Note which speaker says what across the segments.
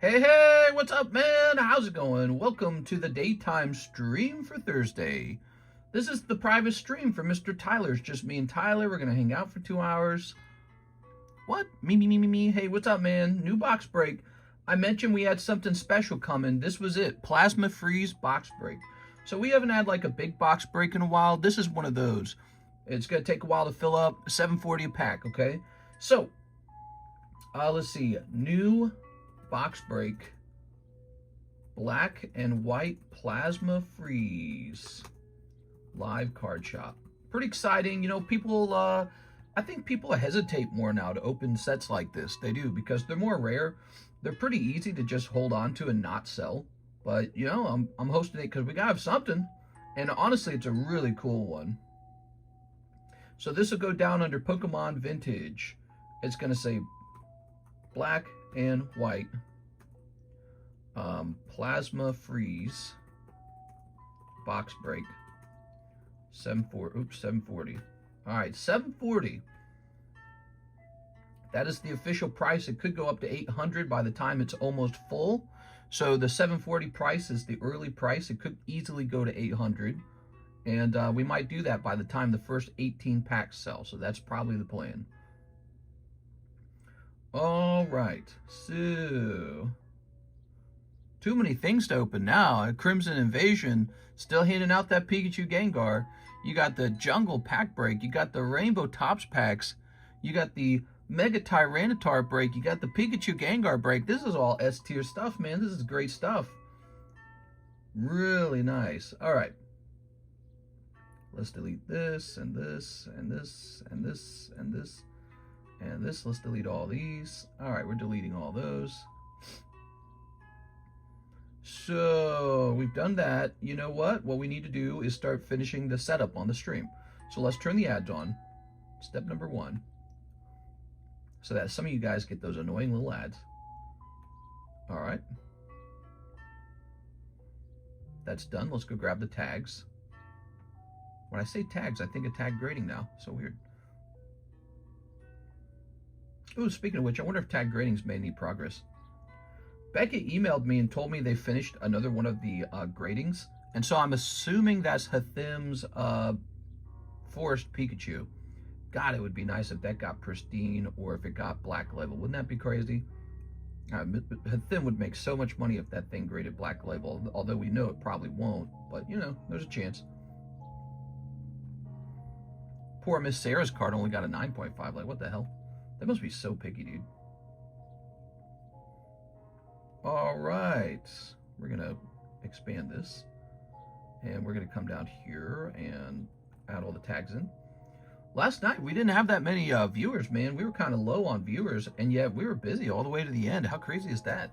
Speaker 1: Hey, what's up, man? How's it going? Welcome to the daytime stream for Thursday. This is the private stream for Mr. Tyler. It's just me and Tyler. We're going to hang out for 2 hours. What? Me. Hey, what's up, man? New box break. I mentioned we had something special coming. This was it. Plasma Freeze box break. So we haven't had like a big box break in a while. This is one of those. It's going to take a while to fill up. $7.40 a pack, okay? So, let's see. New box break, black and white plasma freeze, live card shop. Pretty exciting. You know, people, I think people hesitate more now to open sets like this. They do, because they're more rare. They're pretty easy to just hold on to and not sell. But, you know, I'm hosting it because we got to have something. And honestly, it's a really cool one. So this will go down under Pokemon Vintage. It's going to say black and white plasma freeze box break. 740. All right, 740. That is the official price. It could go up to 800 by the time it's almost full. So the 740 price is the early price. It could easily go to 800, and we might do that by the time the first 18 packs sell. So that's probably the plan. All right, so too many things to open now. Crimson Invasion still handing out that Pikachu Gengar. You got the Jungle Pack break. You got the Rainbow Tops packs. You got the Mega Tyranitar break. You got the Pikachu Gengar break. This is all S tier stuff, man. This is great stuff. Really nice. All right. Let's delete this and this and this and this and this. And this, let's delete all these. All right, we're deleting all those. So we've done that. You know what? What we need to do is start finishing the setup on the stream. So let's turn the ads on. Step number 1. So that some of you guys get those annoying little ads. All right. That's done. Let's go grab the tags. When I say tags, I think of tag grading now. So weird. Oh, speaking of which, I wonder if tag grading's made any progress. Becca emailed me and told me they finished another one of the gradings. And so I'm assuming that's Hathim's Forest Pikachu. God, it would be nice if that got pristine or if it got black label. Wouldn't that be crazy? Hathim would make so much money if that thing graded black label, although we know it probably won't. But, you know, there's a chance. Poor Miss Sarah's card only got a 9.5. Like, what the hell? That must be so picky, dude. All right. We're going to expand this. And we're going to come down here and add all the tags in. Last night, we didn't have that many viewers, man. We were kind of low on viewers, and yet we were busy all the way to the end. How crazy is that?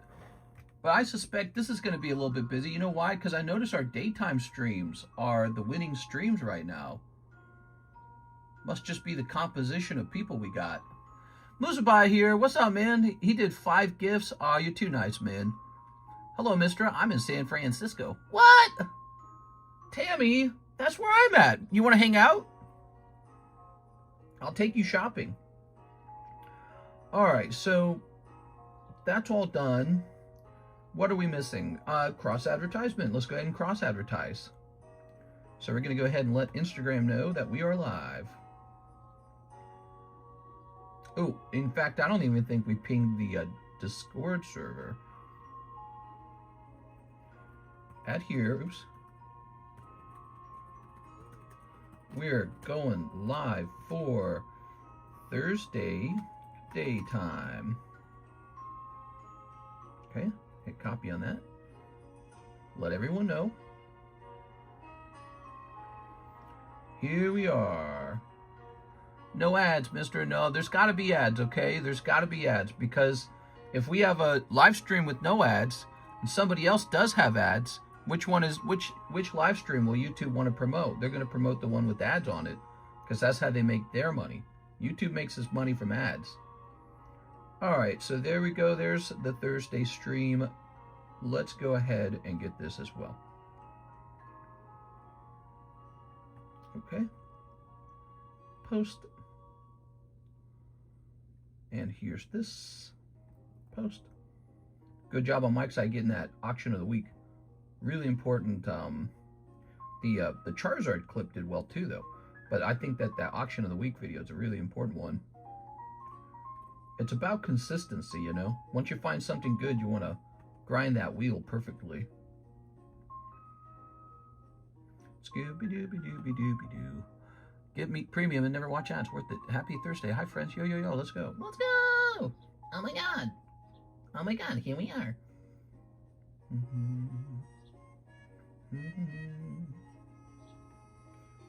Speaker 1: But I suspect this is going to be a little bit busy. You know why? Because I notice our daytime streams are the winning streams right now. Must just be the composition of people we got. Musabai here. What's up, man? He did 5 gifts. Aw, you're too nice, man. Hello, mister. I'm in San Francisco. What? Tammy, that's where I'm at. You want to hang out? I'll take you shopping. All right, so that's all done. What are we missing? Cross advertisement. Let's go ahead and cross advertise. So we're going to go ahead and let Instagram know that we are live. Oh, in fact, I don't even think we pinged the Discord server. At here, oops. We're going live for Thursday daytime. Okay, hit copy on that. Let everyone know. Here we are. No ads, mister. No, there's got to be ads, okay? There's got to be ads, because if we have a live stream with no ads and somebody else does have ads, which live stream will YouTube want to promote? They're going to promote the one with ads on it, because that's how they make their money. YouTube makes his money from ads. All right, so there we go. There's the Thursday stream. Let's go ahead and get this as well. Okay. Post. And here's this post. Good job on Mike's side getting that auction of the week. Really important. The Charizard clip did well too, though. But I think that auction of the week video is a really important one. It's about consistency, you know. Once you find something good, you want to grind that wheel perfectly. Scooby-dooby-dooby-dooby-doo. Get me premium and never watch ads. Worth it. Happy Thursday. Hi, friends. Yo, yo, yo. Let's go. Let's go. Oh, my God. Oh, my God. Here we are.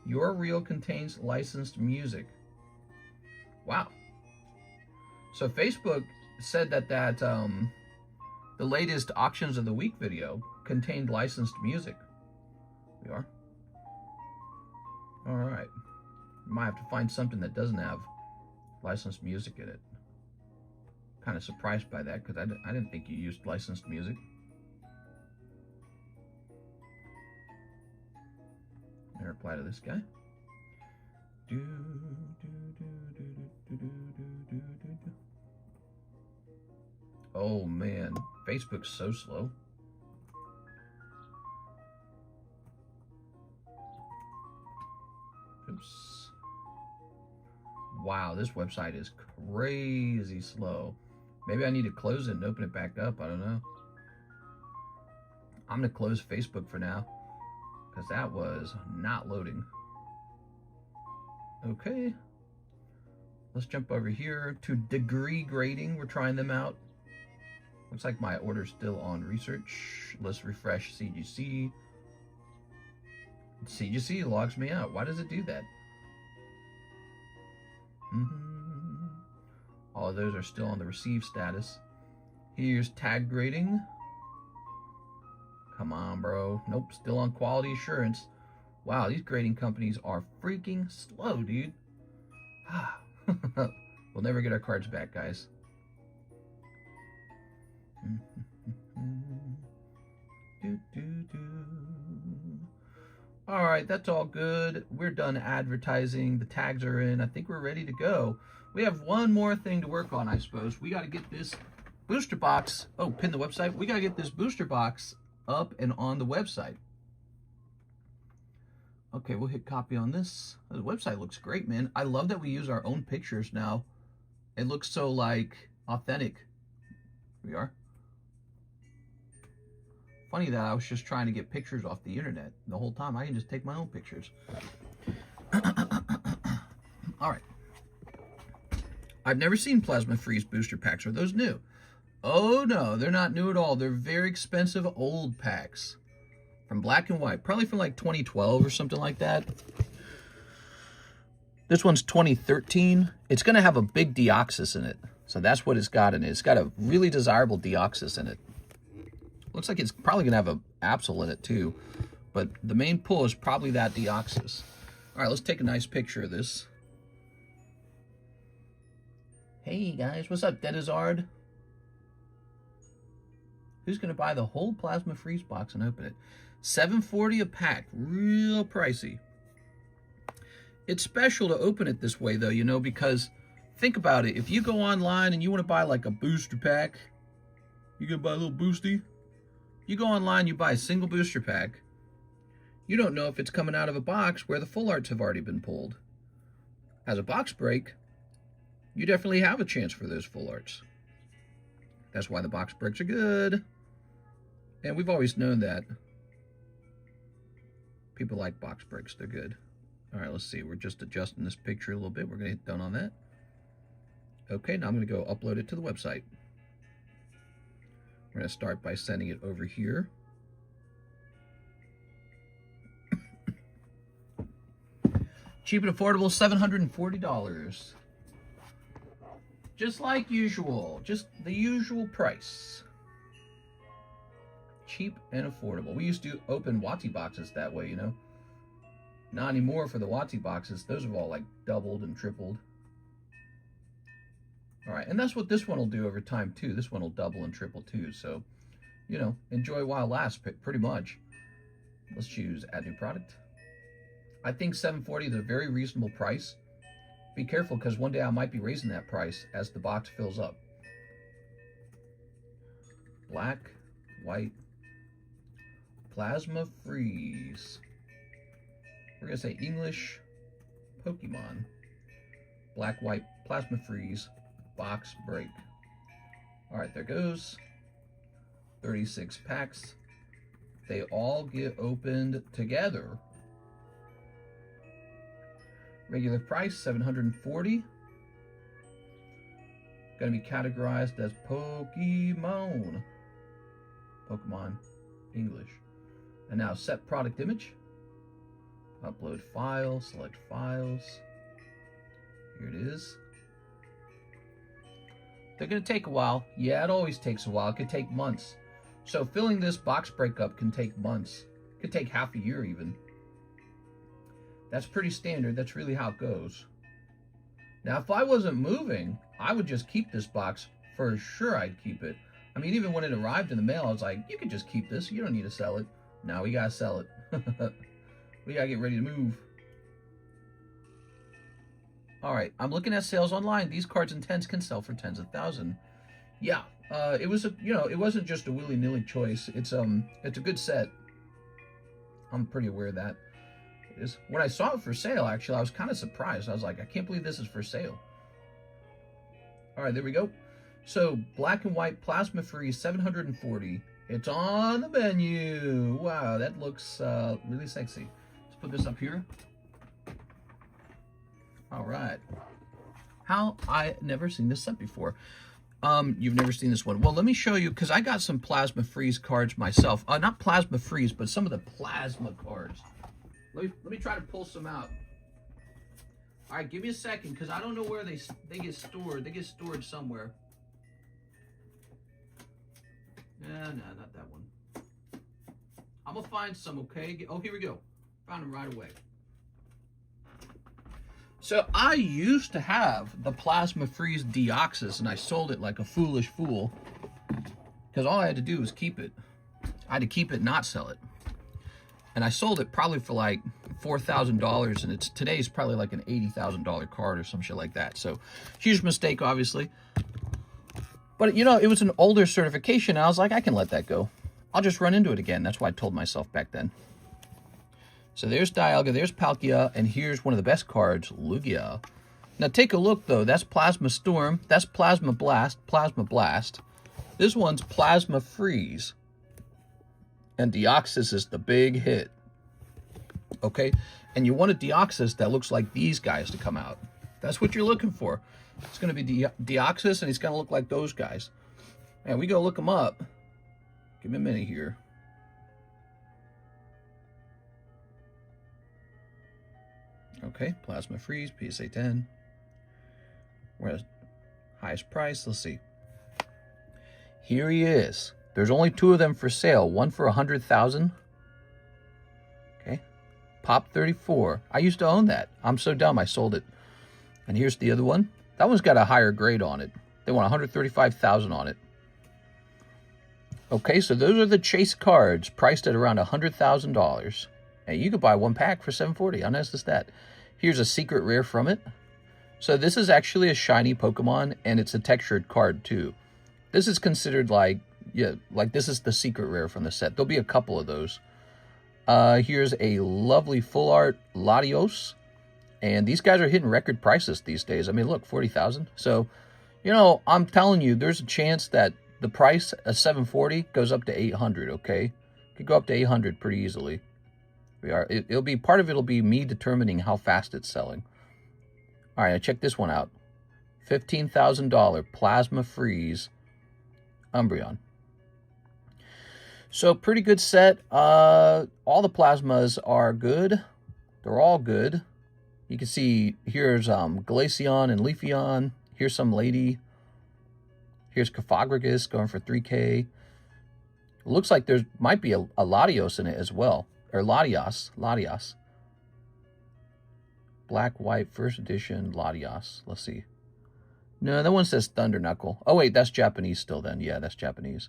Speaker 1: Your reel contains licensed music. Wow. So Facebook said that the latest auctions of the week video contained licensed music. We are. All right. Might have to find something that doesn't have licensed music in it. Kind of surprised by that because I didn't think you used licensed music. I'll reply to this guy. Oh man, Facebook's so slow. Oops. Wow, this website is crazy slow. Maybe I need to close it and open it back up. I don't know. I'm gonna close Facebook for now because that was not loading. Okay. Let's jump over here to degree grading. We're trying them out. Looks like my order's still on research. Let's refresh CGC. CGC logs me out. Why does it do that? All of those are still on the receive status. Here's tag grading. Come on, bro. Nope, still on quality assurance. Wow, these grading companies are freaking slow, dude. We'll never get our cards back, guys. All right, that's all good. We're done advertising. The tags are in. I think we're ready to go. We have one more thing to work on, I suppose. We got to get this booster box. Oh, pin the website. We got to get this booster box up and on the website. Okay, we'll hit copy on this. The website looks great, man. I love that we use our own pictures now. It looks so, like, authentic. Here we are. Funny that I was just trying to get pictures off the internet the whole time. I can just take my own pictures. All right. I've never seen Plasma Freeze booster packs. Are those new? Oh, no, they're not new at all. They're very expensive old packs from Black and White, probably from like 2012 or something like that. This one's 2013. It's going to have a big Deoxys in it. So that's what it's got in it. It's got a really desirable Deoxys in it. Looks like it's probably going to have a Absol in it too. But the main pull is probably that Deoxys. All right, let's take a nice picture of this. Hey guys, what's up, Denizard? Who's going to buy the whole Plasma Freeze box and open it? $7.40 a pack, real pricey. It's special to open it this way though, you know, because think about it. If you go online and you want to buy like a booster pack, you going to buy a little boosty? You go online, you buy a single booster pack. You don't know if it's coming out of a box where the full arts have already been pulled. As a box break, you definitely have a chance for those full arts. That's why the box breaks are good. And we've always known that. People like box breaks, they're good. All right, let's see. We're just adjusting this picture a little bit. We're going to hit done on that. Okay, now I'm going to go upload it to the website. We're going to start by sending it over here. Cheap and affordable, $740. Just like usual, just the usual price. Cheap and affordable. We used to open Watsy boxes that way, you know. Not anymore for the Watsy boxes. Those have all like doubled and tripled. All right, and that's what this one will do over time too. This one will double and triple too. So, you know, enjoy while it lasts, pretty much. Let's choose add new product. I think $7.40 is a very reasonable price. Be careful because one day I might be raising that price as the box fills up. Black, white, plasma freeze. We're going to say English Pokemon. Black, white, plasma freeze, box break. All right, there goes. 36 packs. They all get opened together. Regular price, $740. Going to be categorized as Pokemon. Pokemon English. And now set product image. Upload file, select files. Here it is. They're going to take a while. Yeah, it always takes a while. It could take months. So filling this box breakup can take months. It could take half a year even. That's pretty standard. That's really how it goes. Now, if I wasn't moving, I would just keep this box. For sure, I'd keep it. I mean, even when it arrived in the mail, I was like, you could just keep this. You don't need to sell it. Now we got to sell it. We got to get ready to move. All right, I'm looking at sales online. These cards and tens can sell for tens of thousands. Yeah, it was it wasn't just a willy-nilly choice. It's a good set. I'm pretty aware of that. It is. When I saw it for sale, actually, I was kind of surprised. I was like, I can't believe this is for sale. All right, there we go. So black and white plasma freeze, 740. It's on the menu. Wow, that looks really sexy. Let's put this up here. All right. How I never seen this set before. You've never seen this one. Well, let me show you, because I got some plasma freeze cards myself. Not plasma freeze, but some of the plasma cards. Let me try to pull some out. All right, give me a second, because I don't know where they get stored. They get stored somewhere. No, not that one. I'm gonna find some, okay? Oh, here we go. Found them right away. So I used to have the Plasma Freeze Deoxys, and I sold it like a foolish fool, because all I had to do was keep it. I had to keep it, not sell it. And I sold it probably for like $4,000, and today's probably like an $80,000 card or some shit like that. So huge mistake, obviously. But it was an older certification, and I was like, I can let that go. I'll just run into it again. That's what I told myself back then. So there's Dialga, there's Palkia, and here's one of the best cards, Lugia. Now take a look, though. That's Plasma Storm. That's Plasma Blast. Plasma Blast. This one's Plasma Freeze. And Deoxys is the big hit. Okay? And you want a Deoxys that looks like these guys to come out. That's what you're looking for. It's going to be Deoxys, and he's going to look like those guys. And we go look them up. Give me a minute here. Okay, Plasma Freeze, PSA 10. Where's highest price? Let's see. Here he is. There's only 2 of them for sale. One for 100,000. Okay. Pop 34. I used to own that. I'm so dumb I sold it. And here's the other one. That one's got a higher grade on it. They want 135,000 on it. Okay, so those are the chase cards priced at around $100,000. And you could buy 1 pack for $740. How nice is that? Here's a secret rare from it. So this is actually a shiny Pokemon, and it's a textured card too. This is considered like this is the secret rare from the set. There'll be a couple of those. Here's a lovely full art Latios. And these guys are hitting record prices these days. I mean, look, 40,000. So, I'm telling you, there's a chance that the price of $740 goes up to $800, okay? Could go up to $800 pretty easily. It'll be part of it'll be me determining how fast it's selling. All right, check this one out. $15,000 Plasma Freeze Umbreon. So pretty good set. All the plasmas are good. They're all good. You can see here's Glaceon and Leafeon. Here's some lady. Here's Cofagrigus going for 3K. It looks like there might be a Latios in it as well. Or Latias. Black, white, first edition Latias. Let's see. No, that one says Thunder Knuckle. Oh, wait, that's Japanese still then. Yeah, that's Japanese.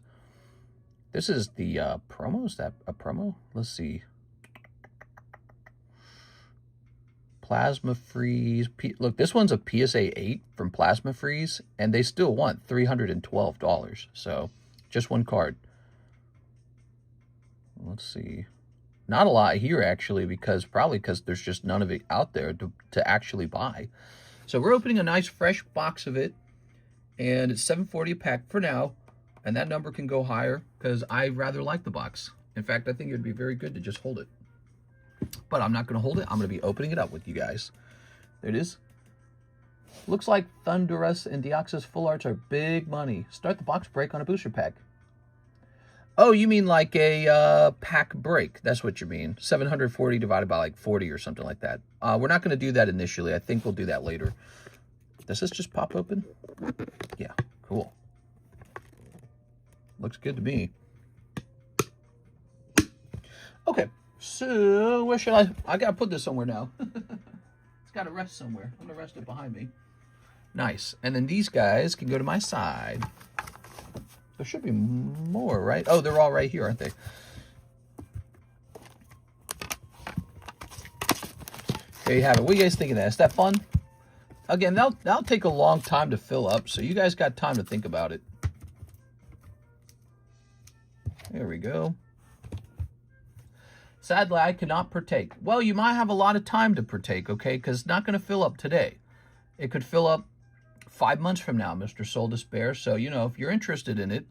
Speaker 1: This is the promo. Is that a promo? Let's see. Plasma Freeze. Look, this one's a PSA 8 from Plasma Freeze, and they still want $312. So Just one card. Let's see. Not a lot here, actually, probably because there's just none of it out there to actually buy. So we're opening a nice fresh box of it, and it's $7.40 a pack for now, and that number can go higher because I rather like the box. In fact, I think it would be very good to just hold it. But I'm not going to hold it. I'm going to be opening it up with you guys. There it is. Looks like Thundurus and Deoxys full arts are big money. Start the box break on a booster pack. Oh, you mean like a pack break. That's what you mean. 740 divided by like 40 or something like that. We're not going to do that initially. I think we'll do that later. Does this just pop open? Yeah, cool. Looks good to me. Okay, so where should I got to put this somewhere now. It's got to rest somewhere. I'm going to rest it behind me. Nice. And then these guys can go to my side. There should be more, right? Oh, they're all right here, aren't they? There you have it. What do you guys think of that? Is that fun? Again, that'll take a long time to fill up, so you guys got time to think about it. There we go. Sadly, I cannot partake. Well, you might have a lot of time to partake, okay? Because it's not going to fill up today. It could fill up 5 months from now, Mr. Soul Despair. So, you know, if you're interested in it,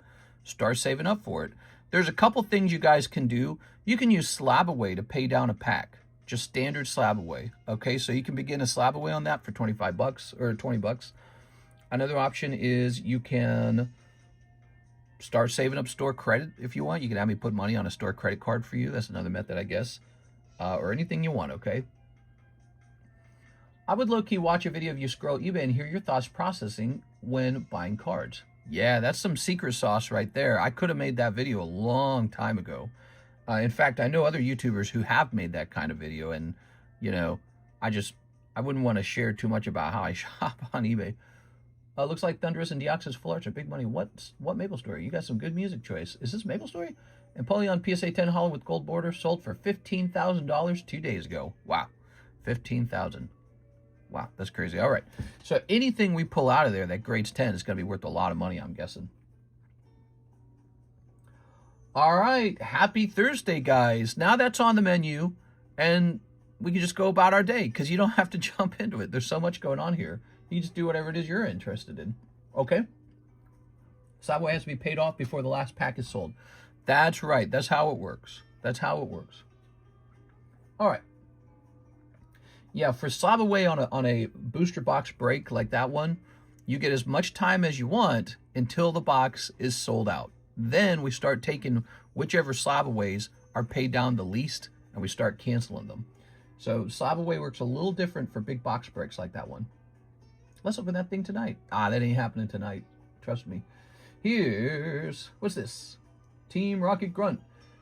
Speaker 1: start saving up for it. There's a couple things you guys can do. You can use Slab Away to pay down a pack. Just standard Slab Away. Okay, so you can begin a Slab Away on that for 25 bucks or 20 bucks. Another option is you can start saving up store credit if you want. You can have me put money on a store credit card for you. That's another method, I guess. Or anything you want, okay? I would low-key watch a video of you scroll eBay and hear your thoughts processing when buying cards. Yeah, that's some secret sauce right there. I could have made that video a long time ago. In fact, I know other YouTubers who have made that kind of video, and, you know, I wouldn't want to share too much about how I shop on eBay. Looks like Thundurus and Deoxys full arts are big money. What Maple Story? You got some good music choice. Is this Maple Story? Empoleon PSA 10 Hollow with gold border sold for $15,000 2 days ago. Wow, $15,000. Wow, that's crazy. All right. So anything we pull out of there that grades 10 is going to be worth a lot of money, I'm guessing. All right. Happy Thursday, guys. Now that's on the menu, and we can just go about our day because you don't have to jump into it. There's so much going on here. You just do whatever it is you're interested in. Okay? Subway has to be paid off before the last pack is sold. That's right. That's how it works. That's how it works. All right. Yeah, for Slab Away on a booster box break like that one, you get as much time as you want until the box is sold out. Then we start taking whichever Slab Aways are paid down the least, and we start canceling them. So Slab Away works a little different for big box breaks like that one. Let's open that thing tonight. That ain't happening tonight. Trust me. What's this? Team Rocket Grunt.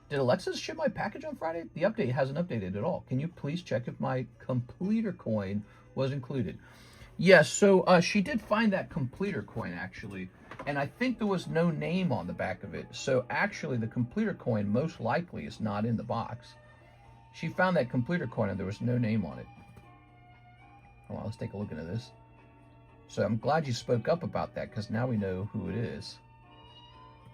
Speaker 1: Did Alexis ship my package on Friday? The update hasn't updated at all. Can you please check if my completer coin was included? Yes, so she did find that completer coin, actually. And I think there was no name on the back of it. So actually, the completer coin most likely is not in the box. She found that completer coin and there was no name on it. Hold on, let's take a look into this. So I'm glad you spoke up about that because now we know who it is.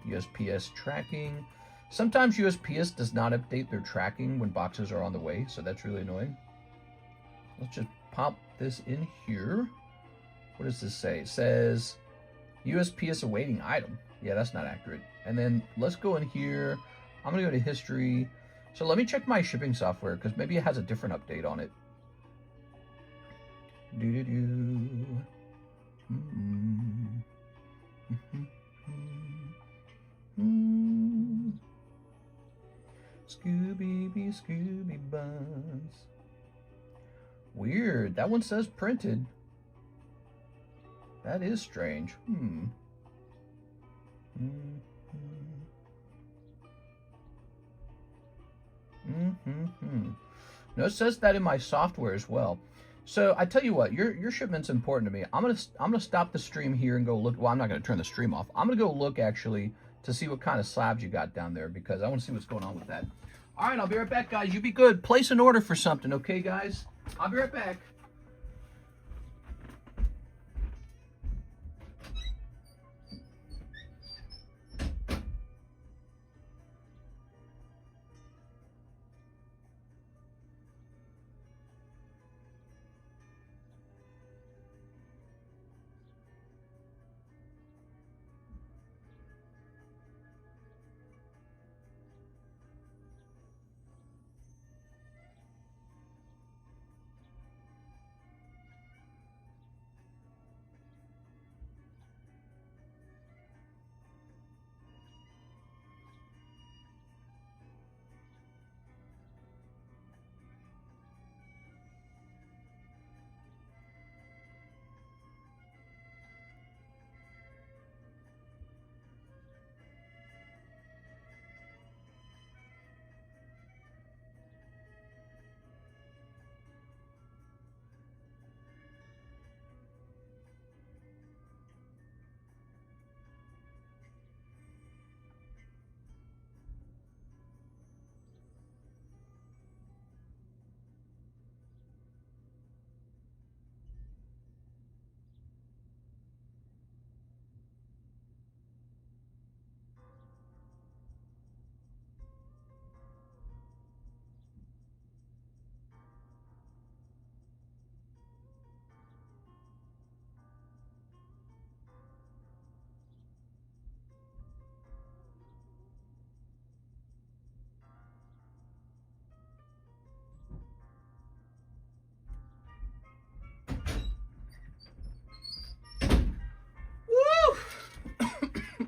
Speaker 1: USPS tracking. Sometimes USPS does not update their tracking when boxes are on the way, so that's really annoying. Let's just pop this in here. What does this say? It says USPS awaiting item. Yeah, that's not accurate. And then let's go in here. I'm going to go to history. So let me check my shipping software because maybe it has a different update on it. Scooby Buns. Weird. That one says printed. That is strange. No, it says that in my software as well. So I tell you what, your shipment's important to me. I'm gonna stop the stream here and go look. Well, I'm not gonna turn the stream off. I'm gonna go look actually to see what kind of slabs you got down there because I want to see what's going on with that. All right, I'll be right back, guys. You be good. Place an order for something, okay, guys? I'll be right back.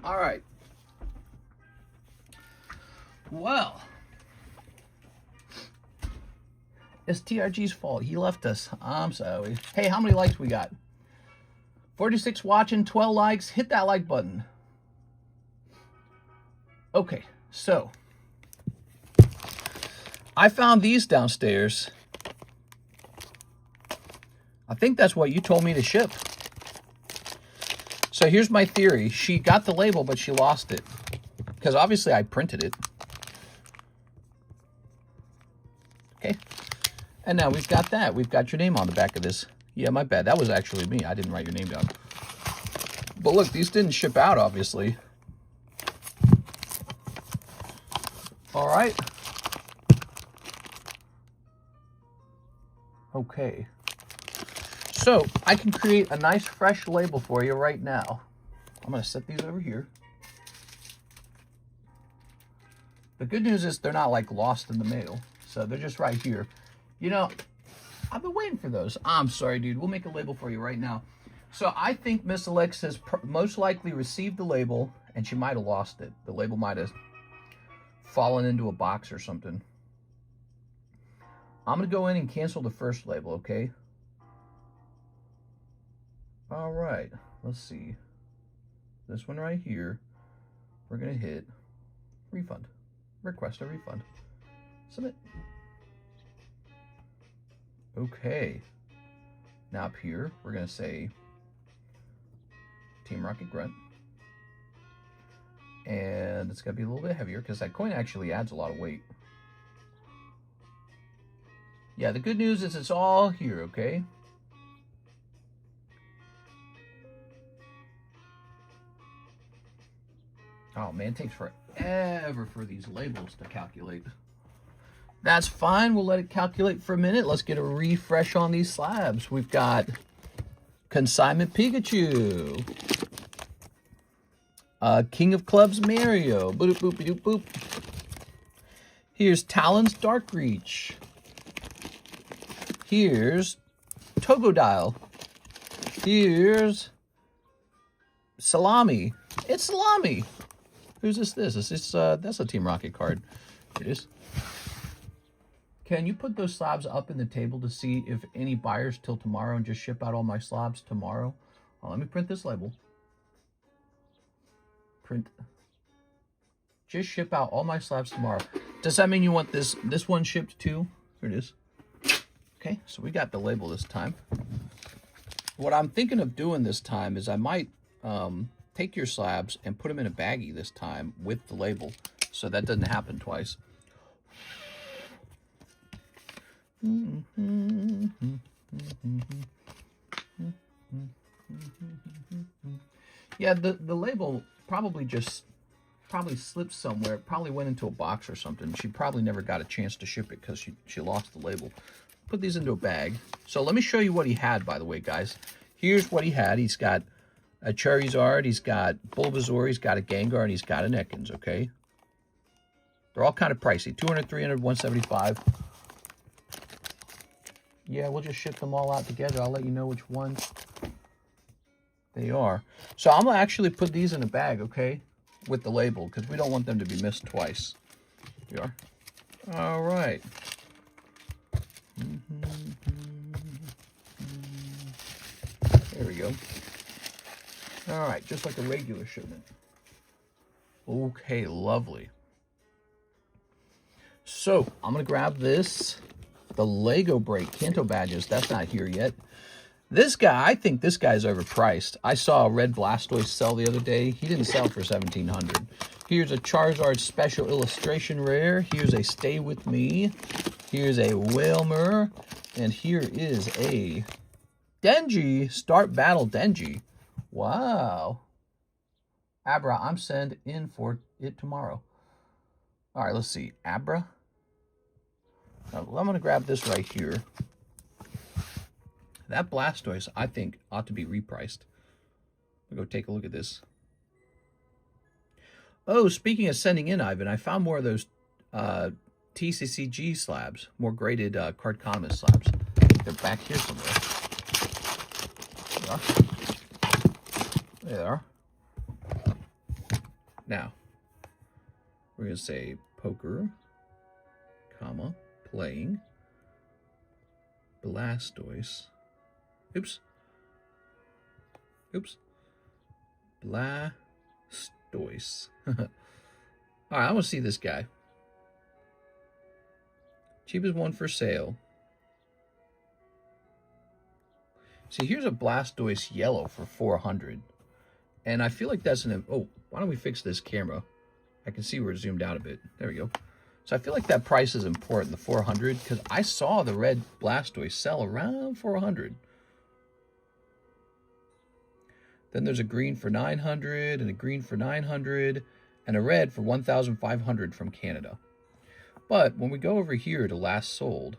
Speaker 1: All right. Well, it's TRG's fault. He left us. I'm sorry. Hey, how many likes we got? 46 watching, 12 likes. Hit that like button. Okay, so I found these downstairs. I think that's what you told me to ship. So here's my theory. She got the label, but she lost it. Because obviously I printed it. Okay. And now we've got that. We've got your name on the back of this. Yeah, my bad. That was actually me. I didn't write your name down. But look, these didn't ship out, obviously. All right. Okay. So I can create a nice fresh label for you right now. I'm going to set these over here. The good news is they're not like lost in the mail. So they're just right here. You know, I've been waiting for those. I'm sorry, dude. We'll make a label for you right now. So I think Miss Alexa's most likely received the label, and she might have lost it. The label might have fallen into a box or something. I'm going to go in and cancel the first label, okay? All right. Let's see. This one right here. We're going to hit refund. Request a refund. Submit. Okay. Now up here, we're going to say Team Rocket Grunt. And it's going to be a little bit heavier because that coin actually adds a lot of weight. Yeah, the good news is it's all here, okay? Oh man, it takes forever for these labels to calculate. That's fine, we'll let it calculate for a minute. Let's get a refresh on these slabs. We've got Consignment Pikachu. King of Clubs Mario. Boop, boop, boop, boop. Here's Talon's Dark Reach. Here's Togodiile. Here's Salami. It's Salami. Who's this? Is this that's a Team Rocket card. It is. Can you put those slabs up in the table to see if any buyers till tomorrow and just ship out all my slabs tomorrow? Well, let me print this label. Print. Just ship out all my slabs tomorrow. Does that mean you want this one shipped too? Here it is. Okay, so we got the label this time. What I'm thinking of doing this time is I might take your slabs and put them in a baggie this time with the label, so that doesn't happen twice. Yeah, the label probably slipped somewhere. It probably went into a box or something. She probably never got a chance to ship it because she lost the label. Put these into a bag. So let me show you what he had, by the way, guys. Here's what he had. He's got a Charizard, he's got Bulbasaur, he's got a Gengar, and he's got an Ekans, okay? They're all kind of pricey. 200, 300, 175. Yeah, we'll just ship them all out together. I'll let you know which ones they are. So I'm going to actually put these in a bag, okay? With the label, because we don't want them to be missed twice. Here we are. All right. There we go. All right, just like a regular shipment. Okay, lovely. So I'm going to grab this. The Lego Break Kanto badges. That's not here yet. This guy, I think this guy's overpriced. I saw a red Blastoise sell the other day. He didn't sell for $1,700. Here's a Charizard Special Illustration Rare. Here's a Stay With Me. Here's a Whalmer. And here is a Denji. Start Battle Denji. Wow. Abra, I'm sending in for it tomorrow. All right, let's see. Abra. I'm going to grab this right here. That Blastoise, I think, ought to be repriced. We'll go take a look at this. Oh, speaking of sending in, Ivan, I found more of those TCCG slabs, more graded TheCardconomist slabs. They're back here somewhere. There they are. Now, we're going to say poker, comma, playing, Blastoise. Oops. Blastoise. All right, I want to see this guy. Cheapest one for sale. See, here's a Blastoise yellow for 400. And I feel like that's an... Oh, why don't we fix this camera? I can see where it's zoomed out a bit. There we go. So I feel like that price is important, the 400, because I saw the red Blastoise sell around 400. Then there's a green for 900 and a green for 900 and a red for 1,500 from Canada. But when we go over here to last sold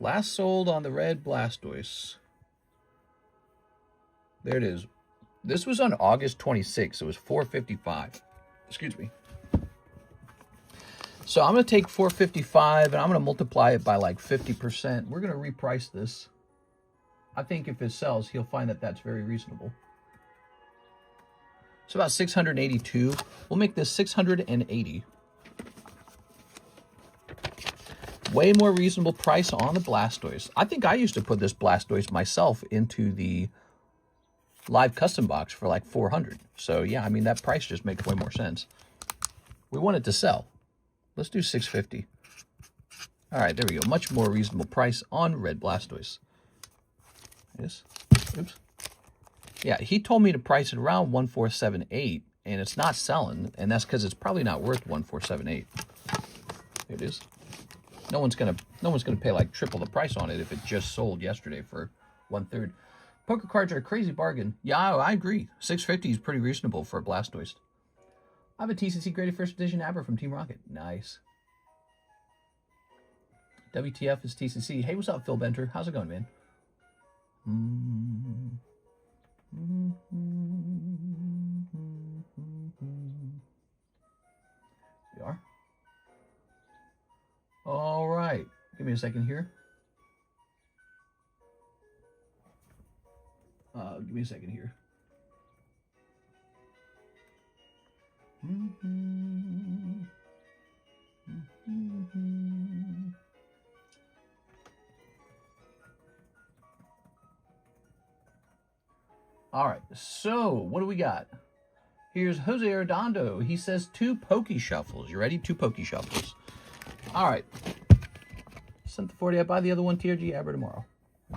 Speaker 1: on the red Blastoise, there it is. This was on August 26th. It was $455. Excuse me. So I'm going to take $455 and I'm going to multiply it by like 50%. We're going to reprice this. I think if it sells, he'll find that that's very reasonable. It's about $682. We'll make this $680. Way more reasonable price on the Blastoise. I think I used to put this Blastoise myself into the live custom box for like $400. So yeah, I mean, that price just makes way more sense. We want it to sell. Let's do $650. All right, there we go. Much more reasonable price on red Blastoise. Yes. Oops. Yeah, he told me to price it around 1,478, and it's not selling, and that's because it's probably not worth 1,478. There it is. No one's gonna pay like triple the price on it if it just sold yesterday for 1/3. Poker cards are a crazy bargain. Yeah, I agree. $650 is pretty reasonable for a Blastoise. I have a TCC graded first edition Aber from Team Rocket. Nice. WTF is TCC. Hey, what's up, Phil Benter? How's it going, man? We are. All right. Give me a second here. Give me a second here. All right, so what do we got? Here's Jose Arredondo. He says 2 Poke Shuffles. You ready? 2 Poke Shuffles. All right. Sent the 40. I buy the other one TRG Aber tomorrow.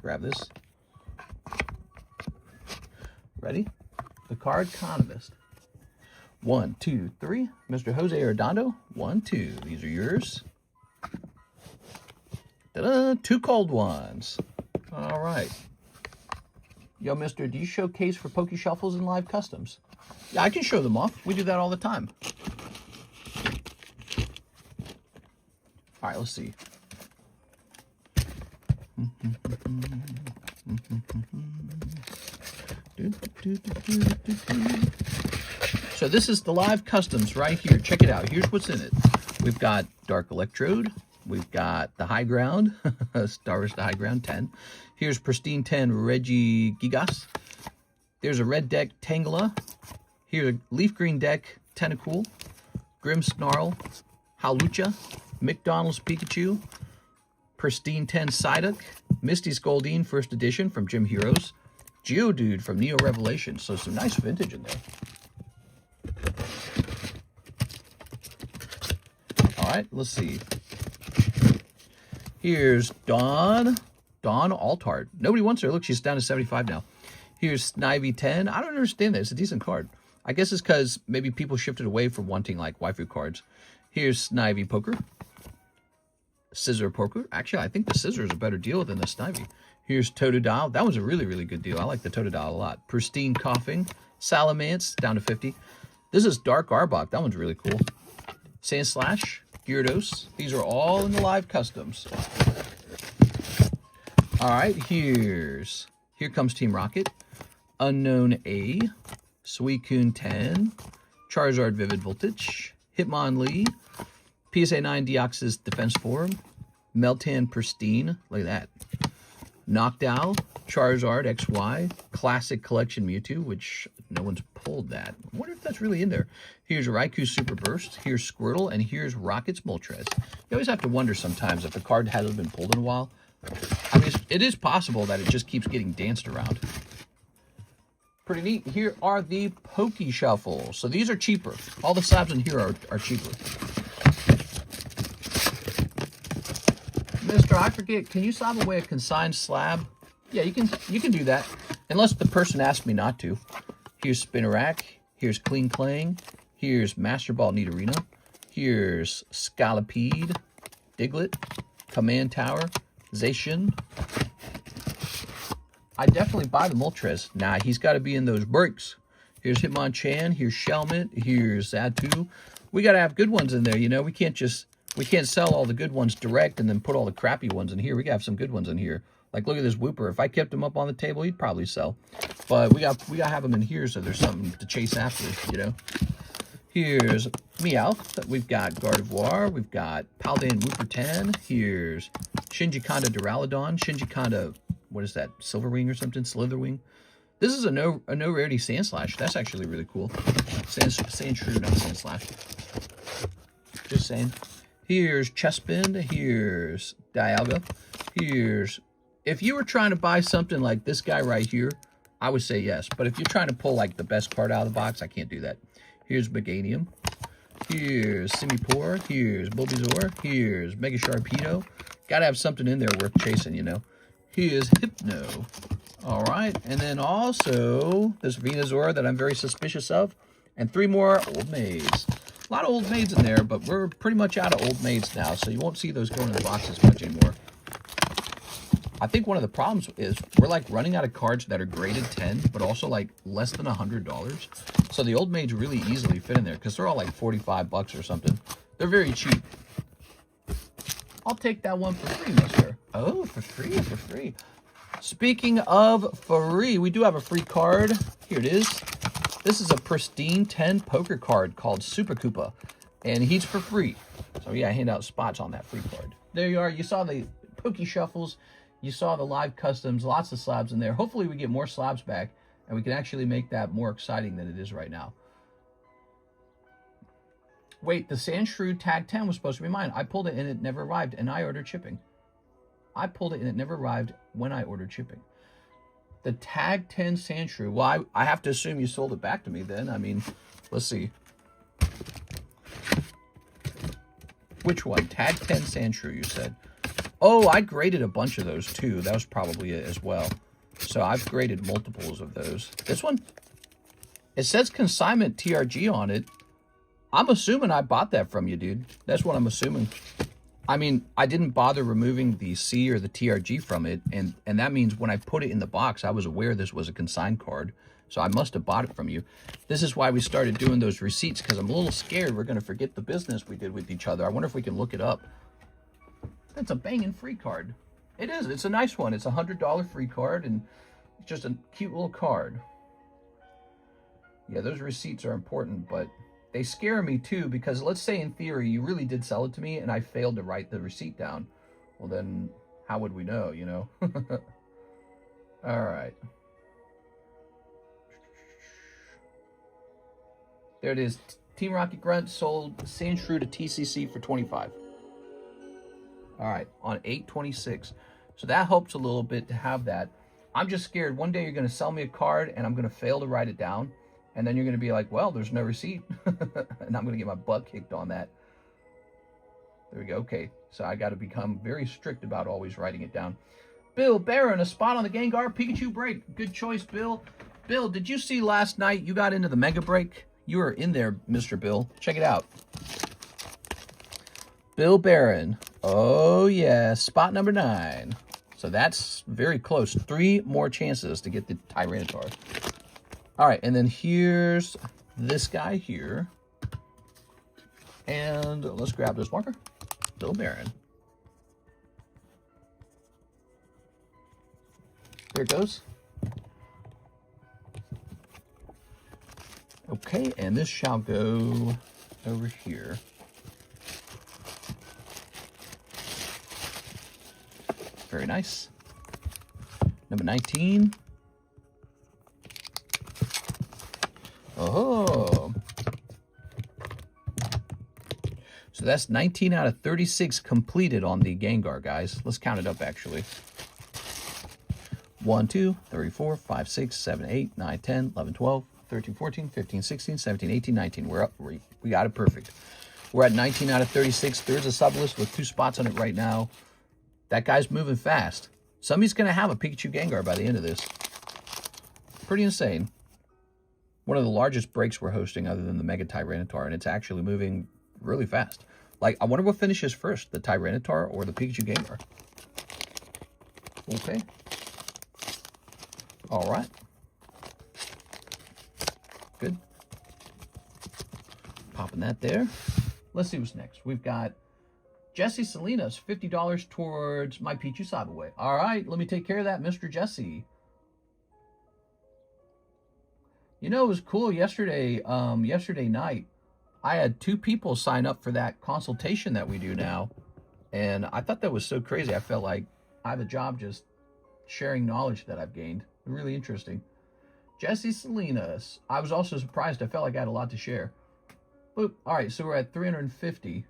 Speaker 1: Grab this. Ready? TheCardconomist. 1, 2, 3. Mr. Jose Arredondo. 1, 2. These are yours. Ta-da! 2 cold ones. All right. Yo, mister, do you showcase for Poke Shuffles and live customs? Yeah, I can show them off. We do that all the time. All right, let's see. So this is the live customs right here. Check it out. Here's what's in it. We've got Dark Electrode. We've got the High Ground. Star Wars the High Ground 10. Here's Pristine 10 Regigigas. There's a red deck Tangela. Here's a leaf green deck Tentacool. Grimmsnarl. Howlucha. McDonald's Pikachu. Pristine 10 Psyduck. Misty's Goldeen First Edition from Gym Heroes. Geodude from Neo Revelation. So some nice vintage in there. All right, let's see. Here's Dawn Altart. Nobody wants her. Look, she's down to 75 now. Here's Snivy 10. I don't understand that. It's a decent card. I guess it's because maybe people shifted away from wanting like waifu cards. Here's Snivy Poker. Scissor Poker. Actually, I think the Scissor is a better deal than the Snivy. Here's Totodile. That was a really, really good deal. I like the Totodile a lot. Pristine Coughing. Salamence, down to 50. This is Dark Arbok. That one's really cool. Sandslash. Gyarados. These are all in the live customs. All right, here comes Team Rocket. Unknown A. Suicune 10. Charizard Vivid Voltage. Hitmonlee. PSA 9 Deoxys Defense Form. Meltan Pristine. Look at that. Noctowl, Charizard XY, Classic Collection Mewtwo, which no one's pulled that. I wonder if that's really in there. Here's Raikou Super Burst, here's Squirtle, and here's Rocket's Moltres. You always have to wonder sometimes if a card hasn't been pulled in a while. I mean, it is possible that it just keeps getting danced around. Pretty neat. Here are the Poke Shuffles. So these are cheaper. All the slabs in here are cheaper. Mister, I forget, can you slab away a consigned slab? Yeah, you can do that. Unless the person asked me not to. Here's Spinarak. Here's Clean Clang. Here's Master Ball Nidorina. Here's Scolipede. Diglett. Command Tower. Zacian. I definitely buy the Moltres. Nah, he's got to be in those breaks. Here's Hitmonchan. Here's Shelmet. Here's Zatu. We got to have good ones in there, you know. We can't sell all the good ones direct and then put all the crappy ones in here. We got to have some good ones in here. Like, look at this Wooper. If I kept him up on the table, he'd probably sell. But we got to have him in here so there's something to chase after, you know. Here's Meowth. We've got Gardevoir. We've got Paldean Wooper 10. Here's Shinji-Kanda Duraludon. Shinji-Kanda, what is that? Silverwing or something? Slitherwing. This is a no rarity Sandslash. That's actually really cool. Sandshrew, not Sandslash. Just saying. Here's Chespin. Here's Dialga. Here's... If you were trying to buy something like this guy right here, I would say yes. But if you're trying to pull like the best card out of the box, I can't do that. Here's Meganium. Here's Simipour. Here's Bulbasaur. Here's Mega Sharpedo. Gotta have something in there worth chasing, you know. Here's Hypno. All right. And then also this Venusaur that I'm very suspicious of. And 3 more Old Maids. A lot of Old Maids in there, but we're pretty much out of Old Maids now, so you won't see those going in the boxes much anymore. I think one of the problems is we're like running out of cards that are graded 10, but also like less than $100. So the Old Maids really easily fit in there because they're all like 45 bucks or something. They're very cheap. I'll take that one for free, mister. Oh, for free. Speaking of free, we do have a free card. Here it is. This is a pristine 10 poker card called Super Koopa, and he's for free. So yeah, I hand out spots on that free card. There you are. You saw the Poke Shuffles. You saw the live customs, lots of slabs in there. Hopefully we get more slabs back, and we can actually make that more exciting than it is right now. Wait, the Sandshrew Tag 10 was supposed to be mine. I pulled it, and it never arrived, and I ordered shipping. I pulled it, and it never arrived when I ordered shipping. The Tag 10 Sandshrew. Well, I have to assume you sold it back to me then. I mean, let's see. Which one? Tag 10 Sandshrew, you said. Oh, I graded a bunch of those too. That was probably it as well. So I've graded multiples of those. This one, it says consignment TRG on it. I'm assuming I bought that from you, dude. That's what I'm assuming. I mean, I didn't bother removing the C or the TRG from it. And that means when I put it in the box, I was aware this was a consigned card. So I must have bought it from you. This is why we started doing those receipts, because I'm a little scared we're going to forget the business we did with each other. I wonder if we can look it up. That's a banging free card. It is. It's a nice one. It's a $100 free card, and it's just a cute little card. Yeah, those receipts are important, but they scare me too, because let's say in theory you really did sell it to me and I failed to write the receipt down. Well, then how would we know, you know? All right. There it is. Team Rocket Grunt sold Sandshrew to TCC for $25. All right, on 8/26. So that helps a little bit to have that. I'm just scared one day you're going to sell me a card and I'm going to fail to write it down. And then you're going to be like, well, there's no receipt. And I'm going to get my butt kicked on that. There we go. Okay, so I got to become very strict about always writing it down. Bill Barron, a spot on the Gengar Pikachu break. Good choice, Bill. Bill, did you see last night you got into the Mega Break? You were in there, Mr. Bill. Check it out. Bill Barron. Oh, yeah. Spot number 9. So that's very close. 3 more chances to get the Tyranitar. All right. And then here's this guy here. And let's grab this marker. Bill Barron. Here it goes. Okay. And this shall go over here. Very nice. Number 19. Oh. So that's 19 out of 36 completed on the Gengar, guys. Let's count it up, actually. 1, 2, 3, 4, 5, 6, 7, 8, 9, 10, 11, 12, 13, 14, 15, 16, 17, 18, 19. We're up. We got it perfect. We're at 19 out of 36. There's a sub list with 2 spots on it right now. That guy's moving fast. Somebody's going to have a Pikachu Gengar by the end of this. Pretty insane. One of the largest breaks we're hosting other than the Mega Tyranitar, and it's actually moving really fast. Like, I wonder what finishes first, the Tyranitar or the Pikachu Gengar. Okay. All right. Good. Popping that there. Let's see what's next. We've got Jesse Salinas, $50 towards my Pichu Cyberway. All right, let me take care of that, Mr. Jesse. You know, it was cool yesterday, yesterday night. I had 2 people sign up for that consultation that we do now. And I thought that was so crazy. I felt like I have a job just sharing knowledge that I've gained. Really interesting. Jesse Salinas. I was also surprised. I felt like I had a lot to share. But, all right, so we're at 350.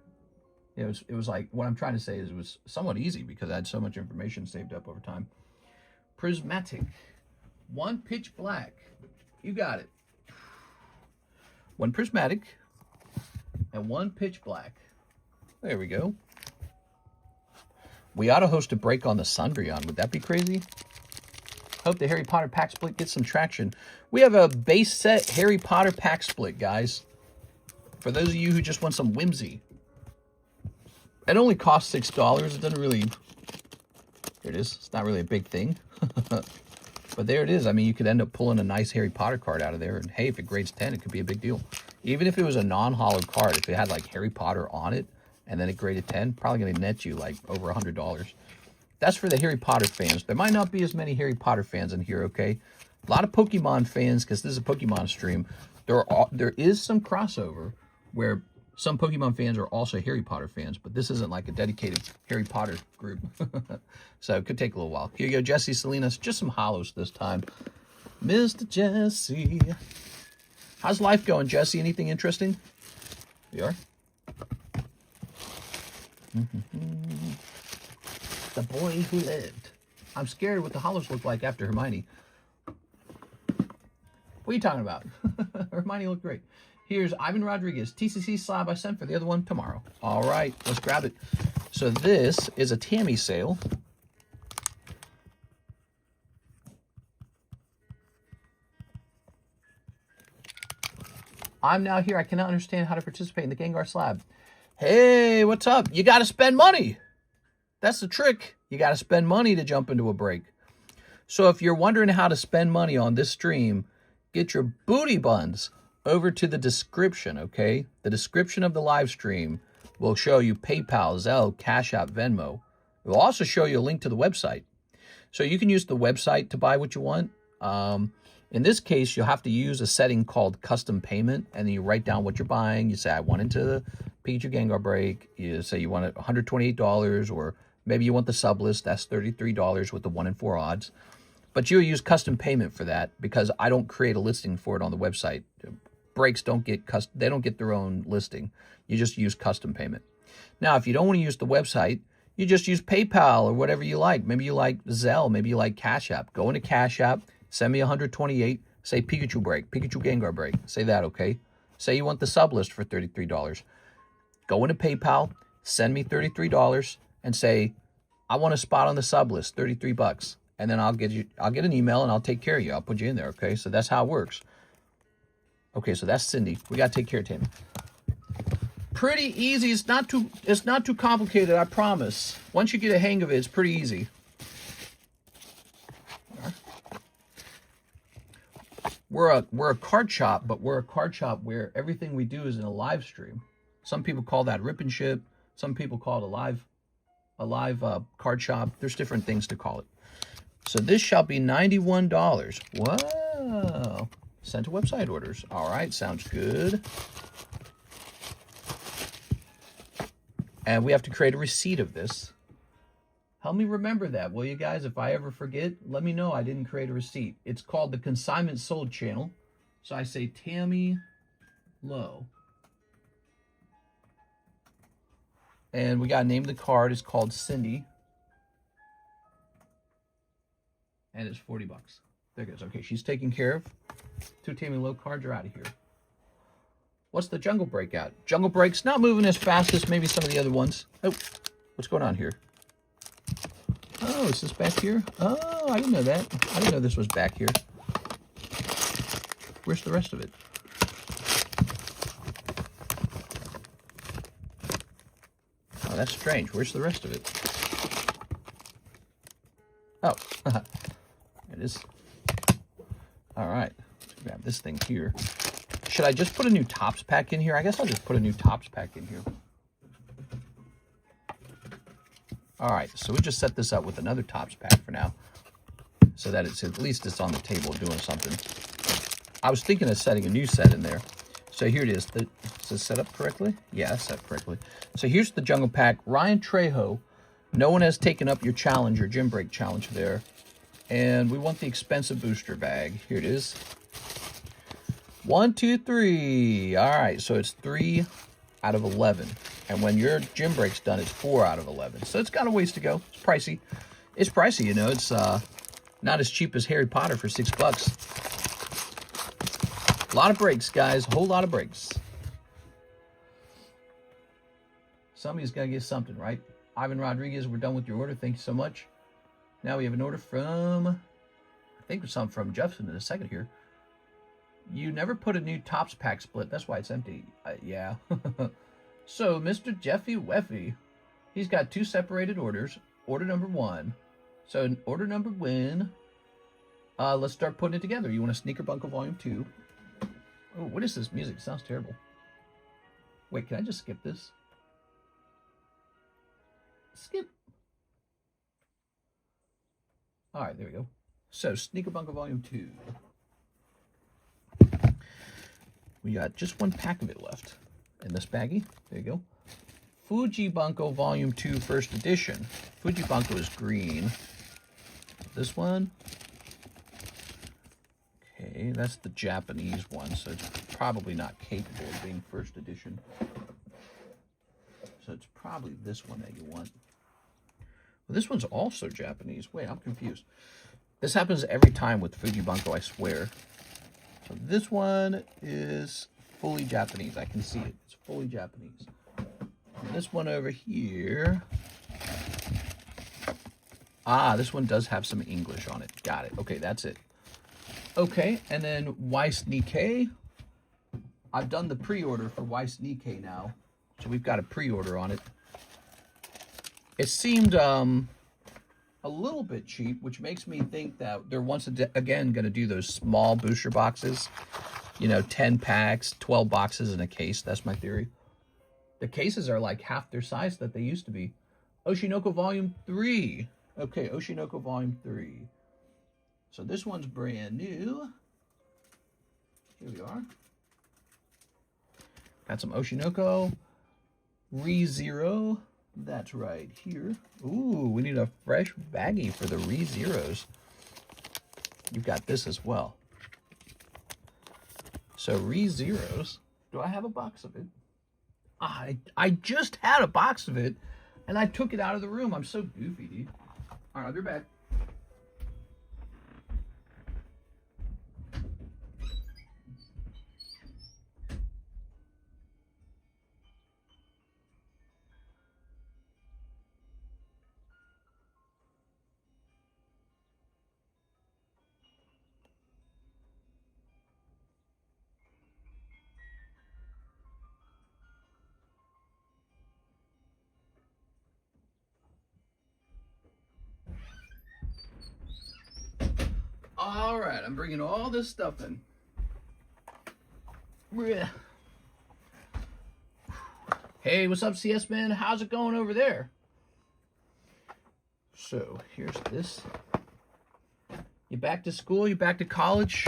Speaker 1: It was like, what I'm trying to say is it was somewhat easy because I had so much information saved up over time. Prismatic. 1 pitch black. You got it. 1 prismatic and 1 pitch black. There we go. We ought to host a break on the Sundreon. Would that be crazy? Hope the Harry Potter pack split gets some traction. We have a base set Harry Potter pack split, guys. For those of you who just want some whimsy. It only costs $6. It doesn't really... There it is. It's not really a big thing. But there it is. I mean, you could end up pulling a nice Harry Potter card out of there. And hey, if it grades 10, it could be a big deal. Even if it was a non-hollowed card, if it had like Harry Potter on it, and then it graded 10, probably going to net you like over $100. That's for the Harry Potter fans. There might not be as many Harry Potter fans in here, okay? A lot of Pokemon fans, because this is a Pokemon stream. There is some crossover where some Pokemon fans are also Harry Potter fans, but this isn't like a dedicated Harry Potter group. So it could take a little while. Here you go, Jesse Salinas. Just some hollows this time. Mr. Jesse. How's life going, Jesse? Anything interesting? You are? The boy who lived. I'm scared what the hollows look like after Hermione. What are you talking about? Hermione looked great. Here's Ivan Rodriguez. TCC slab I sent for the other one tomorrow. All right, let's grab it. So this is a Tammy sale. I'm now here. I cannot understand how to participate in the Gengar slab. Hey, what's up? You got to spend money. That's the trick. You got to spend money to jump into a break. So if you're wondering how to spend money on this stream, get your booty buns over to the description, okay? The description of the live stream will show you PayPal, ZELLE, CASHAPP, VENMO. It will also show you a link to the website. So you can use the website to buy what you want. In this case, you'll have to use a setting called custom payment, and then you write down what you're buying. You say, I want into the Pikachu Gengar break. You say you want it $128, or maybe you want the sub list. That's $33 with the 1 in 4 odds. But you'll use custom payment for that because I don't create a listing for it on the website. Breaks don't get they don't get their own listing. You just use custom payment. Now, if you don't want to use the website, you just use PayPal or whatever you like. Maybe you like ZELLE. Maybe you like CASHAPP. Go into CASHAPP. Send me 128. Say Pikachu break, Pikachu Gengar break. Say that, okay? Say you want the sub list for $33. Go into PayPal, send me $33, and say, I want a spot on the sub list, $33. And then I'll get an email and I'll take care of you. I'll put you in there, okay? So that's how it works. Okay, so that's Cindy. We gotta take care of Tammy. Pretty easy. It's not too complicated, I promise. Once you get a hang of it, it's pretty easy. We're a card shop, but we're a card shop where everything we do is in a live stream. Some people call that rip and ship. Some people call it a live card shop. There's different things to call it. So this shall be $91. Wow. Sent to website orders. All right, sounds good. And we have to create a receipt of this. Help me remember that, will you guys? If I ever forget, let me know I didn't create a receipt. It's called the Consignment Sold channel. So I say Tammy Lowe. And we got to name the card. It's called Cindy. And it's 40 bucks. There it goes. Okay, she's taken care of. 2 Tammy Lowe cards are out of here. What's the Jungle Break at? Jungle Break's not moving as fast as maybe some of the other ones. Oh, what's going on here? Oh, is this back here? Oh, I didn't know that. I didn't know this was back here. Where's the rest of it? Oh, that's strange. Where's the rest of it? Oh, it is. All right, let's grab this thing here. Should I just put a new Topps pack in here? I guess I'll just put a new Topps pack in here. All right, so we just set this up with another Topps pack for now, so that it's at least it's on the table doing something. I was thinking of setting a new set in there. So here it is. Is this set up correctly? Yeah, it's set correctly. So here's the Jungle Pack. Ryan Trejo. No one has taken up your challenge, your gym break challenge there. And we want the expensive booster bag. Here it is. 1, 2, 3. All right, so it's 3 out of 11. And when your gym break's done, it's 4 out of 11. So it's got a ways to go. It's pricey. It's pricey, you know. It's not as cheap as Harry Potter for $6. A lot of breaks, guys. A whole lot of breaks. Somebody's got to get something, right? Ivan Rodriguez, we're done with your order. Thank you so much. Now we have an order from, I think it's something from Jefferson in a second here. You never put a new Topps pack split. That's why it's empty. Yeah. So, Mr. Jeffy Weffy, he's got 2 separated orders. Order number 1. So, in order number 1, let's start putting it together. You want a Sneaker Bunko Volume 2. Oh, what is this music? It sounds terrible. Wait, can I just skip this? Skip. All right, there we go. So, Sneaker Bunko Volume 2. We got just 1 pack of it left in this baggie. There you go. Fuji Bunko Volume 2 First Edition. Fuji Bunko is green. This one. Okay, that's the Japanese one, so it's probably not capable of being First Edition. So it's probably this one that you want. Well, this one's also Japanese. Wait, I'm confused. This happens every time with Fuji Bunko, I swear. So this one is fully Japanese. I can see it. It's fully Japanese. And this one over here. Ah, this one does have some English on it. Got it. Okay, that's it. Okay, and then Weiss Nikkei. I've done the pre-order for Weiss Nikkei now. So we've got a pre-order on it. It seemed a little bit cheap, which makes me think that they're once again going to do those small booster boxes. You know, 10 packs, 12 boxes in a case. That's my theory. The cases are like half their size that they used to be. Oshinoko Volume 3. Okay, Oshinoko Volume 3. So this one's brand new. Here we are. Got some Oshinoko. ReZero. That's right here. Ooh, we need a fresh baggie for the ReZeros. You've got this as well. So ReZeros. Do I have a box of it? I just had a box of it, and I took it out of the room. I'm so goofy, dude. All right, I'll be back. All right, I'm bringing all this stuff in. Hey, what's up, CS Man? How's it going over there? So, here's this. You back to school? You back to college?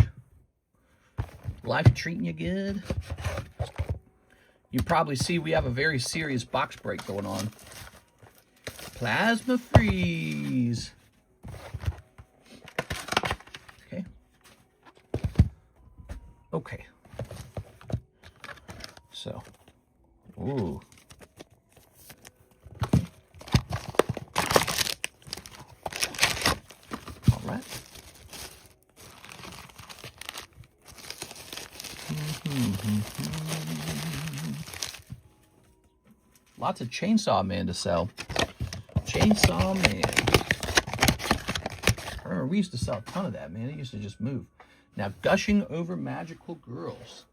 Speaker 1: Life treating you good? You probably see we have a very serious box break going on. Plasma freeze. Okay. Okay. So, ooh. All right. Lots of Chainsaw Man to sell. Chainsaw Man. I remember we used to sell a ton of that, man. It used to just move. Now, Gushing Over Magical Girls.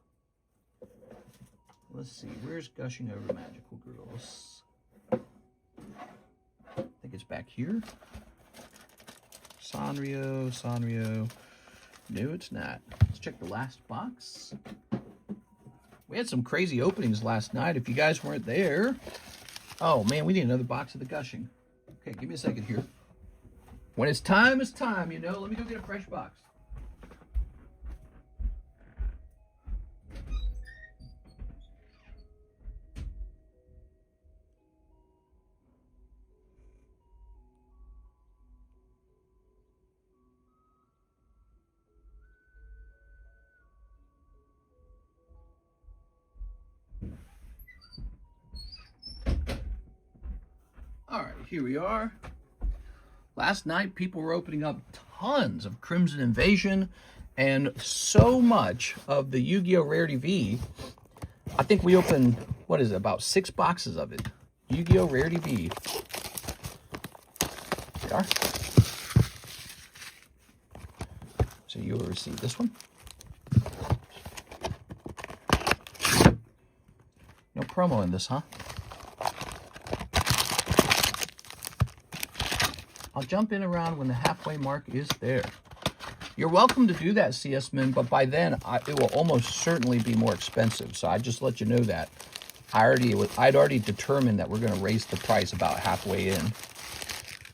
Speaker 1: Let's see. Where's Gushing Over Magical Girls? I think it's back here. Sanrio. No, it's not. Let's check the last box. We had some crazy openings last night. If you guys weren't there. Oh, man, we need another box of the Gushing. Okay, give me a second here. When it's time, you know. Let me go get a fresh box. All right, here we are. Last night, people were opening up tons of Crimson Invasion and so much of the Yu-Gi-Oh! Rarity V. I think we opened, what is it, about 6 boxes of it. Yu-Gi-Oh! Rarity V. Here we are. So you will receive this one. No promo in this, huh? I'll jump in around when the halfway mark is there. You're welcome to do that, CS-Men, but by then it will almost certainly be more expensive. So I just let you know that. I'd already determined that we're going to raise the price about halfway in.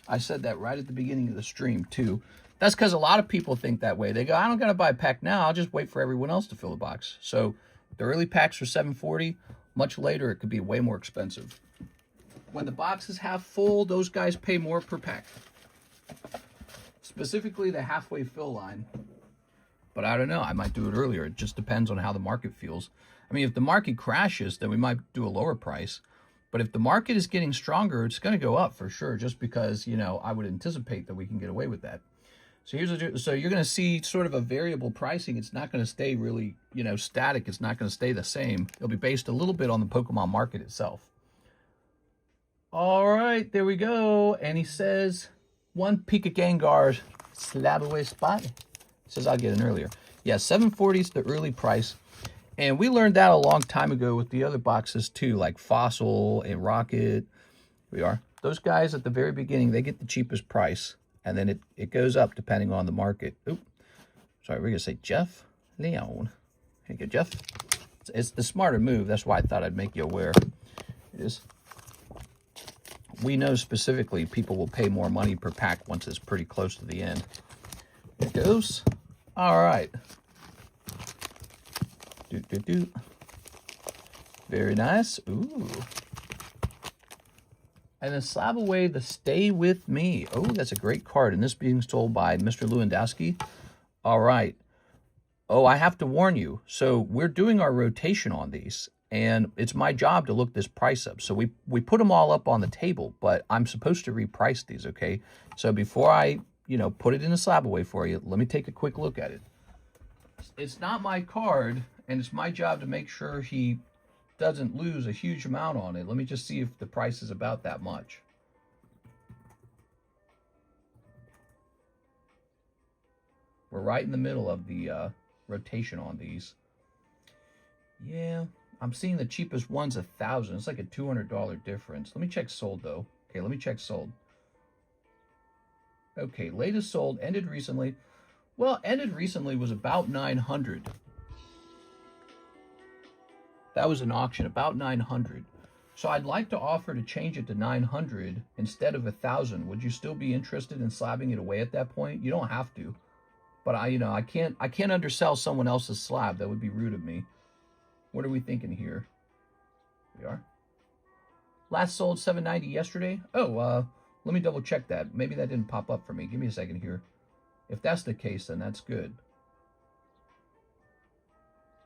Speaker 1: I said that right at the beginning of the stream too. That's because a lot of people think that way. They go, I don't got to buy a pack now. I'll just wait for everyone else to fill the box. So the early packs are $7.40. Much later, it could be way more expensive. When the box is half full, those guys pay more per pack. Specifically the halfway fill line. But I don't know. I might do it earlier. It just depends on how the market feels. I mean, if the market crashes, then we might do a lower price. But if the market is getting stronger, it's going to go up for sure, just because, you know, I would anticipate that we can get away with that. So so you're going to see sort of a variable pricing. It's not going to stay really, you know, static. It's not going to stay the same. It'll be based a little bit on the Pokemon market itself. All right, there we go. And he says, 1 Pika Gengar slab away spot. He says I'll get in earlier. Yeah, $7.40 is the early price. And we learned that a long time ago with the other boxes too, like Fossil and Rocket. Here we are. Those guys at the very beginning, they get the cheapest price. And then it goes up depending on the market. Oop. Sorry, we're going to say Jeff Leon. Here you go, Jeff. It's the smarter move. That's why I thought I'd make you aware. It is. We know specifically people will pay more money per pack once it's pretty close to the end. There it goes. All right. Very nice. Ooh. And then slab away the Stay With Me. Oh, that's a great card. And this being sold by Mr. Lewandowski. All right. Oh, I have to warn you. So we're doing our rotation on these. And it's my job to look this price up. So we put them all up on the table. But I'm supposed to reprice these, okay? So before I, you know, put it in a slab away for you, let me take a quick look at it. It's not my card. And it's my job to make sure he doesn't lose a huge amount on it. Let me just see if the price is about that much. We're right in the middle of the rotation on these. Yeah, I'm seeing the cheapest one's $1,000. It's like a $200 difference. Let me check sold though. Okay, let me check sold. Okay, latest sold, ended recently. Well, ended recently was about 900. That was an auction, about 900. So I'd like to offer to change it to 900 instead of 1,000. Would you still be interested in slabbing it away at that point? You don't have to, but I can't undersell someone else's slab. That would be rude of me. What are we thinking here? We are. Last sold $790 yesterday. Oh, Let me double check that. Maybe that didn't pop up for me. Give me a second here. If that's the case, then that's good.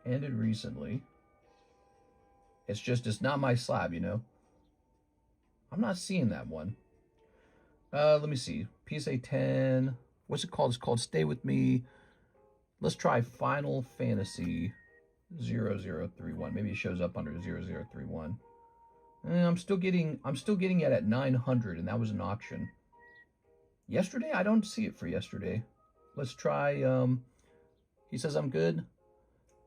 Speaker 1: Ended recently. It's just, it's not my slab, you know. I'm not seeing that one. Let me see. PSA 10. What's it called? It's called Stay With Me. Let's try Final Fantasy 0031. Maybe it shows up under 0031. I'm still getting it at 900, and that was an auction. Yesterday? I don't see it for yesterday. Let's try, he says I'm good.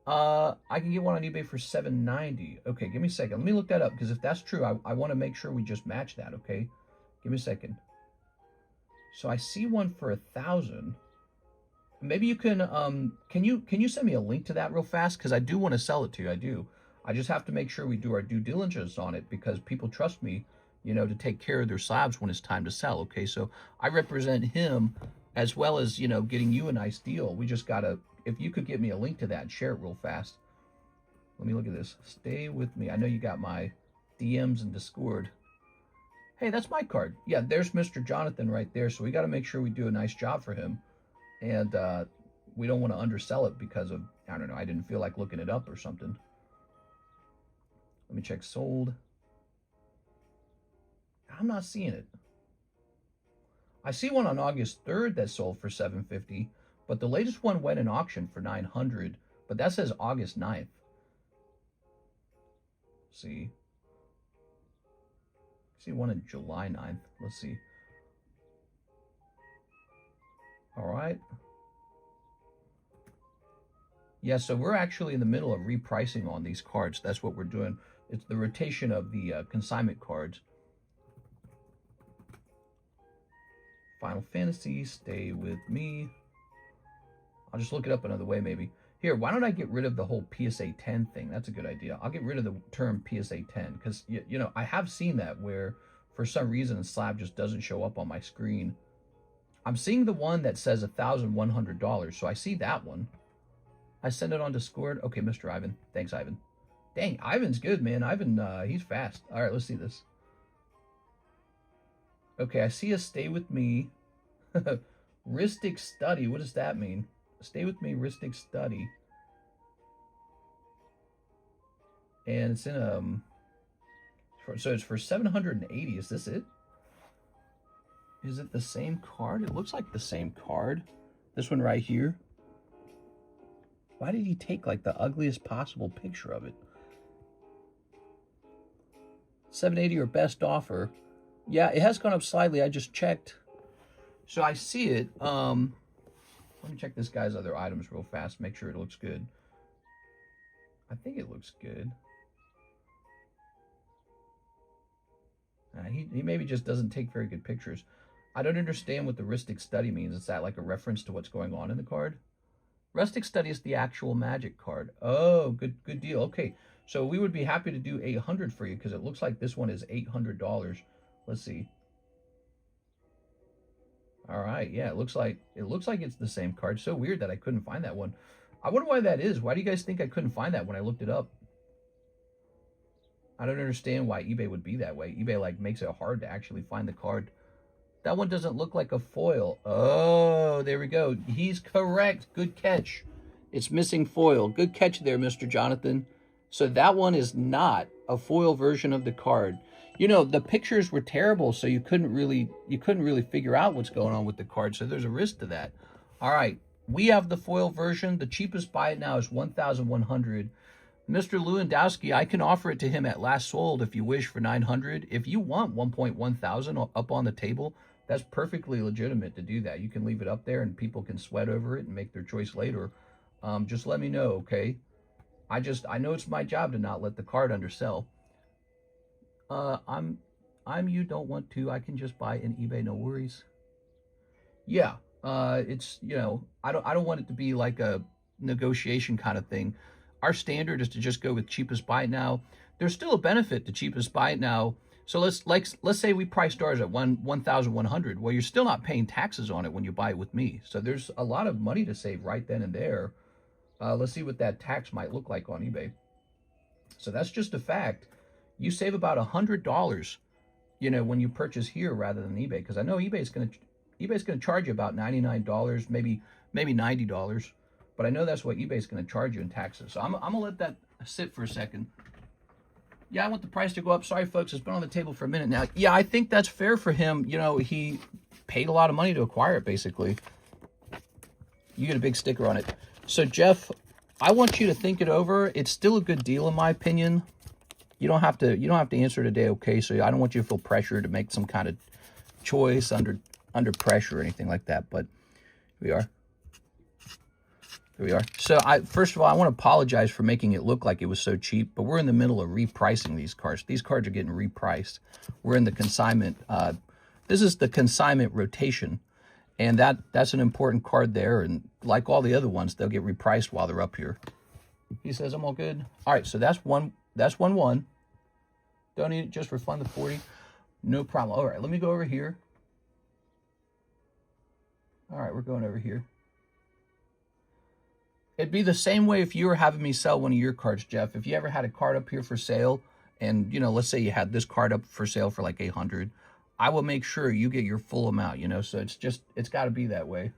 Speaker 1: I can get one on eBay for $790. Okay, give me a second. Let me look that up, because if that's true, I want to make sure we just match that, okay? Give me a second. So I see one for 1,000. Maybe you can you send me a link to that real fast? Because I do want to sell it to you. I do. I just have to make sure we do our due diligence on it, because people trust me, you know, to take care of their slabs when it's time to sell, okay? So I represent him as well as, you know, getting you a nice deal. We just got to, if you could get me a link to that and share it real fast. Let me look at this. Stay with me. I know you got my DMs and Discord. Hey, that's my card. Yeah, there's Mr. Jonathan right there. So we got to make sure we do a nice job for him. And we don't want to undersell it because of, I don't know, I didn't feel like looking it up or something. Let me check sold. I'm not seeing it. I see one on August 3rd that sold for $750, but the latest one went in auction for $900, but that says August 9th. See one in July 9th. Let's see. All right. Yeah, so we're actually in the middle of repricing on these cards. That's what we're doing. It's the rotation of the consignment cards. Final Fantasy, Stay With Me. I'll just look it up another way, maybe. Here, why don't I get rid of the whole PSA 10 thing? That's a good idea. I'll get rid of the term PSA 10, because, you know, I have seen that where, for some reason, a slab just doesn't show up on my screen. I'm seeing the one that says $1,100, so I see that one. I send it on Discord. Okay, Mr. Ivan. Thanks, Ivan. Dang, Ivan's good, man. Ivan, he's fast. All right, let's see this. Okay, I see a Stay With Me. Ristic Study. What does that mean? Stay With Me, Ristic Study. And it's in so it's for 780. Is this it? Is it the same card? It looks like the same card. This one right here. Why did he take like the ugliest possible picture of it? 780 or best offer. Yeah, it has gone up slightly. I just checked. So I see it. Let me check this guy's other items real fast. Make sure it looks good. I think it looks good. He maybe just doesn't take very good pictures. I don't understand what the Ristic Study means. Is that like a reference to what's going on in the card? Rustic Study is the actual magic card. Oh, good deal. Okay, so we would be happy to do 800 for you, because it looks like this one is $800. Let's see. All right, yeah, it looks like it's the same card. So weird that I couldn't find that one. I wonder why that is. Why do you guys think I couldn't find that when I looked it up? I don't understand why eBay would be that way. eBay like makes it hard to actually find the card. That one doesn't look like a foil. Oh, there we go. He's correct. Good catch. It's missing foil. Good catch there, Mr. Jonathan. So that one is not a foil version of the card. You know, the pictures were terrible, so you couldn't really figure out what's going on with the card. So there's a risk to that. All right, we have the foil version. The cheapest buy it now is $1,100. Mr. Lewandowski, I can offer it to him at last sold if you wish for $900. If you want 1.1 thousand up on the table, that's perfectly legitimate to do that. You can leave it up there and people can sweat over it and make their choice later. Just let me know, okay? I know it's my job to not let the card undersell. I'm you don't want to. I can just buy in eBay, no worries. Yeah, it's, you know, I don't want it to be like a negotiation kind of thing. Our standard is to just go with cheapest buy it now. There's still a benefit to cheapest buy it now. So let's say we priced ours at $1,100. Well, you're still not paying taxes on it when you buy it with me. So there's a lot of money to save right then and there. Let's see what that tax might look like on eBay. So that's just a fact. You save about $100 you know, when you purchase here rather than eBay, because I know eBay's gonna charge you about $99, maybe $90, but I know that's what eBay's gonna charge you in taxes. So I'm gonna let that sit for a second. Yeah, I want the price to go up. Sorry, folks, it's been on the table for a minute now. Yeah, I think that's fair for him. You know, he paid a lot of money to acquire it, basically. You get a big sticker on it. So, Jeff, I want you to think it over. It's still a good deal, in my opinion. You don't have to answer today, okay? So I don't want you to feel pressure to make some kind of choice under pressure or anything like that. But here we are. Here we are. So first of all, I want to apologize for making it look like it was so cheap, but we're in the middle of repricing these cards. These cards are getting repriced. We're in the consignment. This is the consignment rotation, and that's an important card there. And like all the other ones, they'll get repriced while they're up here. He says I'm all good. All right, so that's one. That's 1-1. Don't need it, just refund the 40. No problem. All right, let me go over here. All right, we're going over here. It'd be the same way if you were having me sell one of your cards, Jeff. If you ever had a card up here for sale, and, you know, let's say you had this card up for sale for like $800, I will make sure you get your full amount, you know, so it's got to be that way.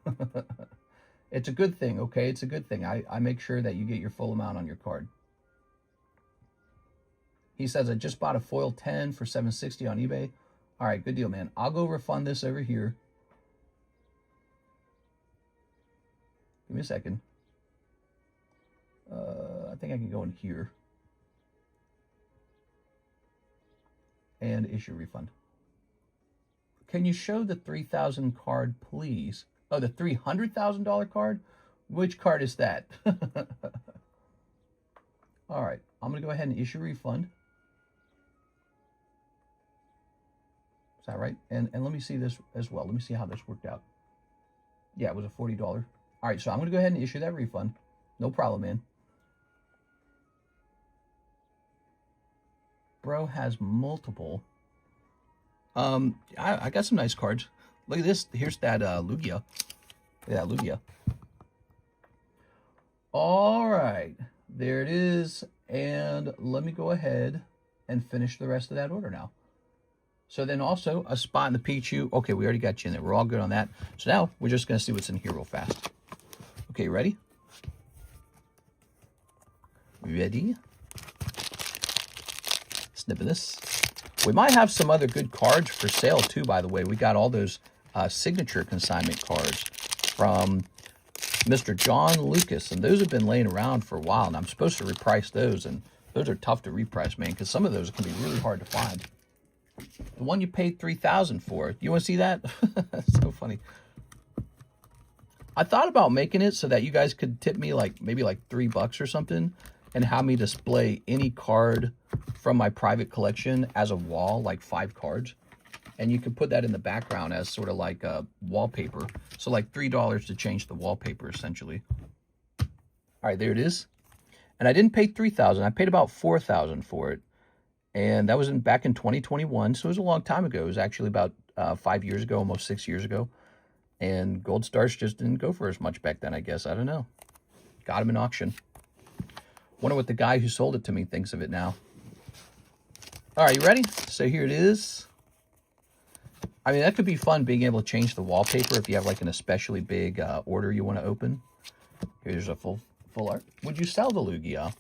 Speaker 1: It's a good thing, okay? It's a good thing. I make sure that you get your full amount on your card. He says, I just bought a foil 10 for $760 on eBay. All right, good deal, man. I'll go refund this over here. Give me a second. I think I can go in here and issue refund. Can you show the 3,000 card, please? Oh, the $300,000 card? Which card is that? All right, I'm going to go ahead and issue refund. Is that right? And let me see this as well. Let me see how this worked out. Yeah, it was a $40. All right, so I'm going to go ahead and issue that refund. No problem, man. Bro has multiple. I got some nice cards. Look at this. Here's that Lugia. Look at that Lugia. All right, there it is. And let me go ahead and finish the rest of that order now. So then also a spot in the Pichu. Okay, we already got you in there. We're all good on that. So now we're just going to see what's in here real fast. Okay, ready? Ready? Snipping this. We might have some other good cards for sale too, by the way. We got all those signature consignment cards from Mr. John Lucas, and those have been laying around for a while, and I'm supposed to reprice those, and those are tough to reprice, man, because some of those can be really hard to find. The one you paid $3,000 for. You want to see that? So funny. I thought about making it so that you guys could tip me like maybe like $3 or something and have me display any card from my private collection as a wall, like 5 cards. And you can put that in the background as sort of like a wallpaper. So like $3 to change the wallpaper, essentially. All right, there it is. And I didn't pay $3,000. I paid about $4,000 for it. And that was back in 2021, so it was a long time ago. It was actually about 5 years ago, almost 6 years ago. And Gold Stars just didn't go for as much back then, I guess. I don't know. Got him in auction. Wonder what the guy who sold it to me thinks of it now. All right, you ready? So here it is. I mean, that could be fun, being able to change the wallpaper if you have like an especially big order you want to open. Here's a full art. Would you sell the Lugia?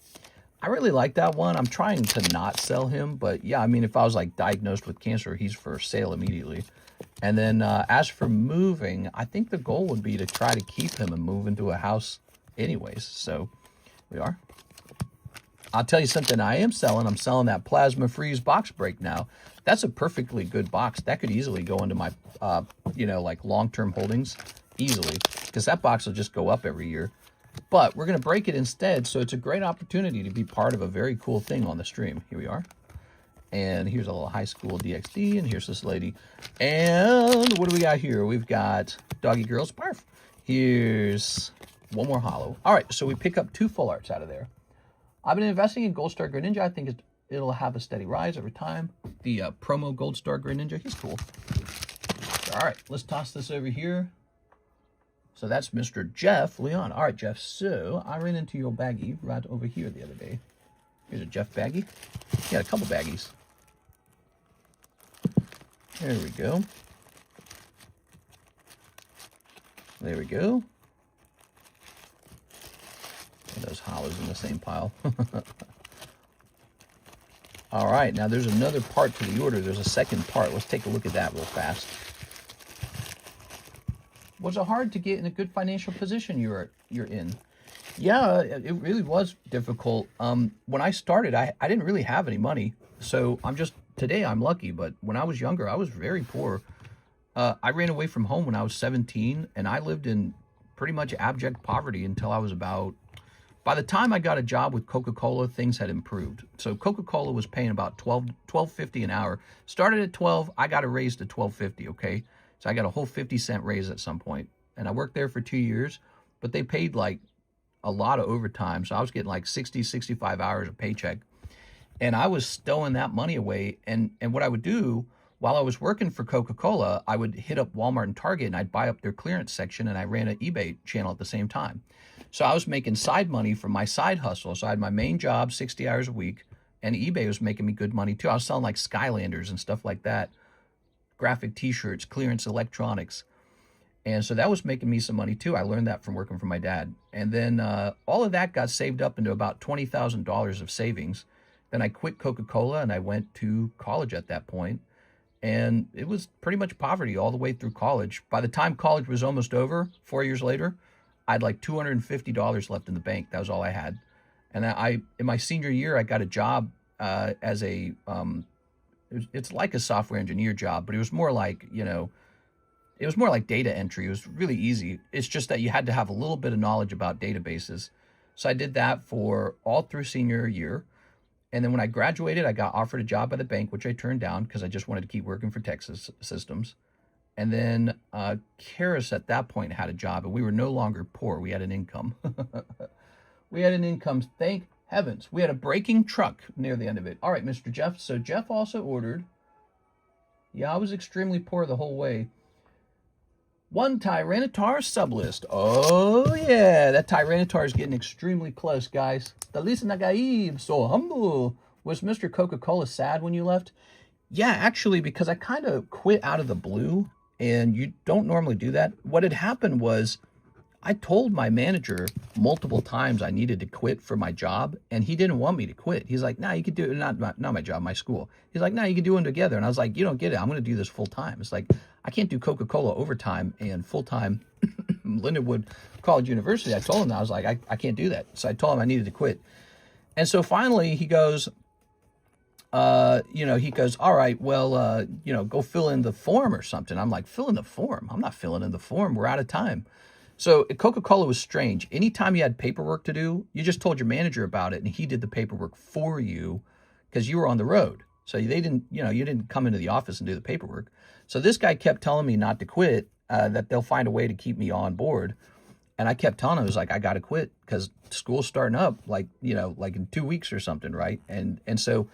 Speaker 1: I really like that one. I'm trying to not sell him, but yeah, I mean, if I was like diagnosed with cancer, he's for sale immediately. And then as for moving, I think the goal would be to try to keep him and move into a house anyways. So we are. I'll tell you something I am selling. I'm selling that Plasma Freeze box break now. That's a perfectly good box. That could easily go into my, you know, like long-term holdings easily, because that box will just go up every year. But we're going to break it instead, so it's a great opportunity to be part of a very cool thing on the stream. Here we are. And here's a little high school DXD, and here's this lady. And what do we got here? We've got Doggy Girls Barf. Here's one more holo. All right, so we pick up 2 full arts out of there. I've been investing in Gold Star Greninja. I think it'll have a steady rise over time. The promo Gold Star Greninja, he's cool. All right, let's toss this over here. So that's Mr. Jeff Leon. All right, Jeff. So I ran into your baggie right over here the other day. Here's a Jeff baggie. He had a couple baggies. There we go. There we go. And those hollows in the same pile. All right, now there's another part to the order. There's a second part. Let's take a look at that real fast. Was it hard to get in a good financial position you're in? Yeah, it really was difficult. When I started, I didn't really have any money. So today I'm lucky, but when I was younger, I was very poor. I ran away from home when I was 17, and I lived in pretty much abject poverty until I was by the time I got a job with Coca-Cola, things had improved. So Coca-Cola was paying about $12.50 an hour. Started at 12, I got a raise to $12.50, okay? So I got a whole 50-cent raise at some point. And I worked there for 2 years, but they paid like a lot of overtime. So I was getting like 60, 65 hours of paycheck. And I was stowing that money away. And what I would do while I was working for Coca-Cola, I would hit up Walmart and Target and I'd buy up their clearance section, and I ran an eBay channel at the same time. So I was making side money from my side hustle. So I had my main job, 60 hours a week, and eBay was making me good money too. I was selling like Skylanders and stuff like that, graphic t-shirts, clearance electronics. And so that was making me some money too. I learned that from working for my dad. And then all of that got saved up into about $20,000 of savings. Then I quit Coca-Cola and I went to college at that point. And it was pretty much poverty all the way through college. By the time college was almost over, 4 years later, I had like $250 left in the bank. That was all I had. And in my senior year, I got a job as it's like a software engineer job, but it was more like, it was more like data entry. It was really easy. It's just that you had to have a little bit of knowledge about databases. So I did that for all through senior year. And then when I graduated, I got offered a job by the bank, which I turned down because I just wanted to keep working for Texas Systems. And then Karis at that point had a job, and we were no longer poor. We had an income. We had an income, thank heavens. We had a braking truck near the end of it. All right, Mr. Jeff. So Jeff also ordered. Yeah, I was extremely poor the whole way. One Tyranitar sublist. Oh, yeah. That Tyranitar is getting extremely close, guys. The Lisa Nagaib, so humble. Was Mr. Coca-Cola sad when you left? Yeah, actually, because I kind of quit out of the blue, and you don't normally do that. What had happened was I told my manager multiple times I needed to quit for my job, and he didn't want me to quit. He's like, nah, you could do it. Not my job, my school. He's like, nah, you can do them together. And I was like, you don't get it. I'm going to do this full time. It's like, I can't do Coca-Cola overtime and full-time Lindenwood College University. I told him that. I was like, I can't do that. So I told him I needed to quit. And so finally he goes, all right, well, go fill in the form or something. I'm like, fill in the form? I'm not filling in the form. We're out of time. So Coca-Cola was strange. Anytime you had paperwork to do, you just told your manager about it, and he did the paperwork for you because you were on the road. So they didn't, you didn't come into the office and do the paperwork. So this guy kept telling me not to quit, that they'll find a way to keep me on board. And I kept telling him, I was like, I got to quit because school's starting up like in 2 weeks or something, right? And so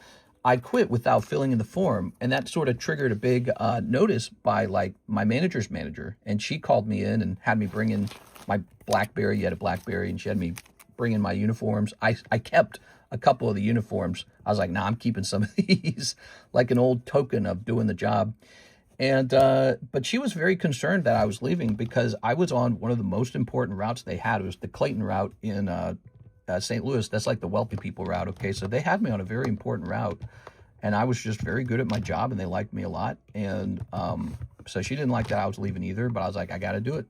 Speaker 1: I quit without filling in the form, and that sort of triggered a big notice by like my manager's manager, and she called me in and had me bring in my BlackBerry. You had a BlackBerry, and she had me bring in my uniforms. I kept a couple of the uniforms. I was like, nah, I'm keeping some of these, like an old token of doing the job. And but she was very concerned that I was leaving because I was on one of the most important routes they had. It was the Clayton route in St. Louis. That's like the wealthy people route. Okay, so they had me on a very important route, and I was just very good at my job, and they liked me a lot. And so she didn't like that I was leaving either, but I was like, I got to do it.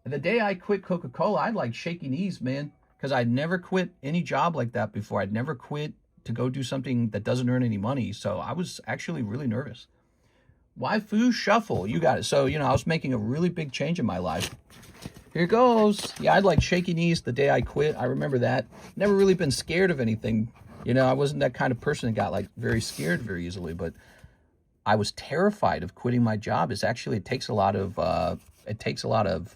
Speaker 1: And the day I quit Coca-Cola, I had like shaky knees, man, because I'd never quit any job like that before. I'd never quit to go do something that doesn't earn any money. So I was actually really nervous. Waifu Shuffle, you got it. So, I was making a really big change in my life. Here goes. Yeah, I had like shaky knees the day I quit. I remember that. Never really been scared of anything. I wasn't that kind of person that got like very scared very easily, but I was terrified of quitting my job. It takes a lot of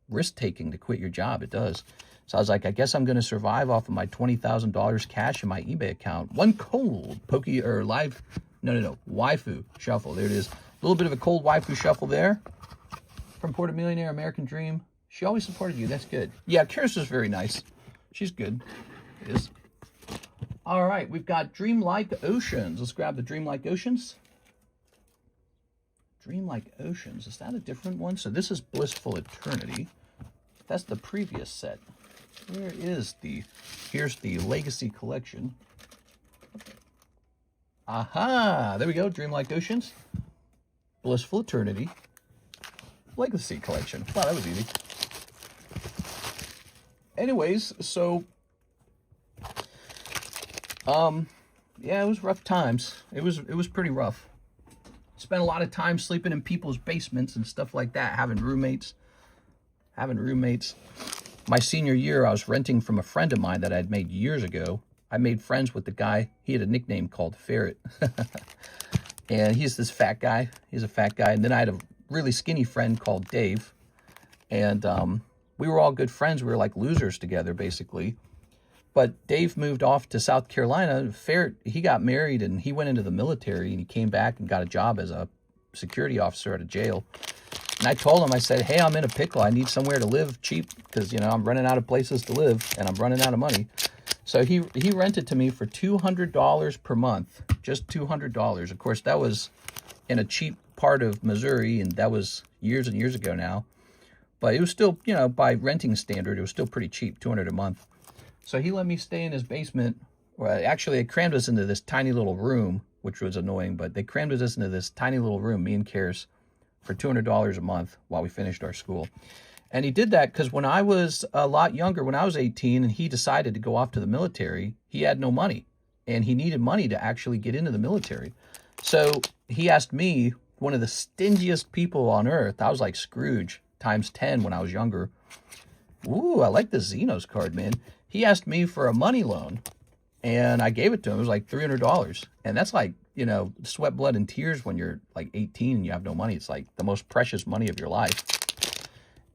Speaker 1: risk taking to quit your job. It does. So I was like, I guess I'm going to survive off of my $20,000 cash in my eBay account. One cold Waifu Shuffle. There it is. A little bit of a cold Waifu Shuffle there from Porter Millionaire American Dream. She always supported you. That's good. Yeah, Karis is very nice. She's good. It is. All right, we've got Dreamlike Oceans. Let's grab the Dreamlike Oceans. Dream Like Oceans. Is that a different one? So this is Blissful Eternity. That's the previous set. Where is the... Here's the Legacy Collection. Aha! There we go. Dream Like Oceans. Blissful Eternity. Legacy Collection. Wow, that was easy. Anyways, so... yeah, it was rough times. It was pretty rough. Spent a lot of time sleeping in people's basements and stuff like that, having roommates. My senior year, I was renting from a friend of mine that I'd made years ago. I made friends with the guy. He had a nickname called Ferret. And he's this fat guy. He's a fat guy. And then I had a really skinny friend called Dave. And we were all good friends. We were like losers together, basically. But Dave moved off to South Carolina. Ferret, he got married and he went into the military, and he came back and got a job as a security officer at a jail. And I told him, I said, hey, I'm in a pickle. I need somewhere to live cheap because, you know, I'm running out of places to live and I'm running out of money. So he rented to me for $200 per month, just $200. Of course, that was in a cheap part of Missouri, and that was years and years ago now. But it was still, you know, by renting standard, it was still pretty cheap, $200 a month. So he let me stay in his basement. Well, actually, they crammed us into this tiny little room, which was annoying, but they crammed us into this tiny little room, me and Karis, for $200 a month while we finished our school. And he did that because when I was a lot younger, when I was 18 and he decided to go off to the military, he had no money. And he needed money to actually get into the military. So he asked me, one of the stingiest people on earth, I was like Scrooge times 10 when I was younger. Ooh, I like the Xenos card, man. He asked me for a money loan, and I gave it to him. It was like $300. And that's like, you know, sweat, blood, and tears when you're like 18 and you have no money. It's like the most precious money of your life.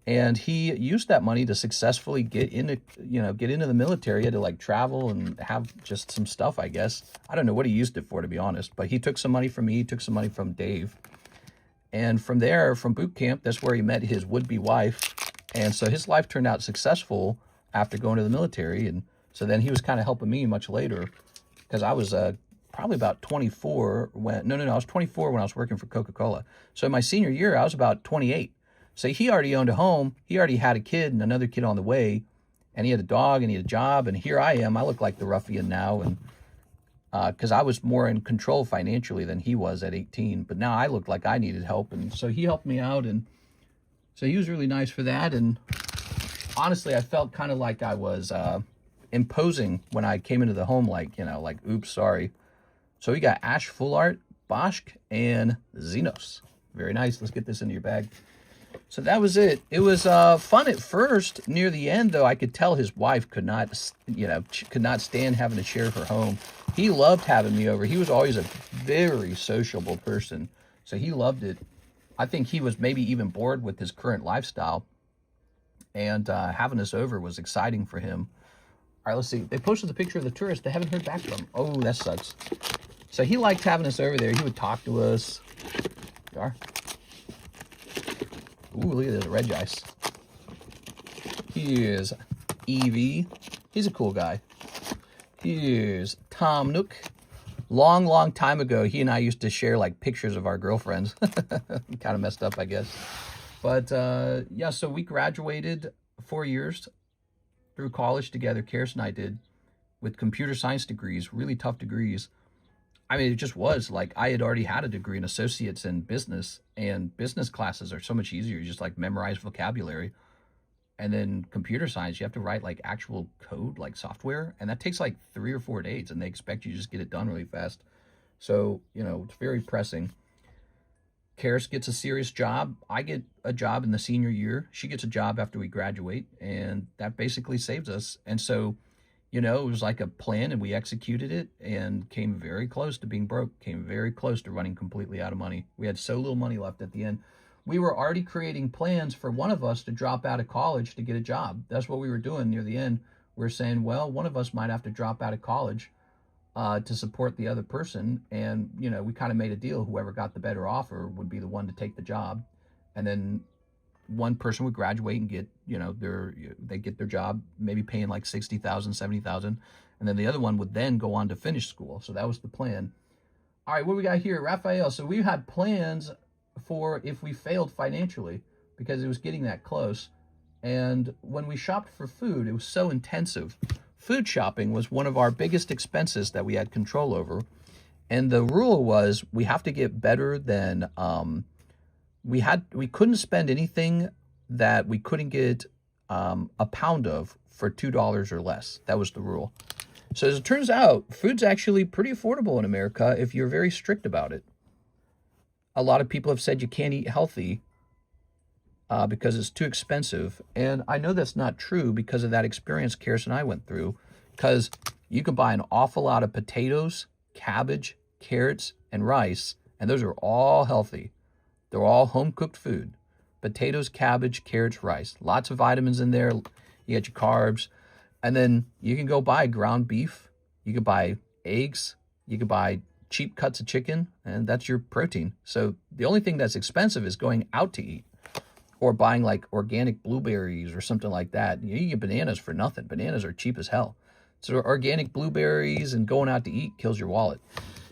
Speaker 1: And he used that money to successfully get into the military. He had to like travel and have just some stuff, I guess. I don't know what he used it for, to be honest. But he took some money from me. He took some money from Dave. And from there, from boot camp, that's where he met his would-be wife. And so his life turned out successful after going to the military. And so then he was kind of helping me much later, because I was probably about 24 when, I was 24 when I was working for Coca-Cola. So in my senior year, I was about 28. So he already owned a home. He already had a kid and another kid on the way. And he had a dog and he had a job. And here I am. I look like the ruffian now. And because I was more in control financially than he was at 18. But now I looked like I needed help. And so he helped me out. And so he was really nice for that. And honestly, I felt kind of like I was imposing when I came into the home, like, you know, like, oops, sorry. So we got Ash Full Art, Bosch, and Xenos. Very nice. Let's get this into your bag. So that was it. It was fun at first. Near the end, though, I could tell his wife could not stand having to share her home. He loved having me over. He was always a very sociable person, so he loved it. I think he was maybe even bored with his current lifestyle, and having us over was exciting for him. All right, let's see. They posted the picture of the tourist. They haven't heard back from. Oh, that sucks. So he liked having us over there. He would talk to us. There you are. Ooh, look at this red ice. Here's Evie. He's a cool guy. Here's Tom Nook. Long time ago, he and I used to share like pictures of our girlfriends. Kind of messed up, I guess. But yeah, so we graduated 4 years through college together. Karis and I did, with computer science degrees, really tough degrees. I mean, it just was like I had already had a degree in associates in business, and business classes are so much easier. You just like memorize vocabulary. And then computer science, you have to write like actual code, like software. And that takes like 3 or 4 days, and they expect you to just get it done really fast. So, you know, it's very pressing. Karis gets a serious job. I get a job in the senior year. She gets a job after we graduate, and that basically saves us. And so, you know, it was like a plan, and we executed it and came very close to being broke, came very close to running completely out of money. We had so little money left at the end. We were already creating plans for one of us to drop out of college to get a job. That's what we were doing near the end. We're saying, well, one of us might have to drop out of college to support the other person. And, you know, we kind of made a deal. Whoever got the better offer would be the one to take the job. And then one person would graduate and get, you know, they get their job, maybe paying like $60,000, $70,000. And then the other one would then go on to finish school. So that was the plan. All right, what do we got here? Raphael. So we had plans for if we failed financially, because it was getting that close. And when we shopped for food, it was so intensive. Food shopping was one of our biggest expenses that we had control over. And the rule was we have to get better than, we couldn't spend anything that we couldn't get a pound of for $2 or less. That was the rule. So as it turns out, food's actually pretty affordable in America if you're very strict about it. A lot of people have said you can't eat healthy because it's too expensive. And I know that's not true because of that experience Karis and I went through, because you can buy an awful lot of potatoes, cabbage, carrots, and rice, and those are all healthy. They're all home-cooked food. Potatoes, cabbage, carrots, rice. Lots of vitamins in there. You get your carbs. And then you can go buy ground beef. You can buy eggs. You can buy cheap cuts of chicken, and that's your protein. So the only thing that's expensive is going out to eat or buying like organic blueberries or something like that. You get bananas for nothing. Bananas are cheap as hell. So organic blueberries and going out to eat kills your wallet.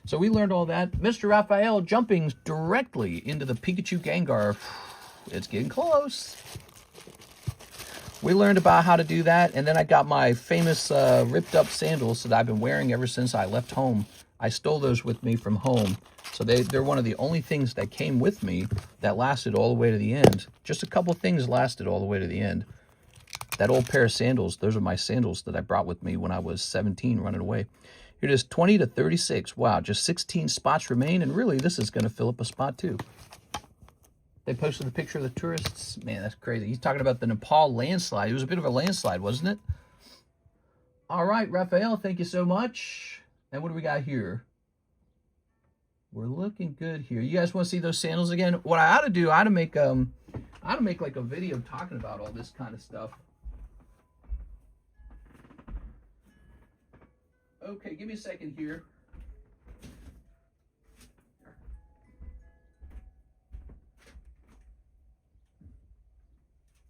Speaker 1: So we learned all that. Mr. Raphael jumping directly into the Pikachu Gengar. It's getting close. We learned about how to do that, and then I got my famous ripped up sandals that I've been wearing ever since I left home. I stole those with me from home. So they're one of the only things that came with me that lasted all the way to the end. Just a couple things lasted all the way to the end. That old pair of sandals, those are my sandals that I brought with me when I was 17 running away. Here it is, 20 to 36. Wow, just 16 spots remain, and really this is going to fill up a spot too. They posted the picture of the tourists. Man, that's crazy. He's talking about the Nepal landslide. It was a bit of a landslide, wasn't it? All right, Raphael, thank you so much. And what do we got here? We're looking good here. You guys want to see those sandals again? What I ought to do, I ought to make like a video talking about all this kind of stuff. Okay, give me a second here.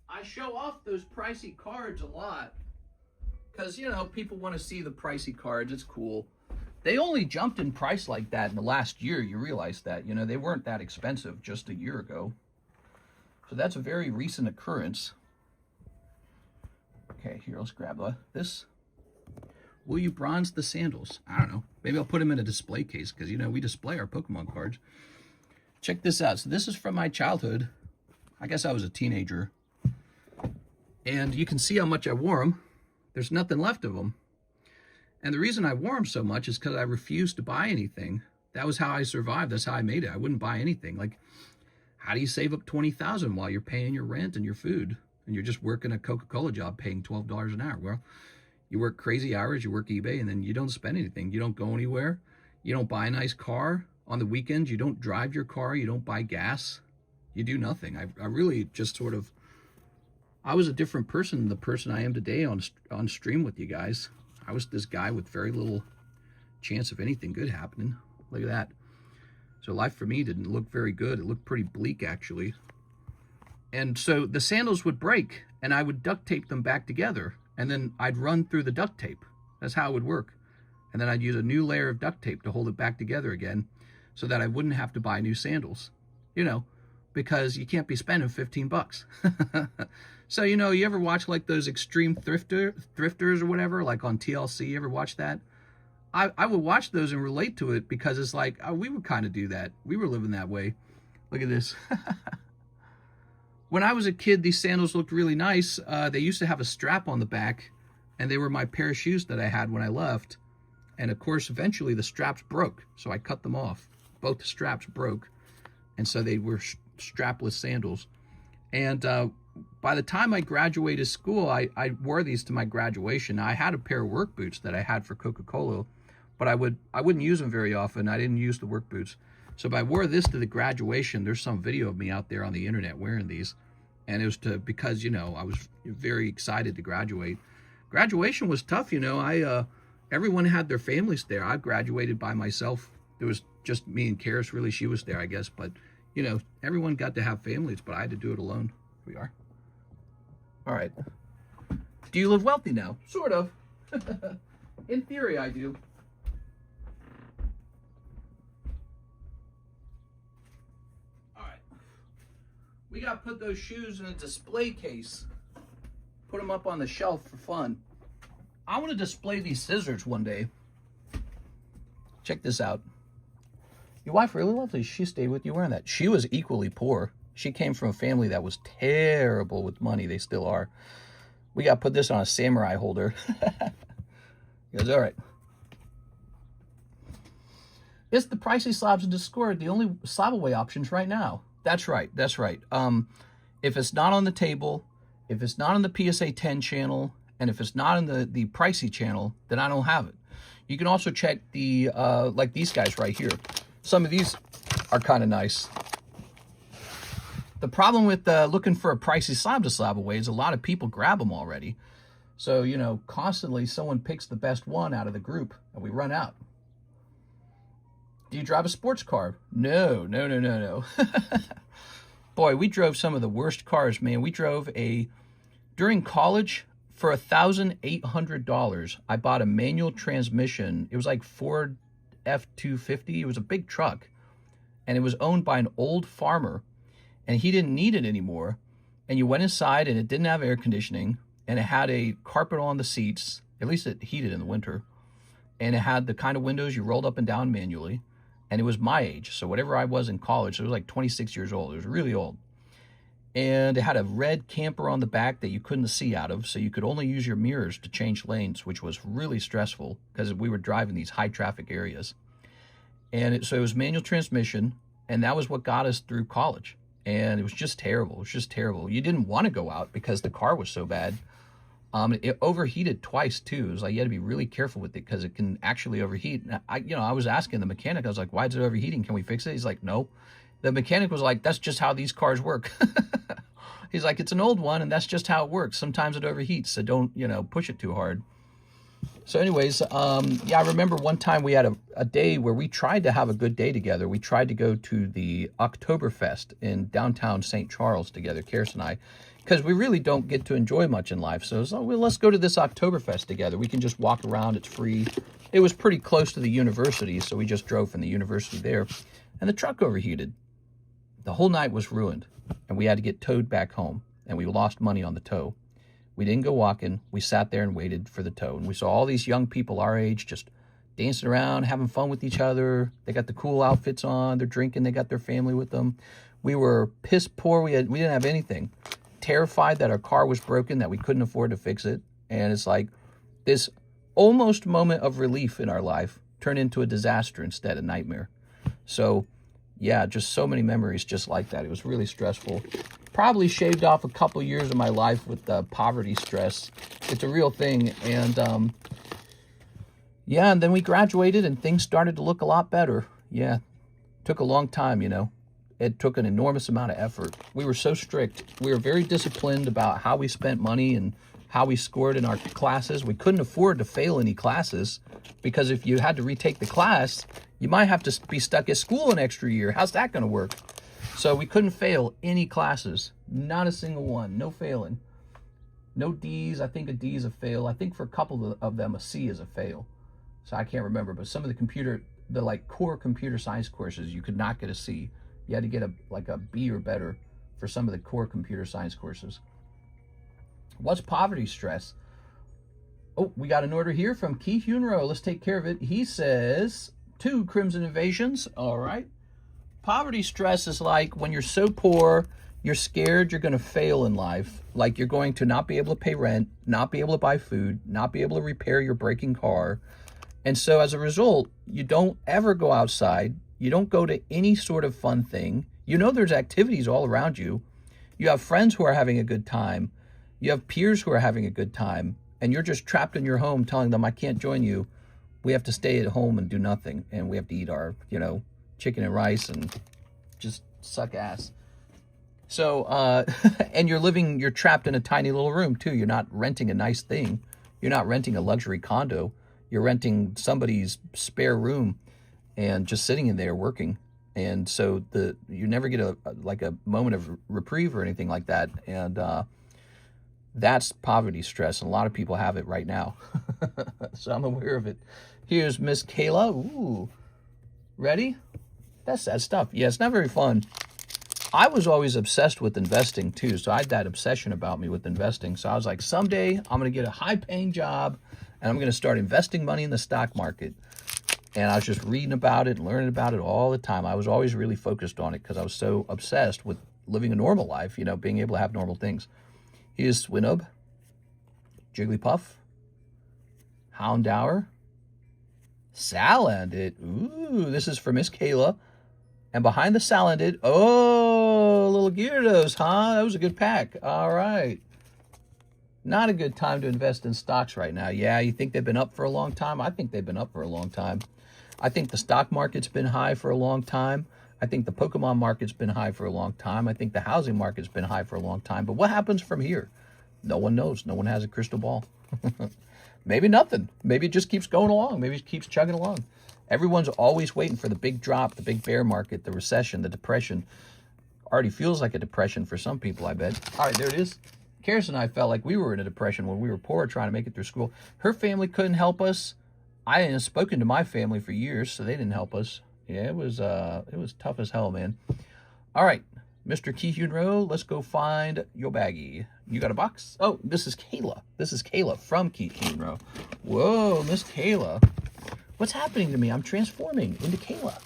Speaker 1: I show off those pricey cards a lot because, you know, people want to see the pricey cards. It's cool. They only jumped in price like that in the last year. You realize that, you know, they weren't that expensive just a year ago. So that's a very recent occurrence. Okay, here, let's grab this. Will you bronze the sandals? I don't know. Maybe I'll put them in a display case because, you know, we display our Pokemon cards. Check this out. So this is from my childhood. I guess I was a teenager. And you can see how much I wore them. There's nothing left of them. And the reason I wore them so much is because I refused to buy anything. That was how I survived. That's how I made it. I wouldn't buy anything. Like, how do you save up $20,000 while you're paying your rent and your food? And you're just working a Coca-Cola job paying $12 an hour. Well, you work crazy hours, you work eBay, and then you don't spend anything. You don't go anywhere. You don't buy a nice car. On the weekends, you don't drive your car. You don't buy gas. You do nothing. I really just sort of... I was a different person than the person I am today on stream with you guys. I was this guy with very little chance of anything good happening. Look at that. So life for me didn't look very good. It looked pretty bleak, actually. And so the sandals would break, and I would duct tape them back together, and then I'd run through the duct tape. That's how it would work. And then I'd use a new layer of duct tape to hold it back together again so that I wouldn't have to buy new sandals. You know, because you can't be spending 15 bucks. So, you know, you ever watch like those extreme thrifters or whatever, like on TLC, you ever watch that? I would watch those and relate to it because it's like, oh, we would kind of do that. We were living that way. Look at this. When I was a kid, these sandals looked really nice. They used to have a strap on the back, and they were my pair of shoes that I had when I left. And of course, eventually the straps broke, so I cut them off. Both the straps broke, and so they were strapless sandals. And by the time I graduated school, I wore these to my graduation. Now, I had a pair of work boots that I had for Coca-Cola, but I wouldn't use them very often. I didn't use the work boots. So if I wore this to the graduation, there's some video of me out there on the internet wearing these. And it was because, you know, I was very excited to graduate. Graduation was tough, you know. Everyone had their families there. I graduated by myself. There was just me and Karis, really. She was there, I guess. But, you know, everyone got to have families, but I had to do it alone. Here we are. All right. Do you live wealthy now? Sort of. In theory, I do. All right. We got to put those shoes in a display case. Put them up on the shelf for fun. I want to display these scissors one day. Check this out. Your wife really lovely. She stayed with you wearing that. She was equally poor. She came from a family that was terrible with money. They still are. We got to put this on a samurai holder. He goes, all right. It's the pricey slabs in Discord, the only slab away options right now. That's right. That's right. If it's not on the table, if it's not on the PSA 10 channel, and if it's not in the pricey channel, then I don't have it. You can also check the, like these guys right here. Some of these are kind of nice. The problem with looking for a pricey slab to slab away is a lot of people grab them already. So, you know, constantly someone picks the best one out of the group and we run out. Do you drive a sports car? No. Boy, we drove some of the worst cars, man. We drove during college, for $1,800, I bought a manual transmission. It was like Ford F-250. It was a big truck. And it was owned by an old farmer. And he didn't need it anymore. And you went inside and it didn't have air conditioning. And it had a carpet on the seats. At least it heated in the winter. And it had the kind of windows you rolled up and down manually. And it was my age. So whatever I was in college, so it was like 26 years old. It was really old. And it had a red camper on the back that you couldn't see out of. So you could only use your mirrors to change lanes, which was really stressful because we were driving these high traffic areas. And so it was manual transmission. And that was what got us through college. And it was just terrible. It was just terrible. You didn't want to go out because the car was so bad. It overheated twice too. It was like you had to be really careful with it because it can actually overheat. And I was asking the mechanic, I was like, why is it overheating? Can we fix it? He's like, no. The mechanic was like, that's just how these cars work. He's like, it's an old one and that's just how it works. Sometimes it overheats, so don't, push it too hard. So anyways, yeah, I remember one time we had a day where we tried to have a good day together. We tried to go to the Oktoberfest in downtown St. Charles together, Karis and I, because we really don't get to enjoy much in life. So well, let's go to this Oktoberfest together. We can just walk around. It's free. It was pretty close to the university, so we just drove from the university there. And the truck overheated. The whole night was ruined, and we had to get towed back home, and we lost money on the tow. We didn't go walking. We sat there and waited for the tow, and we saw all these young people our age just dancing around, having fun with each other. They got the cool outfits on. They're drinking. They got their family with them. We were piss poor. We didn't have anything. Terrified that our car was broken, that we couldn't afford to fix it. And it's like this almost moment of relief in our life turned into a disaster instead, a nightmare. So yeah, just so many memories just like that. It was really stressful. Probably shaved off a couple years of my life with poverty stress. It's a real thing. And yeah, and then we graduated and things started to look a lot better. Yeah, took a long time, It took an enormous amount of effort. We were so strict. We were very disciplined about how we spent money and how we scored in our classes. We couldn't afford to fail any classes because if you had to retake the class, you might have to be stuck at school an extra year. How's that going to work? So we couldn't fail any classes. Not a single one. No failing. No D's. I think a D is a fail. I think for a couple of them, a C is a fail. So I can't remember. But some of the core computer science courses, you could not get a C. You had to get a B or better for some of the core computer science courses. What's poverty stress? Oh, we got an order here from Keith Unro. Let's take care of it. He says, 2 Crimson Invasions. All right. Poverty stress is like when you're so poor, you're scared you're going to fail in life. Like you're going to not be able to pay rent, not be able to buy food, not be able to repair your breaking car. And so as a result, you don't ever go outside. You don't go to any sort of fun thing. There's activities all around you. You have friends who are having a good time. You have peers who are having a good time. And you're just trapped in your home telling them, I can't join you. We have to stay at home and do nothing. And we have to eat our, chicken and rice and just suck ass. So, and you're trapped in a tiny little room too. You're not renting a nice thing. You're not renting a luxury condo. You're renting somebody's spare room and just sitting in there working. And so you never get a moment of reprieve or anything like that. And that's poverty stress. And a lot of people have it right now. So I'm aware of it. Here's Miss Kayla. Ooh, ready? That's sad stuff. Yeah, it's not very fun. I was always obsessed with investing too. So I had that obsession about me with investing. So I was like, someday I'm going to get a high-paying job and I'm going to start investing money in the stock market. And I was just reading about it and learning about it all the time. I was always really focused on it because I was so obsessed with living a normal life, you know, being able to have normal things. Here's Swinub, Jigglypuff, Houndour, Salandit. Ooh, this is for Miss Kayla. And behind the Salandit, oh, little Gyarados, huh? That was a good pack. All right. Not a good time to invest in stocks right now. Yeah, you think they've been up for a long time? I think they've been up for a long time. I think the stock market's been high for a long time. I think the Pokemon market's been high for a long time. I think the housing market's been high for a long time. But what happens from here? No one knows. No one has a crystal ball. Maybe nothing. Maybe it just keeps going along. Maybe it keeps chugging along. Everyone's always waiting for the big drop, the big bear market, the recession, the depression. Already feels like a depression for some people, I bet. All right, there it is. Karis and I felt like we were in a depression when we were poor trying to make it through school. Her family couldn't help us. I hadn't spoken to my family for years, so they didn't help us. Yeah, it was tough as hell, man. All right, Mr. Ki-Hyun-ro, let's go find your baggie. You got a box? Oh, this is Kayla. This is Kayla from Ki-Hyun-ro. Whoa, Miss Kayla. What's happening to me? I'm transforming into Kayla.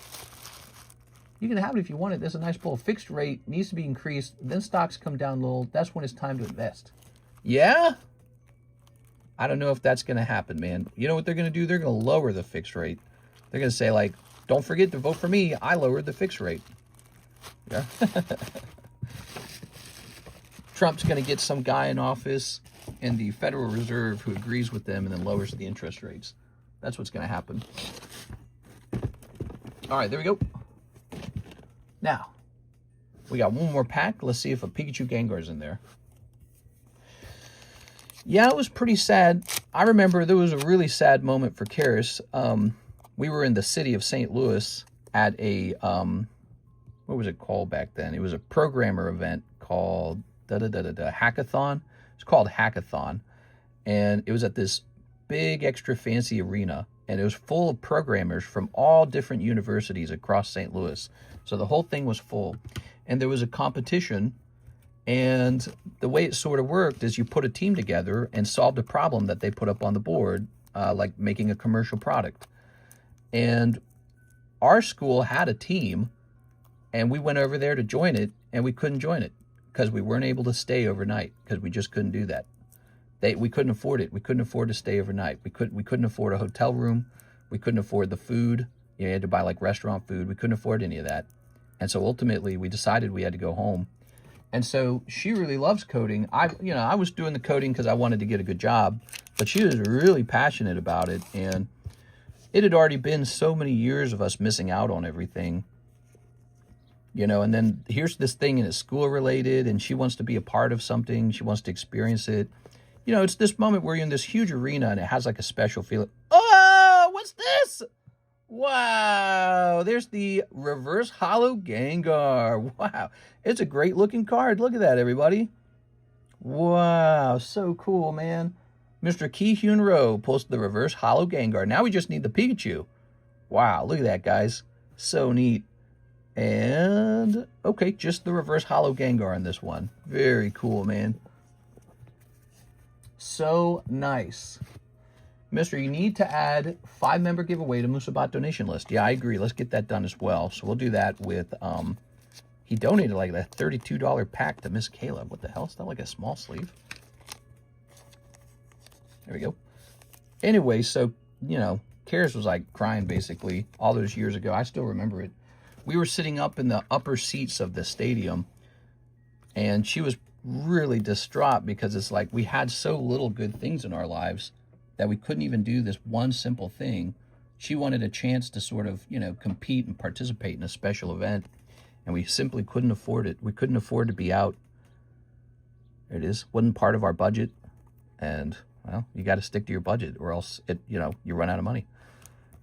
Speaker 1: You can have it if you want it. There's a nice pull. Fixed rate needs to be increased. Then stocks come down a little. That's when it's time to invest. Yeah? I don't know if that's going to happen, man. You know what they're going to do? They're going to lower the fixed rate. They're going to say, like, don't forget to vote for me. I lowered the fixed rate. Yeah. Trump's going to get some guy in office in the Federal Reserve who agrees with them and then lowers the interest rates. That's what's going to happen. All right, there we go. Now, we got one more pack. Let's see if a Pikachu Gengar's in there. Yeah, it was pretty sad. I remember there was a really sad moment for Karis. We were in the city of St. Louis at a, what was it called back then? It was a programmer event called Hackathon. It's called Hackathon. And it was at this big extra fancy arena. And it was full of programmers from all different universities across St. Louis. So the whole thing was full. And there was a competition. And the way it sort of worked is you put a team together and solved a problem that they put up on the board, like making a commercial product. And our school had a team, and we went over there to join it, and we couldn't join it because we weren't able to stay overnight because we just couldn't do that. We couldn't afford it. We couldn't afford to stay overnight. We couldn't afford a hotel room. We couldn't afford the food. You had to buy like restaurant food. We couldn't afford any of that. And so ultimately we decided we had to go home. And so she really loves coding. I was doing the coding because I wanted to get a good job, but she was really passionate about it. And it had already been so many years of us missing out on everything, and then here's this thing and it's school related and she wants to be a part of something. She wants to experience it. It's this moment where you're in this huge arena and it has like a special feeling. Oh, what's this? Wow, there's the reverse holo Gengar. Wow, it's a great looking card. Look at that, everybody. Wow, so cool, man. Mr. Ki-Hyun-ro posted the reverse holo Gengar. Now we just need the Pikachu. Wow, look at that, guys. So neat. And, okay, just the reverse holo Gengar in this one. Very cool, man. So nice. Mister, you need to add 5-member giveaway to Musabot donation list. Yeah, I agree. Let's get that done as well. So we'll do that with, he donated like that $32 pack to Miss Kayla. What the hell? Is that like a small sleeve? There we go. Anyway, so, Karis was like crying basically all those years ago. I still remember it. We were sitting up in the upper seats of the stadium and she was really distraught because it's like we had so little good things in our lives that we couldn't even do this one simple thing. She wanted a chance to sort of, compete and participate in a special event, and we simply couldn't afford it. We couldn't afford to be out. There it is. Wasn't part of our budget, and, well, you got to stick to your budget or else, you run out of money.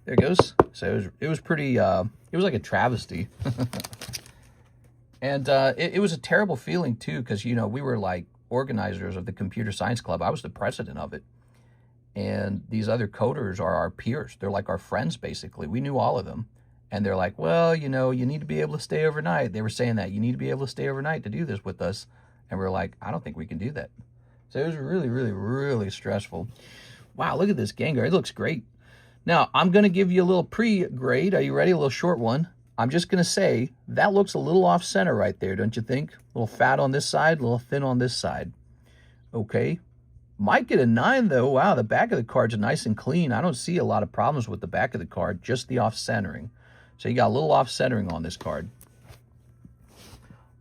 Speaker 1: There it goes. So it was pretty, it was like a travesty. And it was a terrible feeling, too, because, we were like organizers of the Computer Science Club. I was the president of it. And these other coders are our peers. They're like our friends, basically. We knew all of them. And they're like, well, you know, you need to be able to stay overnight. They were saying that you need to be able to stay overnight to do this with us. And we're like, I don't think we can do that. So it was really, really, really stressful. Wow, look at this Gengar. It looks great. Now, I'm going to give you a little pre-grade. Are you ready? A little short one. I'm just going to say that looks a little off-center right there, don't you think? A little fat on this side, a little thin on this side. Okay. Might get a 9, though. Wow, the back of the card's nice and clean. I don't see a lot of problems with the back of the card, just the off-centering. So you got a little off-centering on this card.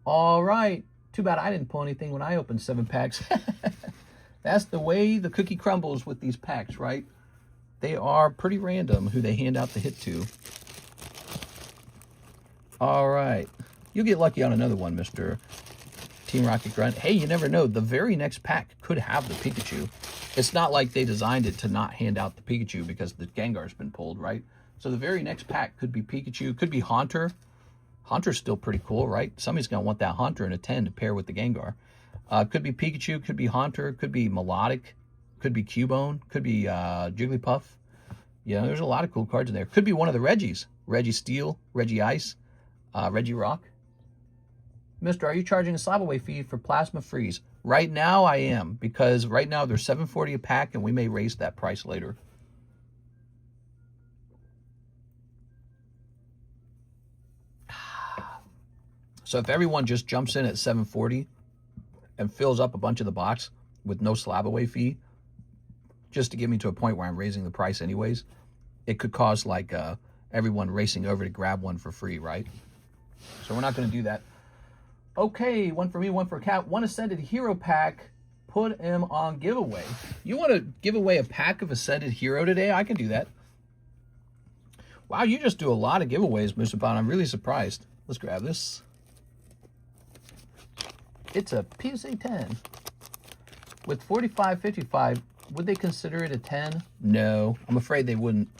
Speaker 1: All right. Too bad I didn't pull anything when I opened 7 packs. That's the way the cookie crumbles with these packs, right? They are pretty random who they hand out the hit to. All right. You'll get lucky on another one, Mr. Team Rocket Grunt. Hey, you never know. The very next pack could have the Pikachu. It's not like they designed it to not hand out the Pikachu because the Gengar's been pulled, right? So the very next pack could be Pikachu, could be Haunter. Haunter's still pretty cool, right? Somebody's going to want that Haunter in a 10 to pair with the Gengar. Could be Pikachu, could be Haunter, could be Melodic, could be Cubone, could be Jigglypuff. You know, there's a lot of cool cards in there. Could be one of the Reggies. Reggie Steel, Reggie Ice, Reggie Rock. Mister, are you charging a slab away fee for Plasma Freeze? Right now I am, because right now they're $7.40 a pack, and we may raise that price later. So if everyone just jumps in at $7.40 and fills up a bunch of the box with no slab away fee, just to get me to a point where I'm raising the price anyways, it could cause like everyone racing over to grab one for free, right? So we're not going to do that. Okay, one for me, one for Cat. One Ascended Hero pack. Put him on giveaway. You want to give away a pack of Ascended Hero today? I can do that. Wow, you just do a lot of giveaways, Mr. Bond. I'm really surprised. Let's grab this. It's a PSA 10. With 45.55, would they consider it a 10? No, I'm afraid they wouldn't.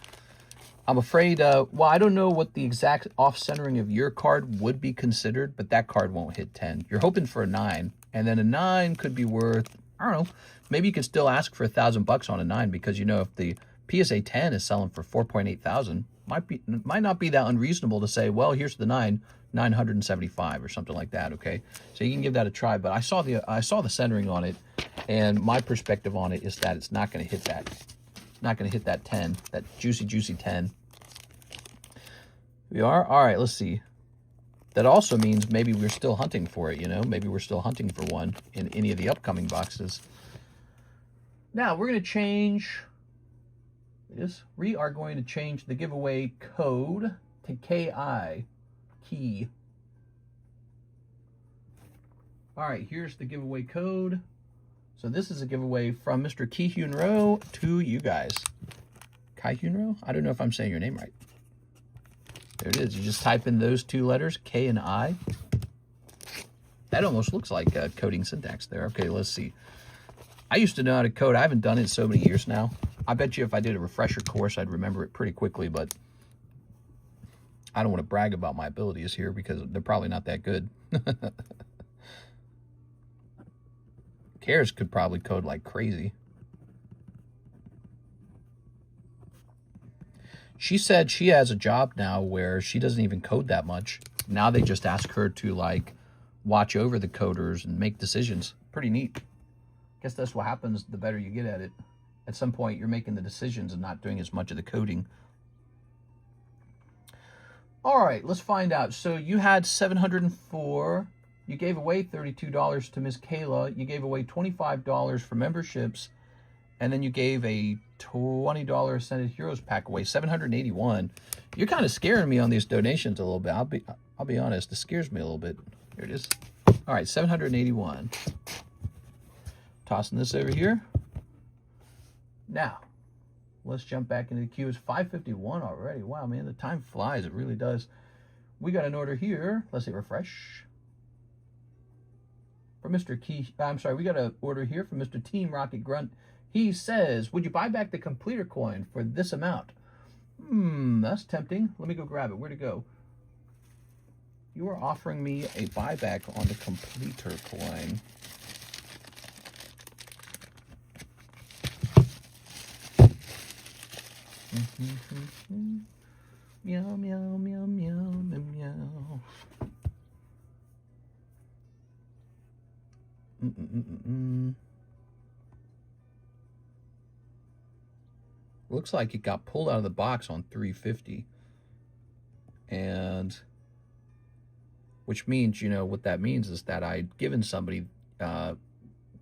Speaker 1: I'm afraid, well, I don't know what the exact off-centering of your card would be considered, but that card won't hit 10. You're hoping for a 9, and then a 9 could be worth, I don't know, maybe you could still ask for $1,000 on a 9, because, you know, if the PSA 10 is selling for 4.8 thousand, might not be that unreasonable to say, well, here's the 975 or something like that. Okay, so you can give that a try. But I saw the centering on it, and my perspective on it is that it's not going to hit that. Not going to hit that 10, that juicy 10. We are all right. Let's see. That also means maybe we're still hunting for it. You know, maybe we're still hunting for one in any of the upcoming boxes. Now we're going to change. We are going to change the giveaway code to KI, key. All right, here's the giveaway code. So this is a giveaway from Mr. Ki-Hyun-ro to you guys. Ki-Hyun-ro? I don't know if I'm saying your name right. There it is. You just type in those 2 letters, K and I. That almost looks like coding syntax there. Okay, let's see. I used to know how to code. I haven't done it in so many years now. I bet you if I did a refresher course, I'd remember it pretty quickly, but I don't want to brag about my abilities here because they're probably not that good. Cares could probably code like crazy. She said she has a job now where she doesn't even code that much. Now they just ask her to like watch over the coders and make decisions. Pretty neat. Guess that's what happens the better you get at it. At some point, you're making the decisions and not doing as much of the coding. All right, let's find out. So you had 704. You gave away $32 to Miss Kayla. You gave away $25 for memberships. And then you gave a $20 Ascended Heroes pack away, 781. You're kind of scaring me on these donations a little bit. I'll be honest, it scares me a little bit. Here it is. All right, 781. Tossing this over here. Now, let's jump back into the queue. It's 5:51 already. Wow, man, the time flies. It really does. We got an order here. Let's hit refresh. For Mr. We got an order here from Mr. Team Rocket Grunt. He says, would you buy back the completer coin for this amount? That's tempting. Let me go grab it. Where'd it go? You are offering me a buyback on the completer coin. Meow, meow, meow, meow, meow, meow. Looks like it got pulled out of the box on 350. And which means, you know, what that means is that I'd given somebody